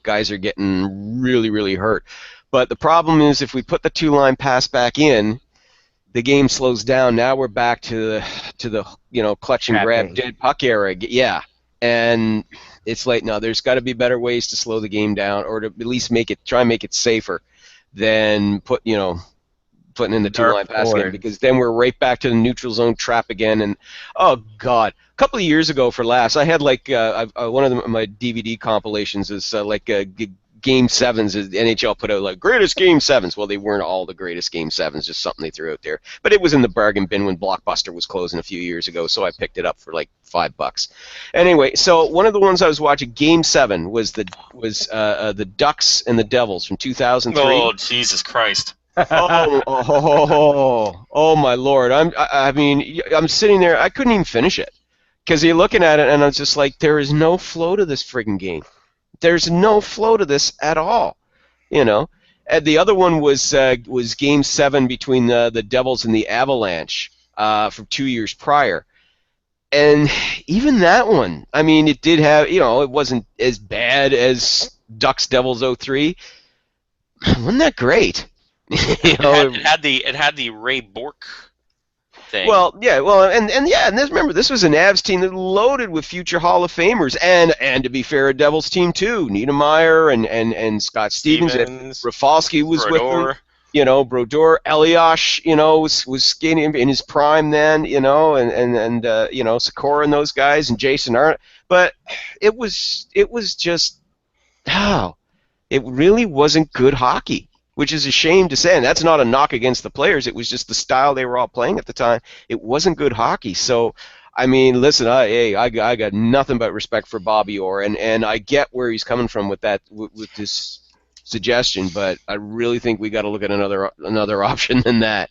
guys are getting really really hurt. But the problem is if we put the two-line pass back in, the game slows down. Now we're back to the clutch and grab dead puck era. Yeah, and it's like, no, there's got to be better ways to slow the game down, or to at least try and make it safer than putting in the two-line pass game, because then we're right back to the neutral zone trap again. And oh god, a couple of years ago for laughs, I had like one of my DVD compilations is Game 7s. The NHL put out like greatest Game 7s. Well, they weren't all the greatest Game 7s, just something they threw out there. But it was in the bargain bin when Blockbuster was closing a few years ago, so I picked it up for like $5. Anyway, so one of the ones I was watching, Game 7, was the Ducks and the Devils from 2003. Oh, Jesus Christ. oh my Lord. I mean, I'm sitting there, I couldn't even finish it. Because you're looking at it, and I was just like, there is no flow to this friggin' game. There's no flow to this at all, And the other one was Game 7 between the Devils and the Avalanche from 2 years prior. And even that one, I mean, it did have, it wasn't as bad as Ducks Devils 03. Wasn't that great? It had the Ray Bourque thing. Well, and remember, this was an Avs team that loaded with future Hall of Famers, and to be fair, a Devils team too. Niedermeyer and Scott Stevens and Rafalski was Brodeur. with them. Brodeur, Eliash, was skating in his prime then, and Sikora and those guys, and Jason Arnott. But it was just, it really wasn't good hockey. Which is a shame to say, and that's not a knock against the players. It was just the style they were all playing at the time. It wasn't good hockey. So, I mean, listen, I got nothing but respect for Bobby Orr, and I get where he's coming from with that, with this suggestion. But I really think we got to look at another option than that.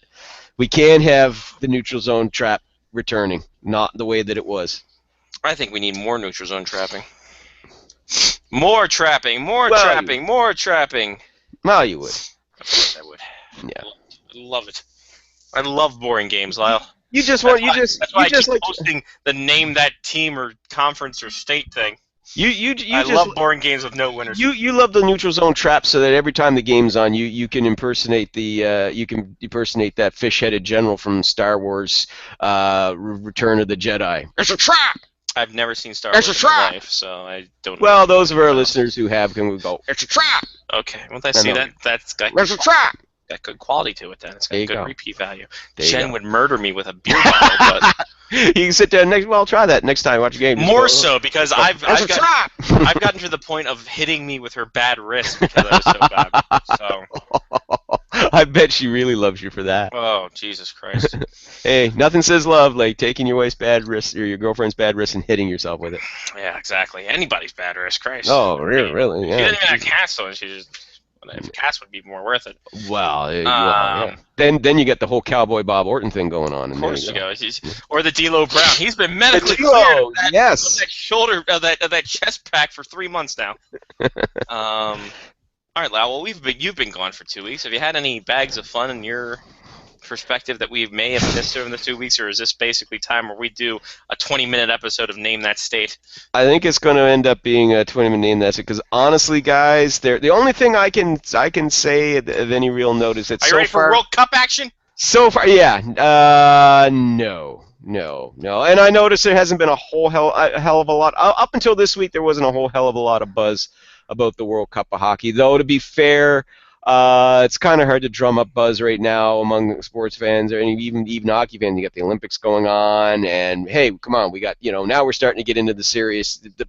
We can't have the neutral zone trap returning, not the way that it was. I think we need more neutral zone trapping. More trapping. More trapping. Well, you would. Of course I would. Yeah. I love it. I love boring games, Lyle. You just That's want why, you just that's why you I just keep like posting the name that team or conference or state thing. you I just love boring games with no winners. you love the neutral zone trap so that every time the game's on, you can impersonate that fish-headed general from Star Wars, Return of the Jedi. It's a trap. I've never seen Star It's Wars a in my trap! life, so I don't know. Well, those of our listeners who have can go. It's a trap. Okay, well, I see know. that's got It's a trap. good quality to it then. It's got There you good go. repeat value. There you Jen go. would murder me with a beer bottle, but You can sit there next. Well, try that next time. Watch a game. Just more go, so because "Oh, I've it's a got, trap. I've gotten to the point of hitting me with her bad wrist because I was so bad. So, I bet she really loves you for that. oh Jesus Christ! Hey, nothing says love like taking your wife's bad wrist or your girlfriend's bad wrist and hitting yourself with it. Yeah, exactly. Anybody's bad wrist, Christ. Oh, really? She Yeah. doesn't even have cats, so she just. If cats would be more worth it. Well, yeah. Then you get the whole Cowboy Bob Orton thing going on. Of course you go. Or the D'Lo Brown. He's been medically D'Lo, cleared of that, yes. of that shoulder, of that chest pack for 3 months now. All right, Lau. Well, you've been gone for 2 weeks. Have you had any bags of fun in your perspective that we may have missed over the 2 weeks, or is this basically time where we do a 20-minute episode of Name That State? I think it's going to end up being a 20-minute name. That's it. Because honestly, guys, the only thing I can say of any real note is that Are you so ready far. for World Cup action? So far, yeah. No. And I noticed there hasn't been a hell of a lot. Up until this week, there wasn't a whole hell of a lot of buzz about the World Cup of hockey. Though, to be fair, it's kind of hard to drum up buzz right now among sports fans or even hockey fans. You got the Olympics going on, and hey, come on, we got now we're starting to get into the serious the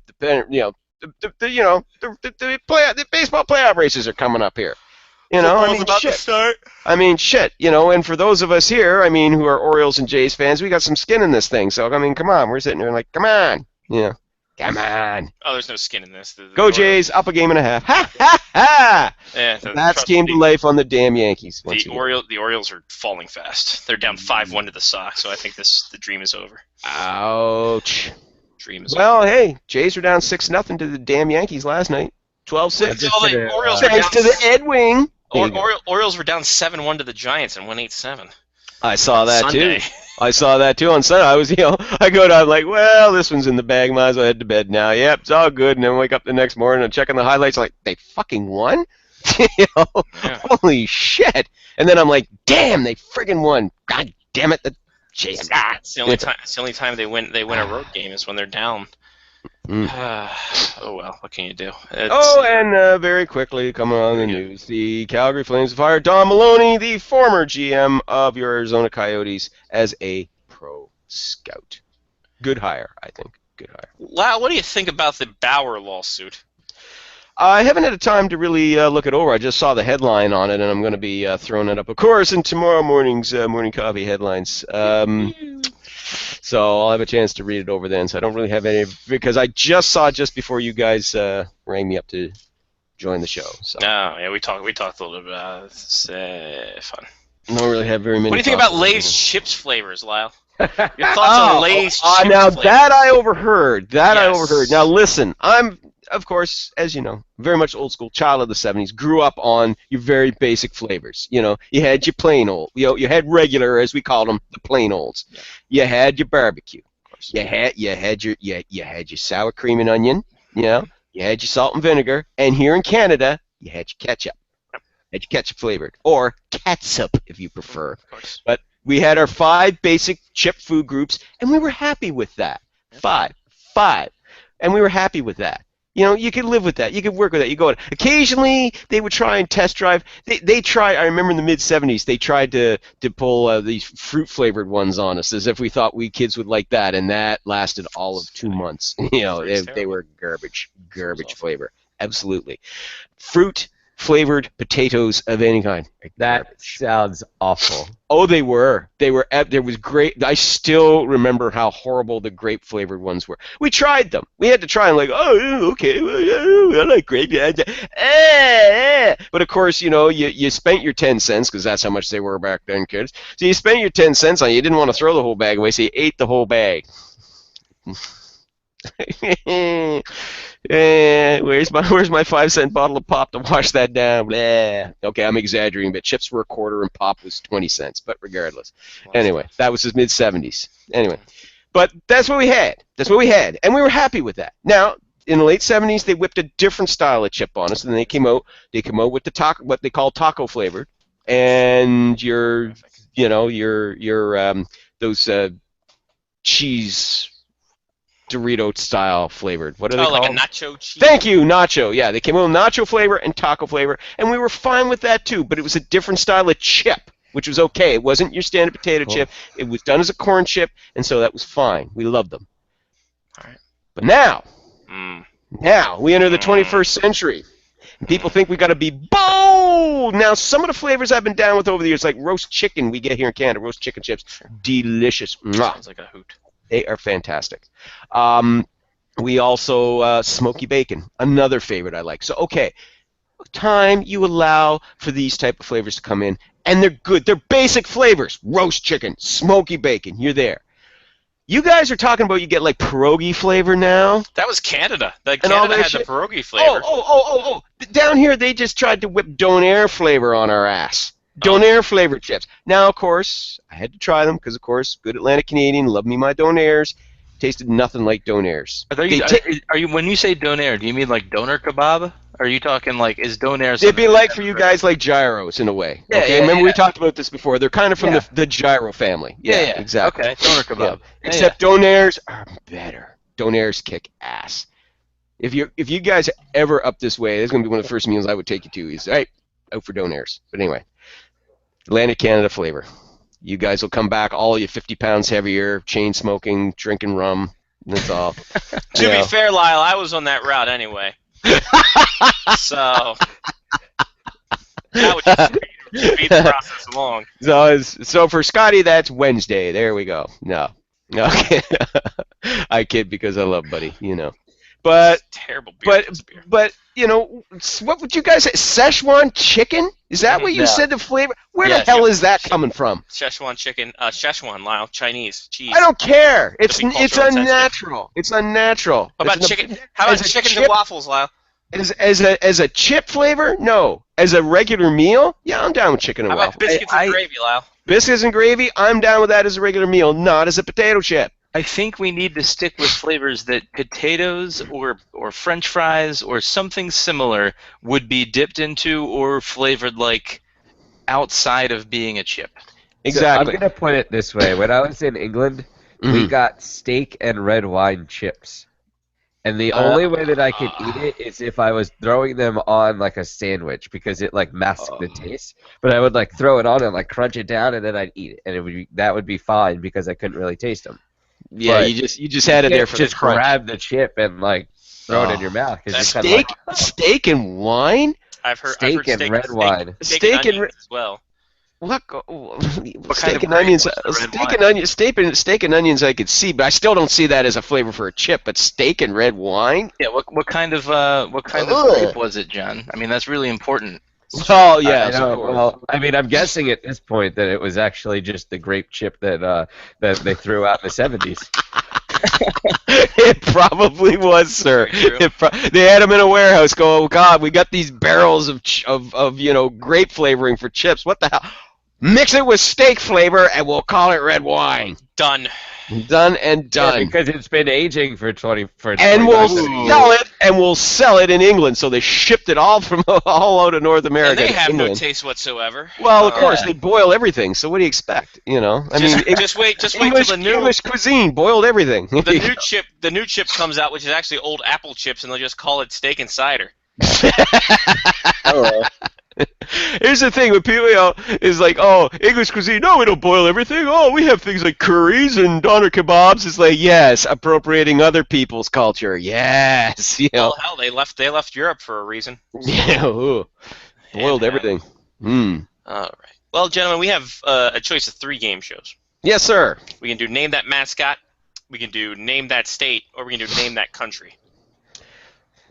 baseball playoff races are coming up here. I mean, shit. And for those of us here, who are Orioles and Jays fans, we got some skin in this thing. So come on, we're sitting there like, come on, come on. Oh, there's no skin in this. The Go Orioles- Jays, up a game and a half. Ha ha ha! Yeah, That's came to life on the damn Yankees. once The again. Orioles are falling fast. They're down 5-1 to the Sox, so I think the dream is over. Ouch. Dream is Well, hey, Jays were down 6-0 to the damn Yankees last night. 12-6. over. The Orioles were Thanks down to the Ed Wing. There you go. Orioles were down 7-1 to the Giants and won 8-7. I saw that Sunday. too. I saw that too on Sunday. I was, I go down like, well, this one's in the bag. Might as well head to bed now. Yep, it's all good. And then wake up the next morning and checking the highlights. Like, they fucking won? Yeah. Holy shit! And then I'm like, damn, they friggin' won. God damn it, the Jays. It's the only time they win a road game is when they're down. Oh well, what can you do? And very quickly, coming on the news, the Calgary Flames have hired Don Maloney, the former GM of your Arizona Coyotes, as a pro scout. Good hire, I think. Good hire. Lau, what do you think about the Bauer lawsuit? I haven't had a time to really look it over. I just saw the headline on it, and I'm going to be throwing it up, of course, in tomorrow morning's morning coffee headlines. So I'll have a chance to read it over then. So I don't really have any, because I just saw it just before you guys rang me up to join the show. So Oh yeah, we talked a little bit about it. It's fun. I don't really have very many. What do you think thoughts about on it. Lay's chips flavors, Lyle? Your thoughts on Lay's chips now flavors? that I overheard. I Yes. overheard. Now listen, I'm, of course, as you know, very much old school, child of the 70s, grew up on your very basic flavors. You had your plain old, you had regular, as we called them, the plain olds. Yeah. You had your barbecue. You had your sour cream and onion. You had your salt and vinegar, and here in Canada, you had your ketchup. Had your ketchup flavored, or catsup if you prefer. Of course. But we had our 5 basic chip food groups, and we were happy with that. 5. And we were happy with that. You could live with that. You could work with that. You go. Occasionally, they would try and test drive. They tried. I remember in the mid '70s, they tried to pull these fruit flavored ones on us, as if we thought we kids would like that, and that lasted all of 2 months. They were garbage flavor. Absolutely, fruit flavored potatoes of any kind. That sounds awful. Oh, they were. There was great. I still remember how horrible the grape flavored ones were. We tried them. We had to try them. Like, oh, okay, I like grape. But of course, you spent your 10 cents because that's how much they were back then, kids. So you spent your 10 cents on it. You didn't want to throw the whole bag away, so you ate the whole bag. Where's my 5-cent bottle of pop to wash that down? Blah. Okay, I'm exaggerating, but chips were a quarter and pop was 20 cents. But regardless, anyway, that was his mid 70s. Anyway, but that's what we had. That's what we had, and we were happy with that. Now, in the late 70s, they whipped a different style of chip on us, and they came out with the taco, what they call taco flavored, and those cheese Dorito style flavored. What are they called? Like a nacho cheese. Thank you, nacho. Yeah, they came out with nacho flavor and taco flavor, and we were fine with that too. But it was a different style of chip, which was okay. It wasn't your standard potato chip. It was done as a corn chip, and so that was fine. We loved them. All right. But now we enter the 21st century. People think we got to be bold. Now, some of the flavors I've been down with over the years, like roast chicken, we get here in Canada, roast chicken chips, delicious. Sounds like a hoot. They are fantastic. We also smoky bacon, another favorite I like. So, okay, time you allow for these type of flavors to come in, and they're good. They're basic flavors. Roast chicken, smoky bacon, you're there. You guys are talking about you get like pierogi flavor now. That was Canada. Canada had the pierogi flavor. Oh. Down here, they just tried to whip Donair flavor on our ass. Donair flavored chips. Now, of course, I had to try them because, of course, good Atlantic Canadian, love me my Donairs. Tasted nothing like Donairs. Are you when you say Donair, do you mean like doner kebab? Or are you talking like is Donair? It'd be like for you guys like gyros in a way. Yeah, okay, remember we talked about this before. They're kind of from the gyro family. Yeah, exactly. Okay, doner kebab. Yeah. Except Donairs are better. Donairs kick ass. If you guys are ever up this way, this is gonna be one of the first meals I would take you to. Is out for Donairs. But anyway. Atlantic Canada flavor. You guys will come back, all of you 50 pounds heavier, chain smoking, drinking rum. That's all. To be fair, Lyle, I was on that route anyway. So that would just speed the process along. So for Scotty, that's Wednesday. There we go. No. Okay. I kid because I love Buddy, But terrible beer. But what would you guys say? Szechuan chicken? Is that what you said? The flavor? Where the hell is that coming from? Szechuan chicken. Szechuan, Lyle. Chinese cheese. I don't care. It's unnatural. It's unnatural. How about chicken? How about chickens and waffles, Lyle? As a chip flavor? No. As a regular meal? Yeah, I'm down with chicken and waffles. How about biscuits and gravy, Lyle? Biscuits and gravy? I'm down with that as a regular meal, not as a potato chip. I think we need to stick with flavors that potatoes or French fries or something similar would be dipped into or flavored like outside of being a chip. Exactly. So I'm going to put it this way. When I was in England, we got steak and red wine chips. And the only way that I could eat it is if I was throwing them on like a sandwich because it like masked the taste. But I would like throw it on and like crunch it down and then I'd eat it. And that would be fine because I couldn't really taste them. Yeah, but you just had it there for just the crunch. grab the chip and like throw it in your mouth. Steak and wine? I've heard steak and red wine. Steak and onions as well. What steak and onions? Steak and onions I could see, but I still don't see that as a flavor for a chip. But steak and red wine? Yeah. What kind of grape was it, John? I mean, that's really important. Oh yeah. Well, I mean, I'm guessing at this point that it was actually just the grape chip that they threw out in the 70s. It probably was, sir. They had them in a warehouse. Go, oh God, we got these barrels of grape flavoring for chips. What the hell? Mix it with steak flavor, and we'll call it red wine. Done. Done and done. Yeah, because it's been aging for 20 and we'll sell it in England. So they shipped it all out of North America. And they have England. no taste whatsoever. Well, of course they boil everything. So what do you expect? Just wait till the new English cuisine boiled everything. The new chip comes out, which is actually old apple chips, and they'll just call it steak and cider. Here's the thing with people, is like, oh, English cuisine, no, we don't boil everything. Oh, we have things like curries and doner kebabs. It's like, yes, appropriating other people's culture. Yes, Well, hell, they left Europe for a reason. Yeah, boiled everything. All right. Well, gentlemen, we have a choice of 3 game shows. Yes, sir. We can do Name That Mascot, we can do Name That State, or we can do Name That Country.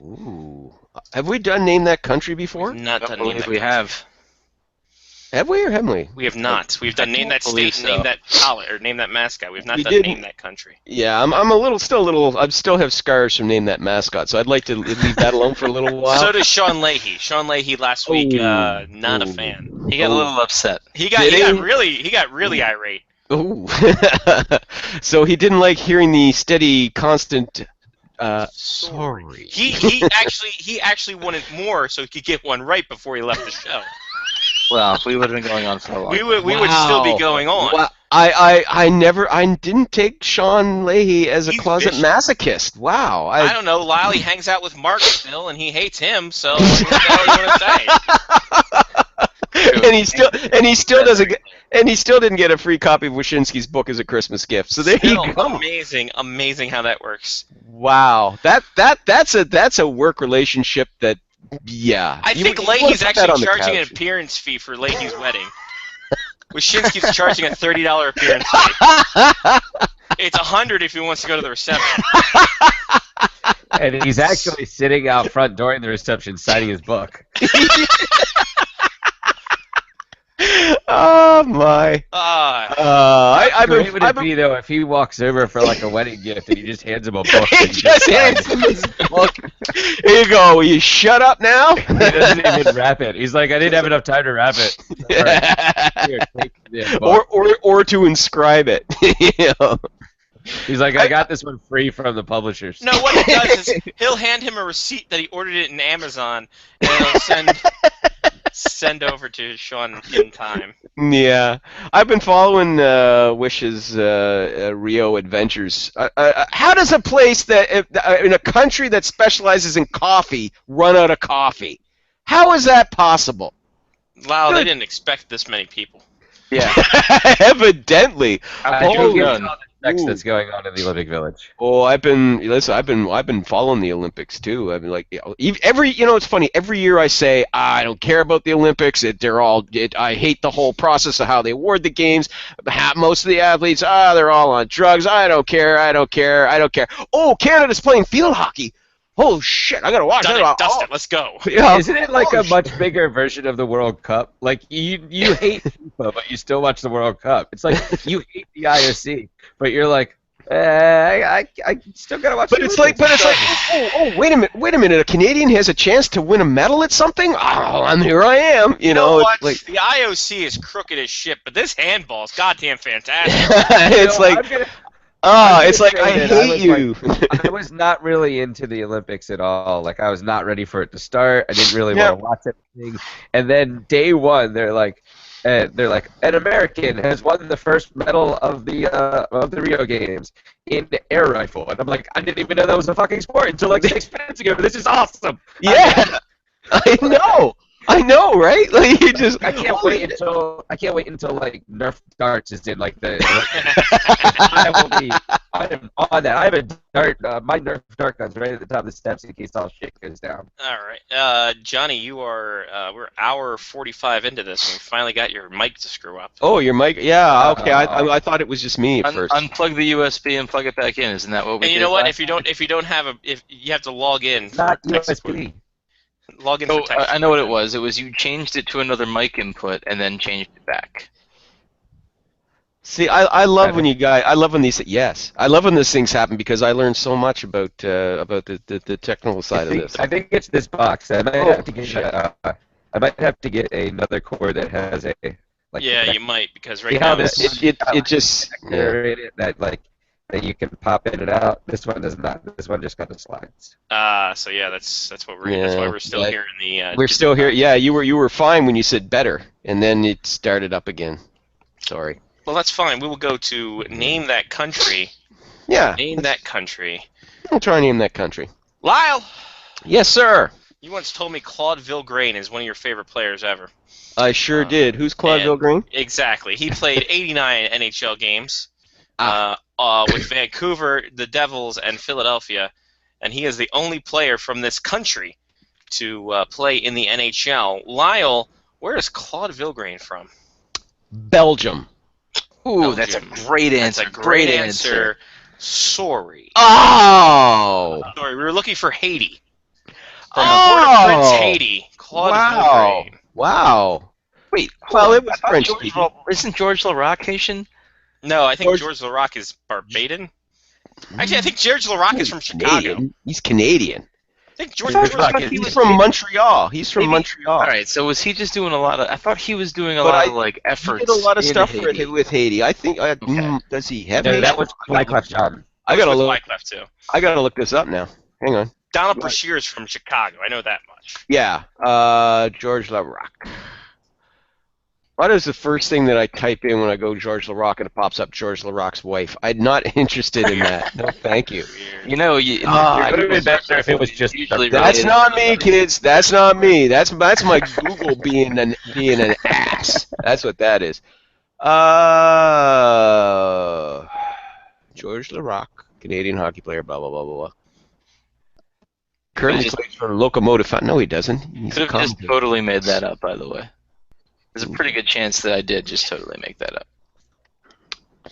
Ooh. Have we done Name That Country before? Not done Name That Country. We have. Have we or haven't we? We have not. We've done name that believe state, so. name that collar, or name that mascot. We've not We done didn't. name that country. Yeah, I'm I still have scars from Name That Mascot, so I'd like to leave that alone for a little while. So does Sean Leahy. Sean Leahy last week, Ooh. not a Ooh. fan. He got a little upset. He got really irate. Ooh. So he didn't like hearing the steady, constant. Sorry. He actually wanted more so he could get one right before he left the show. Well, we would have been going on for a long We would still be going on. Wow. I didn't take Sean Leahy as a He's closet vicious. masochist. Wow. I don't know. Lyle, he hangs out with Mark still, and he hates him. So what the hell you want to say? and he still didn't get a free copy of Wyszynski's book as a Christmas gift. So there Still you go. amazing how that works. Wow. That's a work relationship that. Yeah. I think Leahy's actually charging an appearance fee for Leahy's wedding. Wyszynski's charging a $30 appearance fee. It's $100 if he wants to go to the reception. And he's actually sitting out front during the reception signing his book. Oh my! How great would it be though if he walks over for like a wedding gift and he just hands him a book? He just hands him his book. Here you go. Will you shut up now? He doesn't even wrap it. He's like, I didn't have enough time to wrap it. Here, take this book. or to inscribe it. You know? He's like, I got this one free from the publishers. No, what he does is he'll hand him a receipt that he ordered it in Amazon, and he'll send over to Sean in time. Yeah, I've been following Wish's Rio adventures. How does a place that in a country that specializes in coffee run out of coffee? How is that possible? Wow, they didn't expect this many people. Yeah. Evidently. I do get all the sex that's going on in the Olympic Village. Oh, I've been following the Olympics too. I've been like, it's funny. Every year I say I don't care about the Olympics. I hate the whole process of how they award the games. Most of the athletes, they're all on drugs. I don't care. Oh, Canada's playing field hockey. Oh shit! I gotta watch that. Dust it. Let's go. Yeah. Isn't it like a much bigger version of the World Cup? Like you hate FIFA, but you still watch the World Cup. It's like you hate the IOC, but you're like, I still gotta watch. But it's like, wait a minute. A Canadian has a chance to win a medal at something. Oh, here I am. You know what? Like, the IOC is crooked as shit, but this handball's goddamn fantastic. it's like. It's like I hate you. I was not really into the Olympics at all. Like I was not ready for it to start. I didn't really want to watch anything. And then day one, they're like, an American has won the first medal of the Rio Games in air rifle. And I'm like, I didn't even know that was a fucking sport until like 6 minutes ago. This is awesome. Yeah, I know, right? Like you just. I can't wait until like Nerf darts is in like the. I'm on that. I have a dart. My Nerf dart gun's right at the top of the steps in case all shit goes down. All right, Johnny, you are. We're hour 45 into this, and we finally got your mic to screw up. Oh, your mic? Yeah. Okay. I thought it was just me at first. Unplug the USB and plug it back in. Isn't that what we? And you know what? If you don't have if you have to log in. Not USB. Log in. Oh, I know what it was. It was you changed it to another mic input and then changed it back. See, I love when I love when these things happen because I learned so much about the technical side of this. I think it's this box. I might have to get another cord that has a. Like, yeah, you might because right now it just that you can pop in and out. This one does not. This one just kind of slides. So yeah, that's what we're. That's why we're still here in the. We're still here. Yeah, you were fine when you said better, and then it started up again. Sorry. Well, that's fine. We will go to name that country. Yeah. Name that country. I'll try and name that country. Lyle. Yes, sir. You once told me Claude Vilgrain is one of your favorite players ever. I sure did. Who's Claude Vilgrain? Exactly. He played 89 NHL games with Vancouver, the Devils, and Philadelphia, and he is the only player from this country to play in the NHL. Lyle, where is Claude Vilgrain from? Belgium. Ooh, that's a great answer. That's a great answer. Sorry. Oh! Sorry, we were looking for Haiti. From Port-au-Prince, Haiti. Claude Vilgrain. Wow. Wait, Well, it I was thought French George speaking. Isn't George Larac Haitian? No, I think George- George LaRock is Barbadian. Actually, I think George LaRock is from Chicago. Canadian. He's Canadian. I think George George LaRock LaRock is. He's from Montreal. He's from Maybe- Montreal. All right, so was he just doing a lot of? I thought he was doing a But lot I- of like He efforts. did a lot of in stuff Haiti. with Haiti. I think. Does he have? No, Haiti? that was Wyclef Jean. I gotta with look. Wyclef too. I gotta look this up now. Hang on. Donald Brashear is from Chicago. I know that much. Yeah. George Larac. What is the first thing that I type in when I go George Larac and it pops up George Laroc's wife? I'm not interested in that. No, thank you. You know, It would have been better if it was just. Usually That's related. not me, kids. That's not me. That's my Google being an ass. That's what that is. George Larac, Canadian hockey player. Blah blah blah blah blah. Currently Just- plays for Locomotive. No, he doesn't. He's Could a have just commentator. totally made that up, by the way. There's a pretty good chance that I did just totally make that up.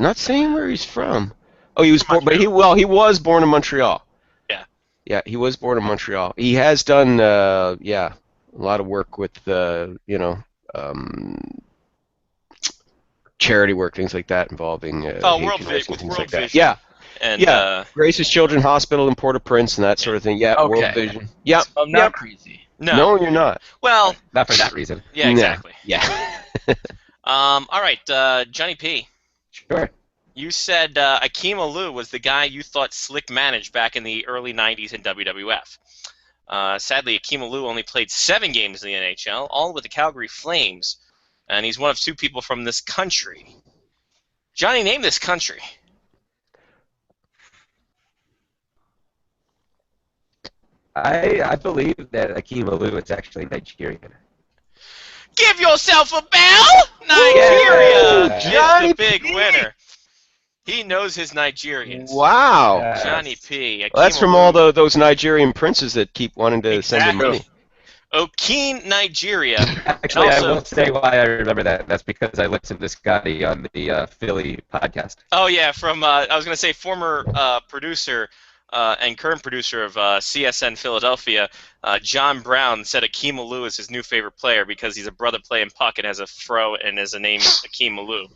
Not saying where he's from. Oh, he was born, but he was born in Montreal. Yeah. Yeah, he was born in Montreal. He has done a lot of work with charity work, things like that involving Oh, Haitian World rights Vi- and with things World like that. Vision. Yeah, And Yeah. Grace's Children's Hospital in Port-au-Prince and that sort of thing. Yeah, Okay. World Vision. Yeah. So I'm not crazy. No, you're not. Well, Not for that reason. yeah, exactly. Yeah. All right, Johnny P. Sure. You said Akeem Alou was the guy you thought Slick managed back in the early 90s in WWF. Sadly, Akeem Alou only played 7 games in the NHL, all with the Calgary Flames, and he's one of 2 people from this country. Johnny, name this country. I believe that Akeem Alou is actually Nigerian. Give yourself a bell! Nigeria Yeah. is Johnny the big P. winner. He knows his Nigerians. Wow. Yeah. Johnny P. Well, that's Akeem from Alou. all those Nigerian princes that keep wanting to send him Exactly. money. Okene, Nigeria. Actually, also- I won't say why I remember that. That's because I listened to Scotty on the Philly podcast. Oh yeah, from I was gonna say former producer and current producer of CSN Philadelphia, John Brown said Akeem Alou is his new favorite player because he's a brother playing puck and has a fro and his name is Akeem Alou.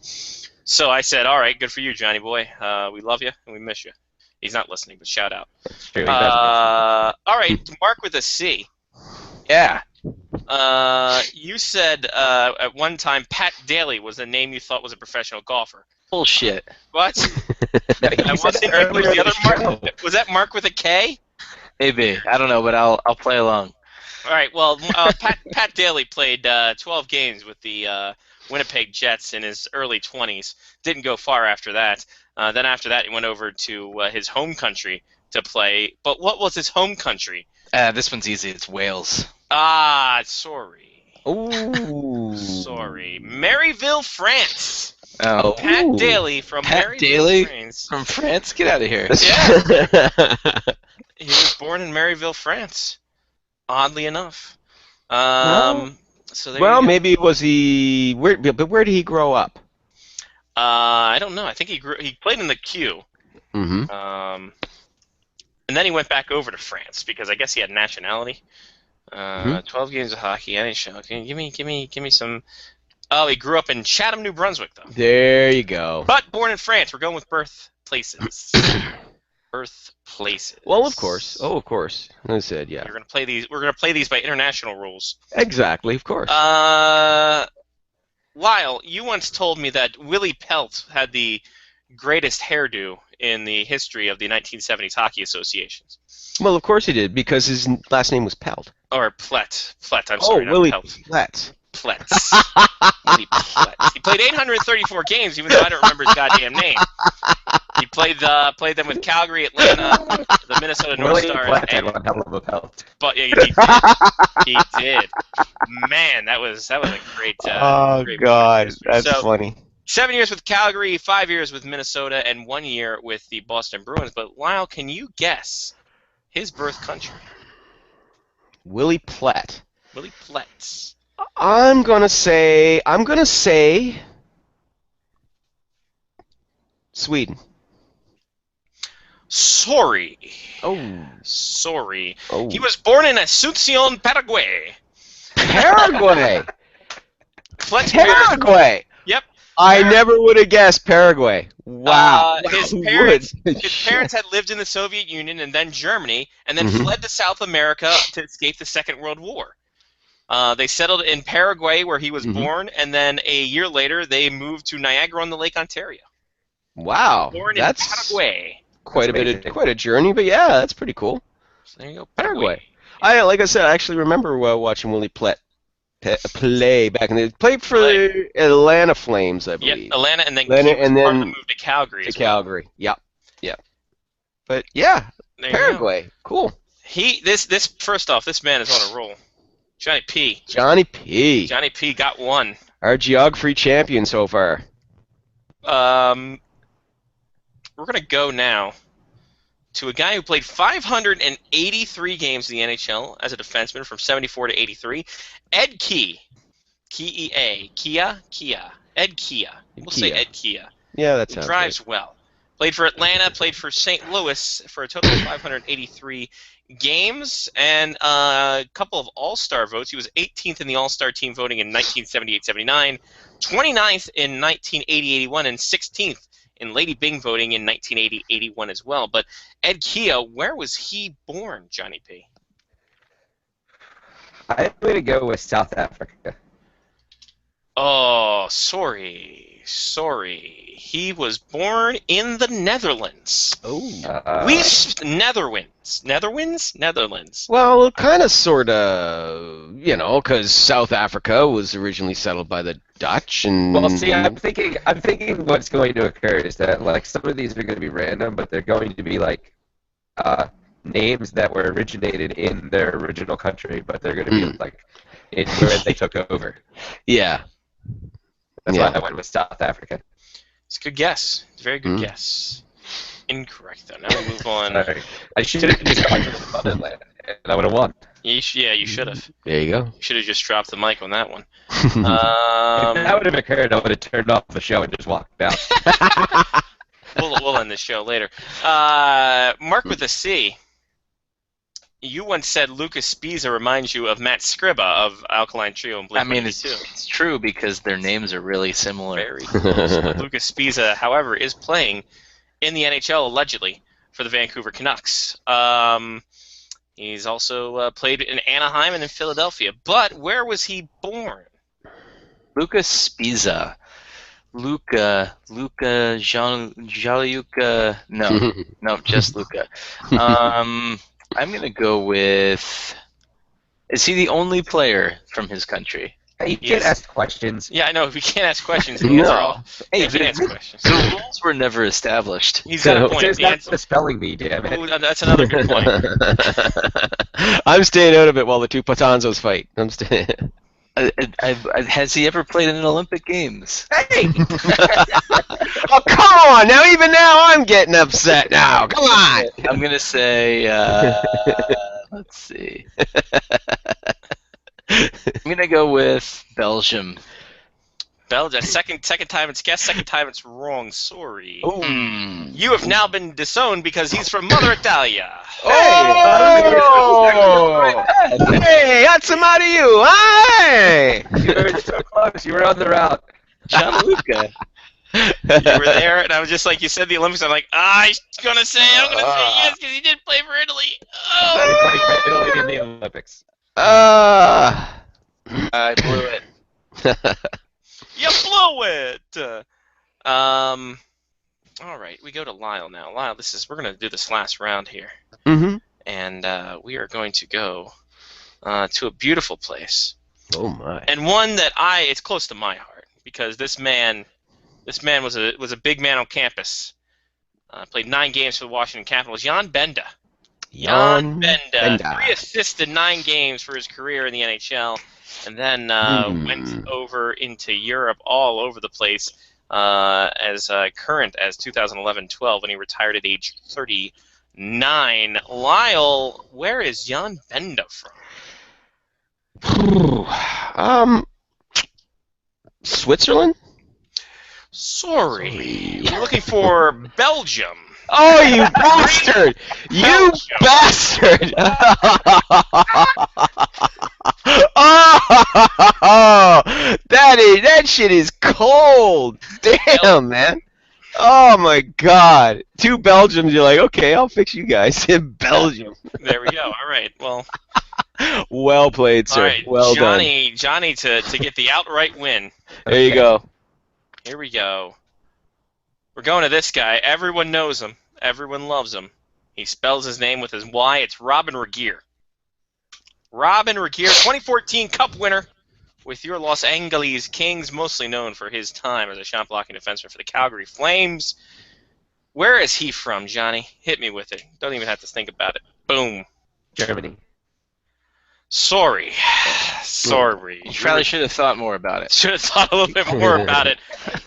So I said, all right, good for you, Johnny boy. We love you and we miss you. He's not listening, but shout out. That's true. he doesn't. All right, Mark with a C. Yeah. You said at one time Pat Daly was a name you thought was a professional golfer. Bullshit. What? No, I you want said to think that it was earlier the in other the Mark. show. Was that Mark with a K? Maybe. I don't know, but I'll play along. All right. Well, Pat Daly played 12 games with the Winnipeg Jets in his early 20s. Didn't go far after that. Then after that, he went over to his home country to play. But what was his home country? This one's easy. It's Wales. Ah, sorry. Ooh. Sorry. Maryville, France. Oh, Pat Ooh. Daly from Pat Maryville, Daly? France. from France? Get out of here. He was born in Maryville, France. Oddly enough. So there Well, you go. maybe was he? But where did he grow up? I don't know. I think he played in the Q. Mm-hmm. And then he went back over to France because I guess he had nationality. 12 games of hockey, NHL. Give me some. Oh, he grew up in Chatham, New Brunswick, though. There you go. But born in France. We're going with birthplaces. Birthplaces. Well, of course. Oh, of course. I said, yeah. We're gonna play these. We're gonna play these by international rules. Exactly, of course. Lyle, you once told me that Willie Pelt had the greatest hairdo in the history of the 1970s hockey associations. Well, of course he did, because his last name was Pelt. Or Plet. I'm sorry, not Willie Pelt. Plet. Pletz. Willie Pletz. He played 834 games, even though I don't remember his goddamn name. He played them with Calgary, Atlanta, the Minnesota North Willie Star, Platt had and one hell of a belt. but yeah, he did. He did. Man, that was a great. Great that's So- funny. 7 years with Calgary, 5 years with Minnesota, and 1 year with the Boston Bruins. But Lyle, can you guess his birth country? Willie Platt. Willie Pletz. I'm gonna say Sweden. Sorry. Oh. Sorry. Oh. He was born in Asunción, Paraguay. Paraguay. fled to Europe. Paraguay. Yep. I never would have guessed Paraguay. Wow. His Who parents would? had lived in the Soviet Union and then Germany, and then Mhm. fled to South America to escape the Second World War. They settled in Paraguay, where he was Mhm. born, and then a year later, they moved to Niagara-on-the-Lake, Ontario. Wow. Born in That's Paraguay. quite That's quite a journey, but yeah, that's pretty cool. So there you go, Paraguay. Like I said, I actually remember watching Willie Plett play back in the played for the Atlanta Flames, I Yep, believe. Atlanta, and then Atlanta, he was and part of then the move to Calgary. to as well. Calgary. Yep. But yeah, There you go. Paraguay. Cool. This first off, this man is on a roll. Johnny P. Johnny P. Johnny P. got one. Our geography champion so far. We're gonna go now to a guy who played 583 games in the NHL as a defenseman from 74 to 83. Ed Key. K-E-A. Kia? Ed Kia. We'll say Kia. Ed Kia. Yeah, that He sounds drives well. Played for Atlanta, played for St. Louis for a total of 583 games and a couple of All-Star votes. He was 18th in the All-Star team voting in 1978-79, 29th in 1980-81, and 16th in Lady Byng voting in 1980-81 as well. But Ed Kia, where was he born, Johnny P? I'm going to go with South Africa. Oh, sorry. He was born in the Netherlands. Oh. Netherlands. Well, kind of, sort of, because South Africa was originally settled by the Dutch, and Well, see, I'm thinking what's going to occur is that like some of these are going to be random, but they're going to be like names that were originated in their original country, but they're going to be like in where they took over. yeah. That's Yeah. why I went with South Africa. It's a good guess. It's a very good guess. Incorrect, though. Now we move on. Sorry. I should have just gone to Motherland, and I would have won. You should have. There you go. You should have just dropped the mic on that one. If that would have occurred, I would have turned off the show and just walked out. We'll end this show later. Mark with a C. You once said Lucas Spiza reminds you of Matt Scriba of Alkaline Trio and I mean, Blink-182. it's true because their names are really similar. Very close. Lucas Spiza, however, is playing in the NHL allegedly for the Vancouver Canucks. He's also played in Anaheim and in Philadelphia. But where was he born? Lucas Spiza. Luca, Jaliuka, no, just Luca. I'm going to go with... Is he the only player from his country? You can't ask questions. Yeah, I know. We can't ask questions. And answer all. Hey, You can't ask questions. the rules were never established. He's got a point. It's The not answer- the spelling bee, damn it. Ooh, that's another good point. I'm staying out of it while the two Patanzos fight. I'm staying. Has he ever played in an Olympic Games? Hey! Oh, come on! Now, even now, I'm getting upset now. Come on! I'm going to say, let's see. I'm going to go with Belgium. Belgium. Second time it's guessed. Second time it's wrong. Sorry. Hmm. You have now been disowned because he's from Mother Italia. Oh! Hey, what's the matter you? Hey! You were so close. You were on the route. Gianluca. You were there, and I was just like, you said the Olympics. I'm like, I'm going to say yes because he did play for Italy. Oh. Italy in the Olympics. I blew it. You blew it. All right, we go to Lyle now. Lyle, we're going to do this last round here. Mm-hmm. And we are going to go to a beautiful place. Oh my! And one that it's close to my heart because this man was a big man on campus. Played 9 games for the Washington Capitals. Jan Benda. Jan Benda. 3 assists in 9 games for his career in the NHL, and then went over into Europe, all over the place, as current as 2011-12 when he retired at age 39. Lyle, where is Jan Benda from? Switzerland? Sorry. You're looking for Belgium. Oh, you bastard! You bastard! Oh, that shit is cold. Damn, man. Oh my God. 2 Belgiums. You're like, okay, I'll fix you guys in Belgium. There we go. All right. Well. Well played, sir. All right, well done. Johnny to get the outright win. There you go. Here we go. We're going to this guy. Everyone knows him. Everyone loves him. He spells his name with his Y. It's Robin Regeer. Robin Regeer, 2014 Cup winner with your Los Angeles Kings, mostly known for his time as a shot-blocking defenseman for the Calgary Flames. Where is he from, Johnny? Hit me with it. Don't even have to think about it. Boom. Germany. Sorry. You probably should have thought more about it. Should have thought a little bit more about it.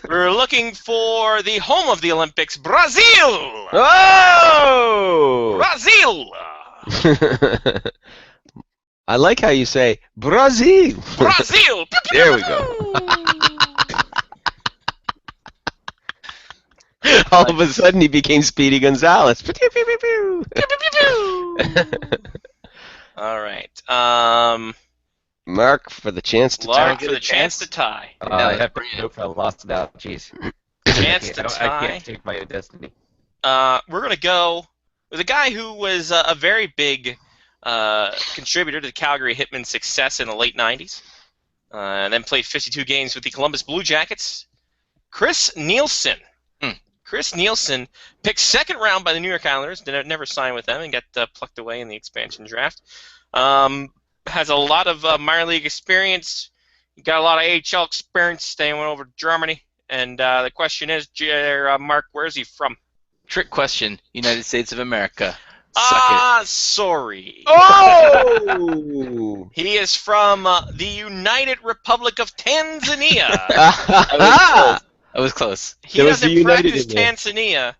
We're looking for the home of the Olympics, Brazil! Oh! Brazil! I like how you say Brazil. Brazil! There we go. All of a sudden he became Speedy Gonzalez. All right. Mark for the chance to tie. Mark for the chance to tie. I have to go for a loss now. Jeez. Chance to tie. I can't take my own destiny. We're going to go with a guy who was a very big contributor to the Calgary Hitmen's success in the late 90s. And then played 52 games with the Columbus Blue Jackets. Chris Nielsen. Chris Nielsen, picked 2nd round by the New York Islanders, never signed with them, and got plucked away in the expansion draft. Has a lot of minor league experience. Got a lot of AHL experience. They went over to Germany. And the question is, Mark, where is he from? Trick question. United States of America. Suck it. Sorry. Oh! He is from the United Republic of Tanzania. I was close. He doesn't practice Tanzania.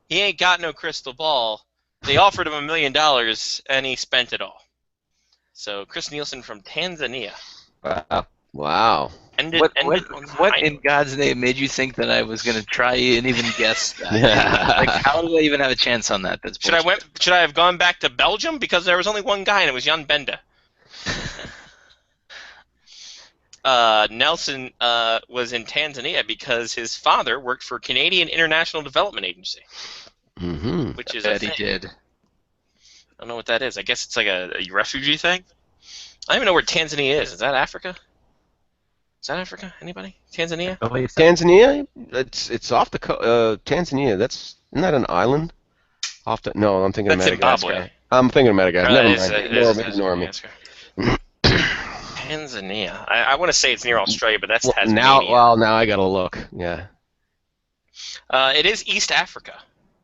He ain't got no crystal ball. They offered him $1 million, and he spent it all. So, Chris Nielsen from Tanzania. Wow. Wow. What in God's name made you think that I was going to try and even guess that? Like, how did I even have a chance on that? That's should I have gone back to Belgium? Because there was only one guy, and it was Jan Benda. Nelson was in Tanzania because his father worked for Canadian International Development Agency. Mm-hmm. Which is I bet he did. I don't know what that is. I guess it's like a refugee thing. I don't even know where Tanzania is. Is that Africa? Is that Africa? Anybody? Tanzania? Tanzania? It's off the coast. Tanzania. Isn't that an island? No, I'm thinking of Madagascar. Zimbabwe. I'm thinking of Madagascar. Never mind. Ignore me. Tanzania. I want to say it's near Australia, but that's Tasmania. Now I gotta look. Yeah. It is East Africa.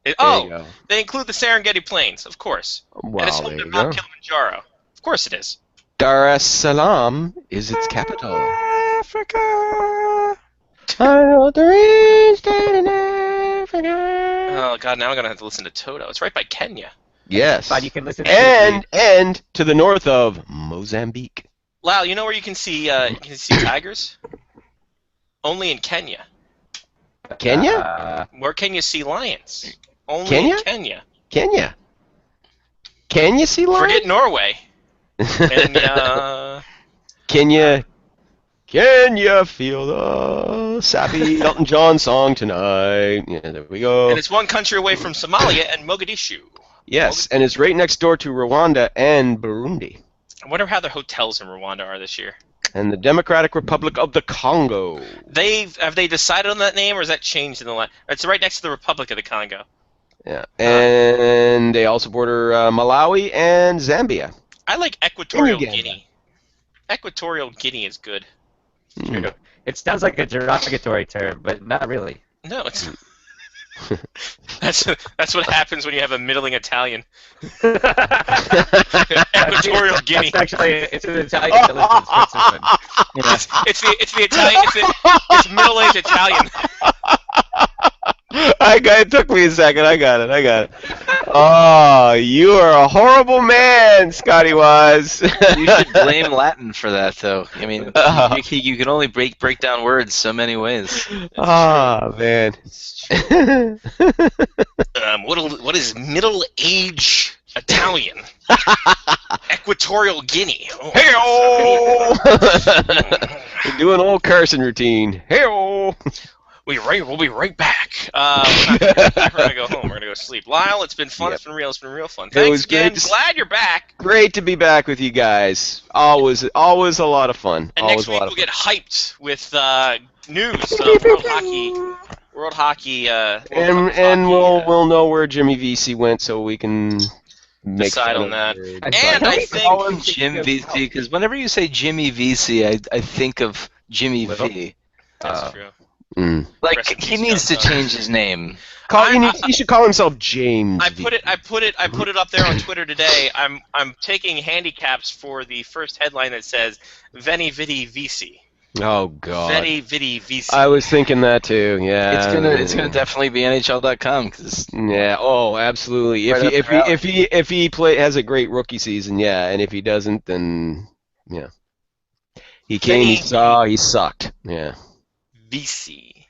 They include the Serengeti Plains, of course. Wow, and it's home to Mount Kilimanjaro. Of course it is. Dar es Salaam is its capital. Africa. I know there is state in Africa. Oh God! Now I'm gonna have to listen to Toto. It's right by Kenya. Yes. But you can listen and to the north of Mozambique. Lyle, you know where you can see tigers? Only in Kenya. Kenya? Where can you see lions? Only Kenya? in Kenya. Kenya. Can you see lions? Forget Norway. Kenya. Kenya. Can you feel the sappy Elton John song tonight? Yeah, there we go. And it's one country away from Somalia and Mogadishu. Yes, and it's right next door to Rwanda and Burundi. I wonder how the hotels in Rwanda are this year. And the Democratic Republic of the Congo. Have they decided on that name, or has that changed in the last? It's right next to the Republic of the Congo. Yeah, and they also border Malawi and Zambia. I like Equatorial Guinea. Equatorial Guinea is good. True. It sounds like a derogatory term, but not really. No, it's. That's what happens when you have a middling Italian. Equatorial Guinea. It's an Italian that lives in Switzerland. It's the Italian. It's middle-aged Italian. It took me a second. I got it. Oh, you are a horrible man, Scotty Wise. You should blame Latin for that, though. I mean, you can only break down words so many ways. Oh, man. What is middle-age Italian, Equatorial Guinea. Oh, Hey-oh! Doing old Carson routine. Hey-oh! We'll be right back. We're gonna go home. We're gonna go sleep. Lyle, it's been fun. Yep. It's been real. It's been real fun. It Thanks was great again. to Glad you're back. Great to be back with you guys. Always a lot of fun. And Always next week a lot we'll of get fun. hyped with news of World Hockey. And we'll know where Jimmy VC went so we can decide on that. And I call him think Jim VC because whenever you say Jimmy VC, I think of Jimmy V. that's true. Like Rest in he peace, needs to John. change his name. He should call himself James. I put it up there on Twitter today. I'm taking handicaps for the first headline that says Veni Vidi Vici. Oh God. Veni Vidi Vici. I was thinking that too. Yeah. It's gonna definitely be NHL.com because Yeah. Oh, absolutely. Right If he has a great rookie season, yeah, and if he doesn't, then yeah. He came. He saw. He sucked. Yeah. VC.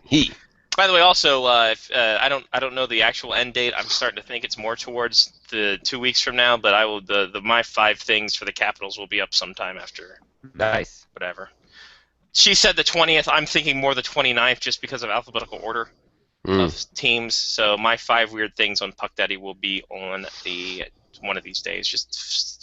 He. By the way, also, if, I don't know the actual end date. I'm starting to think it's more towards the 2 weeks from now. But I will my 5 things for the Capitals will be up sometime after. Nice. Whatever. She said the 20th. I'm thinking more the 29th, just because of alphabetical order of teams. So my 5 weird things on Puck Daddy will be on one of these days. Just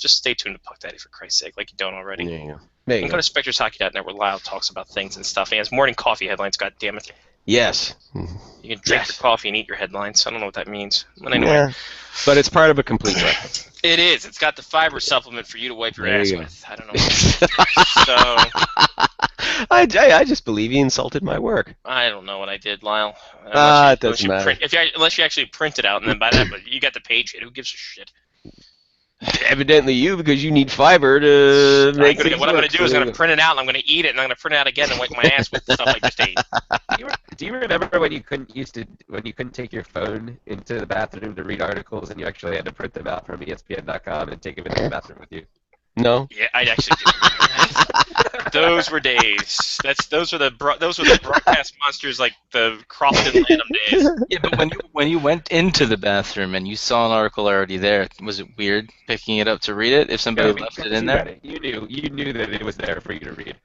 stay tuned to Puck Daddy for Christ's sake, like you don't already. There you go. You can go to Spectre'sHockey.net where Lyle talks about things and stuff. He has morning coffee headlines, God damn it. Yes. You can drink your coffee and eat your headlines. I don't know what that means. But anyway. Yeah. But it's part of a complete record. It is. It's got the fiber supplement for you to wipe your There ass you go. with. I don't know. So I just believe he insulted my work. I don't know what I did, Lyle. It doesn't matter. Unless you actually print it out, and then by that, but you got the page hit. Who gives a shit? Evidently you, because you need fiber to make things What I'm going work. to do is I'm going to print it out, and I'm going to eat it, and I'm going to print it out again and wipe my ass with the stuff I just ate. Do you remember when you couldn't take your phone into the bathroom to read articles and you actually had to print them out from ESPN.com and take them into the bathroom with you? No. Yeah, I actually do. Those were days. Those were the broadcast monsters like the Crofton Lanham days. Yeah, but when you went into the bathroom and you saw an article already there, was it weird picking it up to read it if somebody left it in there? You knew that it was there for you to read.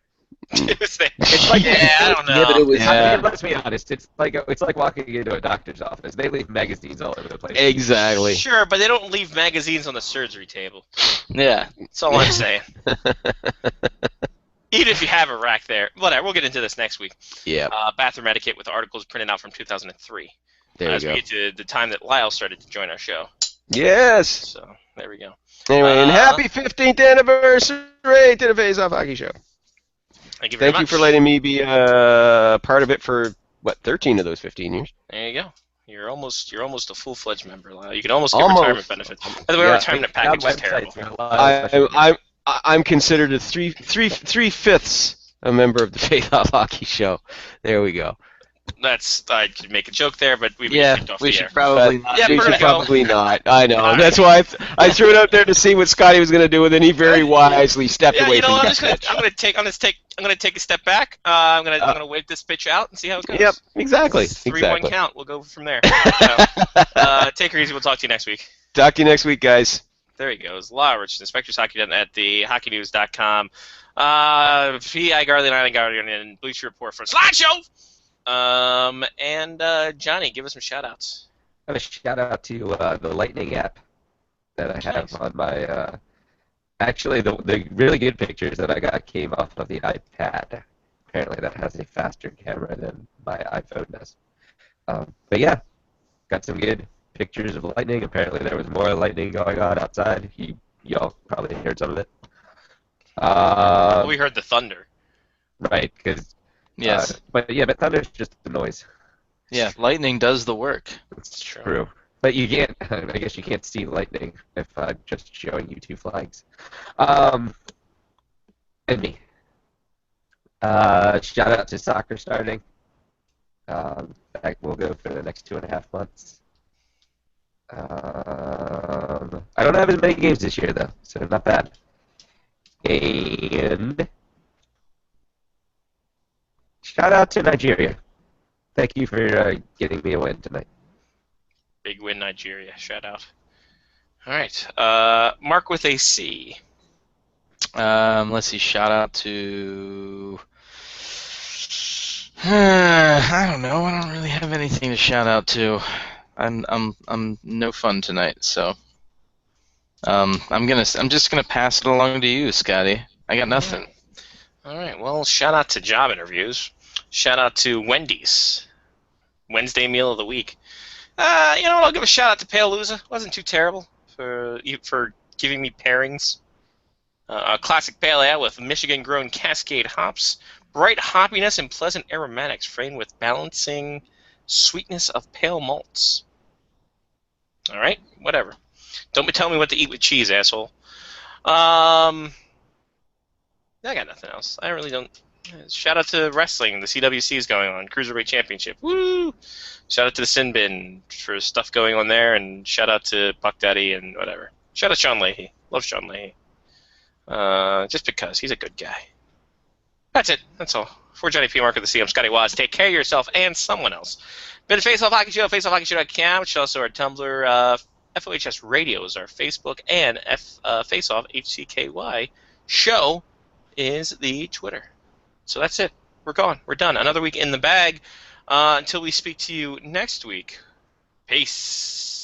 It was there. It's like I don't know. Yeah, but it was. Yeah. Let's be honest. It's like walking into a doctor's office. They leave magazines all over the place. Exactly. Sure, but they don't leave magazines on the surgery table. Yeah. That's all I'm saying. Even if you have a rack there. Whatever, we'll get into this next week. Yeah. Bathroom etiquette with articles printed out from 2003. There you As go. we get to the time that Lyle started to join our show. Yes. So, there we go. Anyway, and happy 15th anniversary to the Face Off Hockey Show. Thank you very Thank you much. for letting me be part of it for 13 of those 15 years. There you go. You're almost a full-fledged member, Lyle. You can almost get retirement benefits. By the way, our retirement package is terrible. I'm considered a three-fifths a member of the Face Off Hockey Show. There we go. I could make a joke there, but we Yeah, off we the should air. probably not. Yeah, we we're should gonna go. probably not. I know. That's why I threw it out there to see what Scotty was going to do, and then he very wisely stepped Yeah, away you know from what? that. I'm gonna take a step back. I'm gonna wave this pitch out and see how it goes. Yep, exactly. 3-1 count. We'll go from there. Take her easy. We'll talk to you next week. Talk to you next week, guys. There he goes. Lyle Richardson, Spectre'sHockey.net, the HockeyNews.com, P.I. Garland, Island Guardian, and Bleacher Report for Slideshow. And Johnny, give us some shout-outs. I have a shout out to the Lightning app that I have on my. Actually, the really good pictures that I got came off of the iPad. Apparently, that has a faster camera than my iPhone does. But yeah, got some good pictures of lightning. Apparently, there was more lightning going on outside. Y'all probably heard some of it. We heard the thunder. Right, because. Yes. But thunder's just the noise. Yeah, lightning does the work. It's true. But you can't. I guess you can't see lightning if I'm just showing you 2 flags. And me. Shout out to soccer starting. That will go for the next 2.5 months. I don't have as many games this year though, so not bad. And shout out to Nigeria. Thank you for getting me a win tonight. Big win, Nigeria. Shout out. All right. Mark with a C. Let's see. Shout out to. I don't know. I don't really have anything to shout out to. I'm no fun tonight, so. I'm just gonna pass it along to you, Scotty. I got nothing. All right. Well, shout out to job interviews. Shout out to Wendy's. Wednesday meal of the week. You know what? I'll give a shout out to Palooza. Wasn't too terrible for giving me pairings. A classic pale ale with Michigan-grown Cascade hops, bright hoppiness and pleasant aromatics, framed with balancing sweetness of pale malts. All right, whatever. Don't be telling me what to eat with cheese, asshole. I got nothing else. I really don't. Shout out to wrestling. The CWC is going on. Cruiserweight Championship. Woo! Shout out to the Sin Bin for stuff going on there, and shout out to Buck Daddy and whatever. Shout out to Sean Leahy. Love Sean Leahy. Just because. He's a good guy. That's it. That's all. For Johnny P. Mark of the C, I'm Scotty Waz. Take care of yourself and someone else. Been a Face Off Hockey Show, faceoffhockeyshow.com, which is also our Tumblr. FOHS Radio is our Facebook, and Face Off HCKY show is the Twitter. So that's it. We're gone. We're done. Another week in the bag. Until we speak to you next week. Peace.